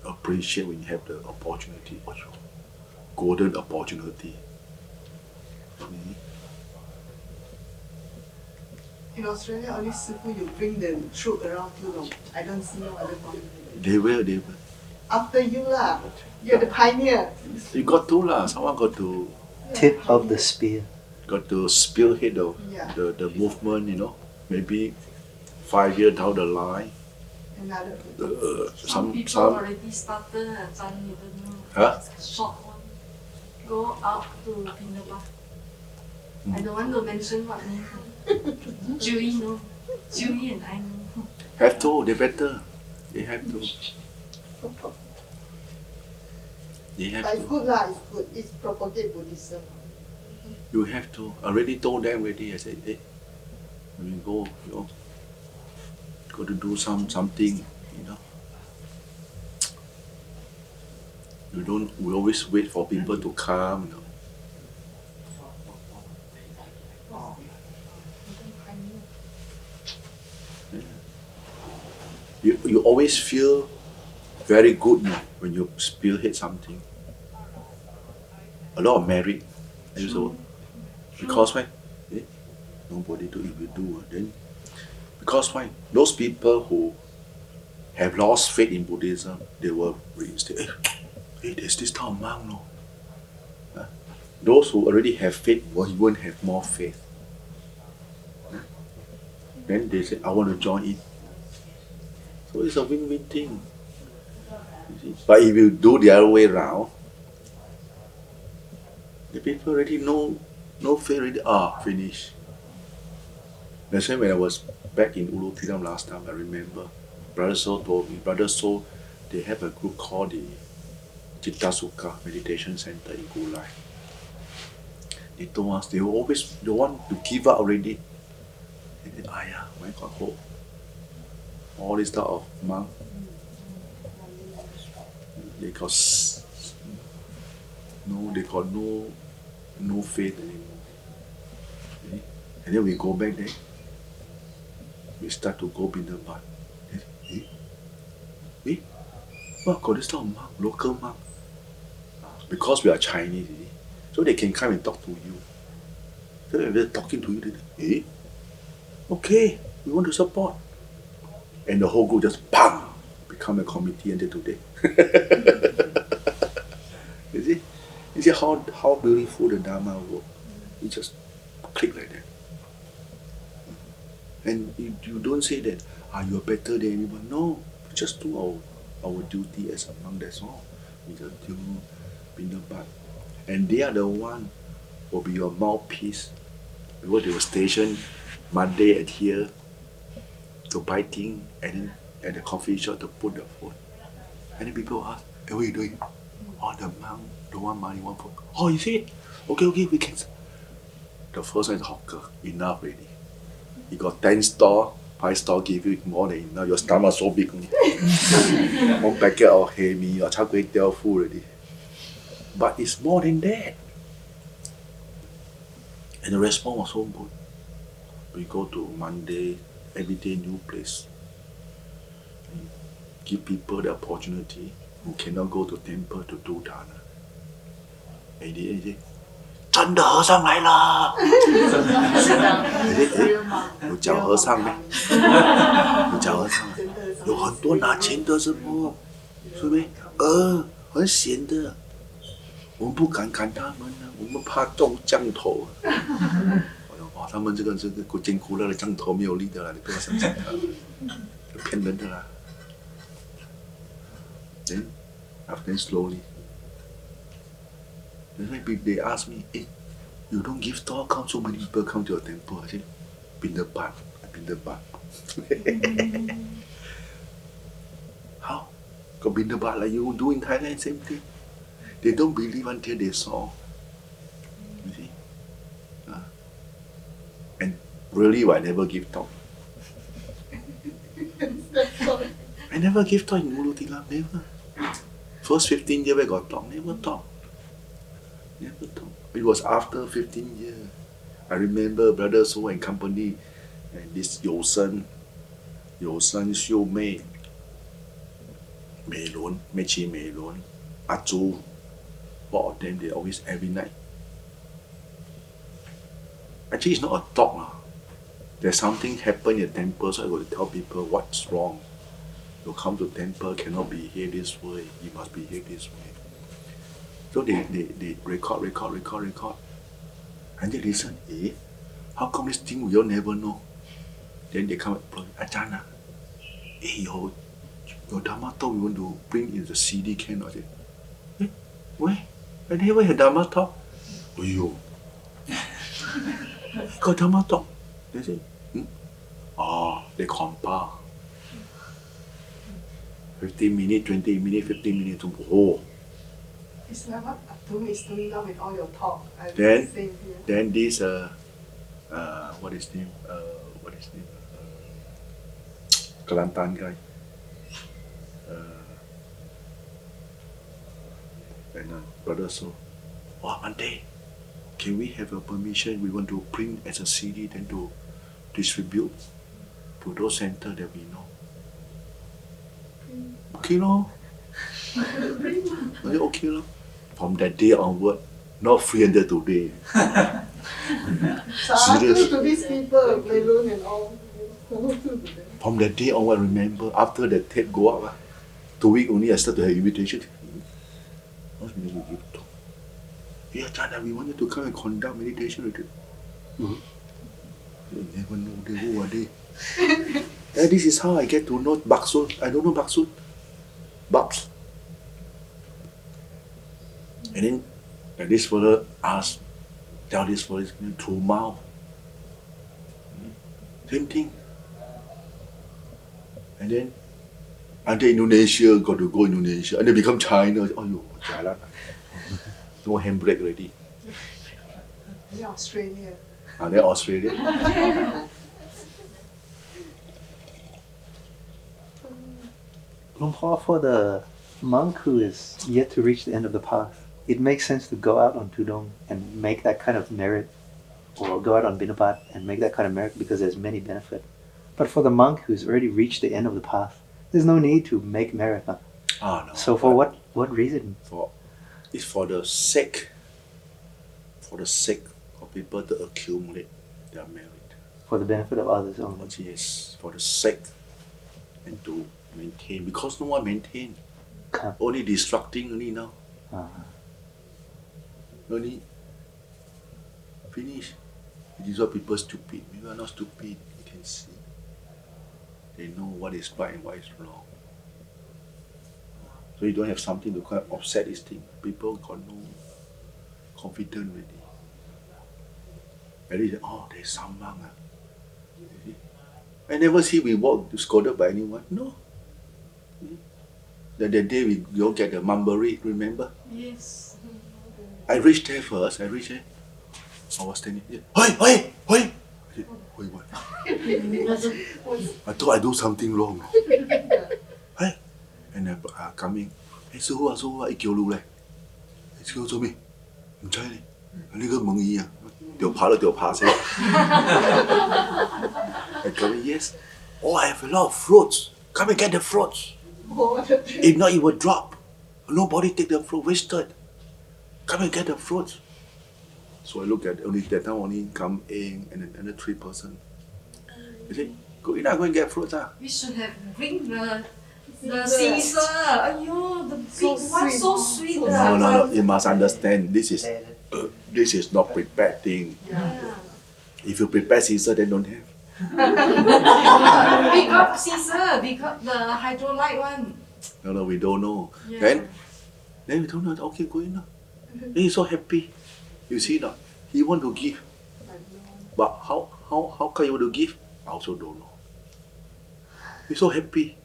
appreciate when you have the opportunity, also. Golden opportunity. In Australia, only Sifu, you bring the troop around Tudong. I don't see no other one. They will. After you lah, you're the pioneer. You got to lah. Someone got to. Tip of the spear. Got to spearhead the movement, Maybe 5 years down the line. Another. Some people already started. You don't know. Huh? Short one. Go out to Pindaba. I don't want to mention what name. Julie no. Julie and I know. Have to. They better. They have to. But it's good lah. It's good. It's propagate Buddhism. You have to. I already told them already. I said, hey, when you go, got to do something, We always wait for people to come, You always feel very good when you spearhead something. A lot of merit. Because why? Nobody do. If you do, then because why? Those people who have lost faith in Buddhism, they will reinstate. Hey, there's this type of monk, no. Those who already have faith will even have more faith. Then they say, I want to join it. So it's a win-win thing. But if you do the other way around, the people already know, no faith already, finish. That's why when I was back in Ulu Tidam last time, I remember, Brother So told me, they have a group called the Citta Sukha Meditation Center in Gulai. They told us they want to give up already. They said, why got hope? all this type of monk. They got no faith anymore. See? And then we go back there. We start to go Bindabat. What got this type of monk, local monk? Because we are Chinese, so they can come and talk to you. So if they're talking to you, they okay, we want to support. And the whole group just bam, become a committee until today. You see how beautiful the Dhamma works. It just click like that. And you don't say that, you're better than anyone. No, just do our duty as a monk, that's all. We just do Bindabat. And they are the one will be your mouthpiece. Because they were stationed Monday at here to buy things, and then at the coffee shop to put the food. And then people ask, hey, what are you doing? Oh, the monk don't want money, want food. Oh, you see it? Okay, we can. The first one is hawker, enough already. You got 10 store, 5 store give you more than enough. Your stomach so big only. One packet of hae mee or char kway teow full already. But it's more than that. And the response was so good. We go to Monday, every day new place. Give people the opportunity who cannot go to temple to do dana. And 真的和尚来了！有脚和尚吗？有脚和尚，有很多拿钱的什么，是不是？很闲的，我们不敢赶他们呢，我们怕中降头。哇，他们这个苦艰苦乐的降头没有力的啦，你不要相信他，骗人的啦。Then after slowly. Then they ask me, hey, you don't give talk, how so many people come to your temple? I said, Bindabat. How? Got Bindabat like you do in Thailand, same thing. They don't believe until they saw. You see? And really, I never give talk. I never give talk in Mulu Tilam, never. First 15 years I got talk, never talk. Never talk. It was after 15 years. I remember Brother So and company, and this Yo Sen, Xiu Mei, Mei Lun, Mei Chi Mei Lun, Azu, all of them, they always every night. Actually, it's not a talk. There's something happen in the temple, so I got to tell people what's wrong. You come to temple, cannot behave this way, you must behave this way. So they record. And they listen, how come this thing we all never know? Then they come up, Ajahn, your Dhamma talk we want to bring in the CD can. I say, where? I never heard Dhamma talk. Oh, you got Dhamma talk? They say, they compile. 15 minutes, 20 minutes, 15 minutes. Oh. It's like what Tudong is doing now with all your talk. Then this what is name? Kelantan guy. And Brother So, Monday, can we have a permission? We want to print as a CD, then to distribute to those centers that we know. Okay, no? Okay, no? From that day onward, not free until today. Serious. To these people, Melon and all. From that day onward, remember, after the tape go up, 2 weeks only, I start to have invitation. Yeah, Chana, we want you to come and conduct meditation with you. You never know who are they. And this is how I get to know Baksun. I don't know Baksun. Babs. And then this fellow asked, tell this fellow through mouth. Same thing. And then until Indonesia, got to go Indonesia, and then become China. Oh, jalan. No handbrake already. Then Australia. Then Australia. Long Paul, for the monk who is yet to reach the end of the path, it makes sense to go out on Tudong and make that kind of merit, or go out on Binapat and make that kind of merit because there's many benefit. But for the monk who's already reached the end of the path, there's no need to make merit. Huh? No. So for what reason? It's for the sake of people to accumulate their merit. For the benefit of others only. Yes, for the sake and to maintain, because no one maintain. Only destructing only now. Only finish. It is why people stupid. People are not stupid. You can see. They know what is right and what is wrong. So you don't have something to kind of offset this thing. People got no confidence already. And they say, there's some monk. I never see we walk scolded by anyone. No. The day we go get the mulberry, remember? Yes. I reached there first. I was standing here. Hey! I said, what? I thought I do something wrong. Hey! And then coming. Hey, so what? I kêu lưu này. Kêu cho mình. Không chơi đi. Này cái mong gì à? Tiểu phá xem. I come, yes. I have a lot of fruits. Come and get the fruits. If not, it will drop. Nobody take the fruit, wasted. Come and get the fruits. So I look at only that time only come in and another 3 person. I say, go and get fruits. We should have bring the Caesar. Ayo, the big one so sweet. No. You must understand. This is not prepared thing. Yeah. If you prepare Caesar, then don't have. We got Caesar. We got the hydrolyte one. No, we don't know. Yeah. Then we don't know. Okay, go in now. Then he's so happy. You see now, he want to give. But how can you want to give? I also don't know. He's so happy.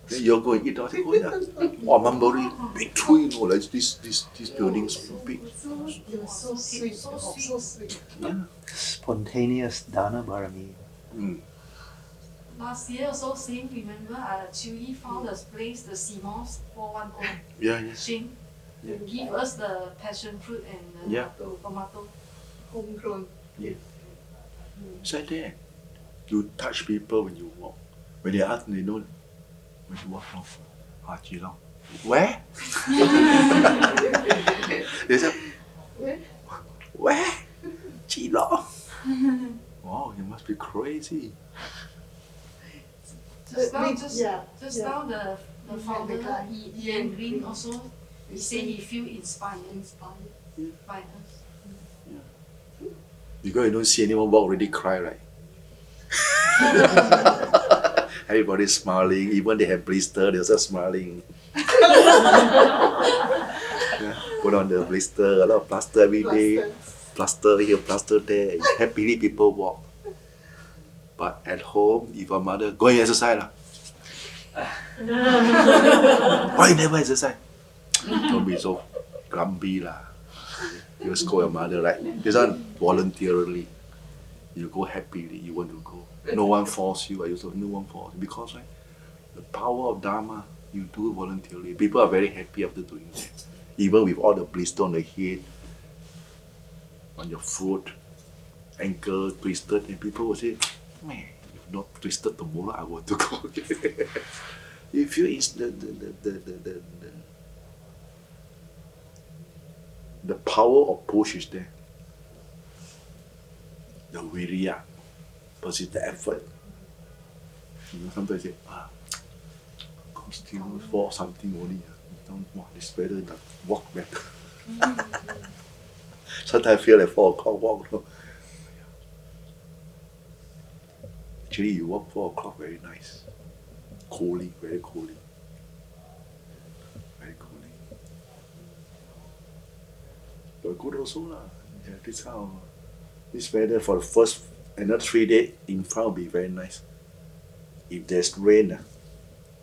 Then you're going to eat. I say, go in now. Mulberry, big tree, like this building so big. So sweet. Yeah. Spontaneous dana barami. Last year also same, remember, Chewy found a place, the Simons 410. Yeah. Shane give us the passion fruit and tomato. Homegrown. It's like that. You touch people when you walk. When they ask, they know. When you walk off, Geelong. Where? They say, where? Geelong. Wow, you must be crazy. Just now the founder, Ian Green also, he said he feel inspired by us. Because you don't see anyone walk already cry, right? Everybody's smiling, even they have blister, they're also smiling. Put on the blister, a lot of plaster every day. Plaster here, plaster there. Happily people walk. But at home, if your mother go and exercise, why you never exercise? Don't be so grumpy lah. You scold your mother, right? This one voluntarily. You go happily, you want to go. No one force you, no one force you. Because right, the power of Dhamma, you do it voluntarily. People are very happy after doing that. Even with all the blister on the head, on your foot, ankle twisted, and people will say, man, if not twisted tomorrow, I want to go. You feel it's the power of push is there. The virya, the effort. Sometimes you say, still for something only. It's better than walk better. Sometimes I feel like 4 o'clock walk. Actually, you walk 4 o'clock very nice. Cooling, very cooling. Very cooling. But good also lah. Yeah, this how. This weather for the first another 3 days in front will be very nice. If there's rain,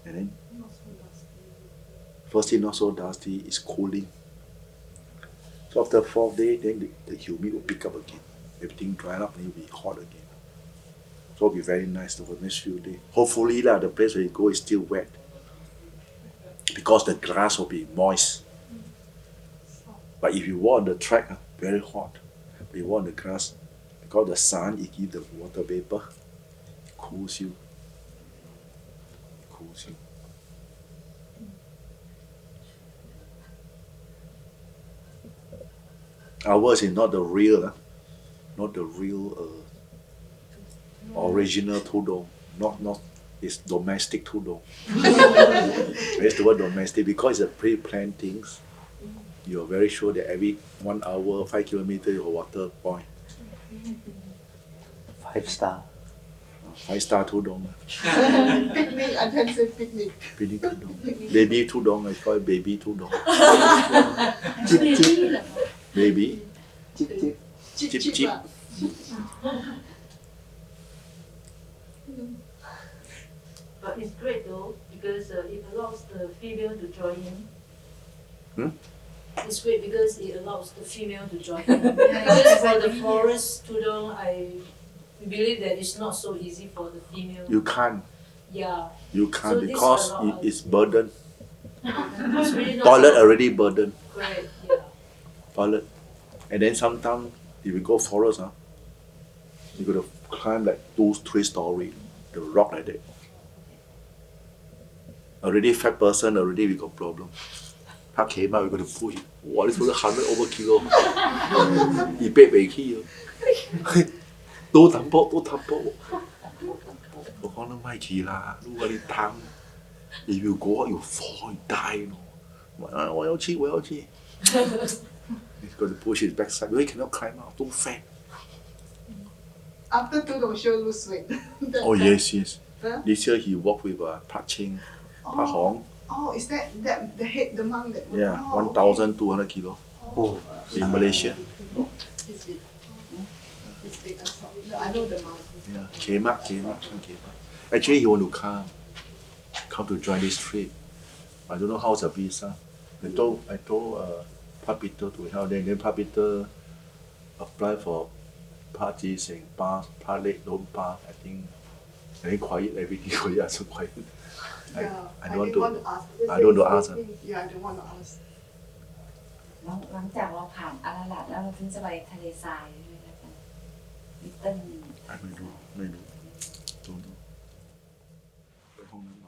and then first day not so dusty, it's cooling. So after 4th day, then the humid will pick up again. Everything dry up and it will be hot again. So it'll be very nice for the next few days. Hopefully the place where you go is still wet. because the grass will be moist. But if you walk on the track, very hot. But you walk on the grass, because the sun, it gives the water vapor, cools you. Cools you. Ours is not the real, original Tudong. Not it's domestic Tudong. It's the word domestic because it's a pre-planned things. You're very sure that every 1 hour, 5 kilometers, your water point. 5-star. 5-star Tudong. Picnic, I can say picnic. Picnic Tudong. Baby Tudong, I call it baby Tudong. Baby. Chip chip. Chip chip. But it's great though because it allows the female to join in. It's great because it allows the female to join in. Because for the forest Tudong, I believe that it's not so easy for the female. You can't. Yeah. You can't So because this allow it's burden. It's really not Toilet so- already burden. Correct. Yeah. Toilet. And then sometimes if you go forest, you gotta climb like 2-3 story, the rock like that. Already fat person, already we got problem. 他企嘛，佢嗰條背，哇！你做得100 over kilo，二百未起啊，都淡薄。我講得咪起啦，如果你貪，你要嗰要火大咯。我要去。He's got to push his backside. He cannot climb out. Too fat. After Tudong sure lose weight. Oh yes. Huh? This year he walked with Pak Ching, Pak Hong. Oh, is that the head, the monk that? Yeah, Oh, 1,200 kilo Oh. in Malaysia. It's big. It's big. I'm sorry. No, I know the monk. Yeah, Kemak. Actually, he want to come to join this trip. I don't know how's the visa. I told Pak Peter to help them. Then Pak Peter apply for party saying pass, part late, don't pass. I think quiet everything. Yeah, so quiet. Yeah, I I don't didn't want want to ask. I don't want to ask. Yeah, I don't want to ask. หลังจากเราผ่านอาราลัดแล้วเราถึงจะไปทะเลทรายด้วยนะจ๊ะลิตเติ้ล ไม่รู้ don't know ไปห้องน้ำ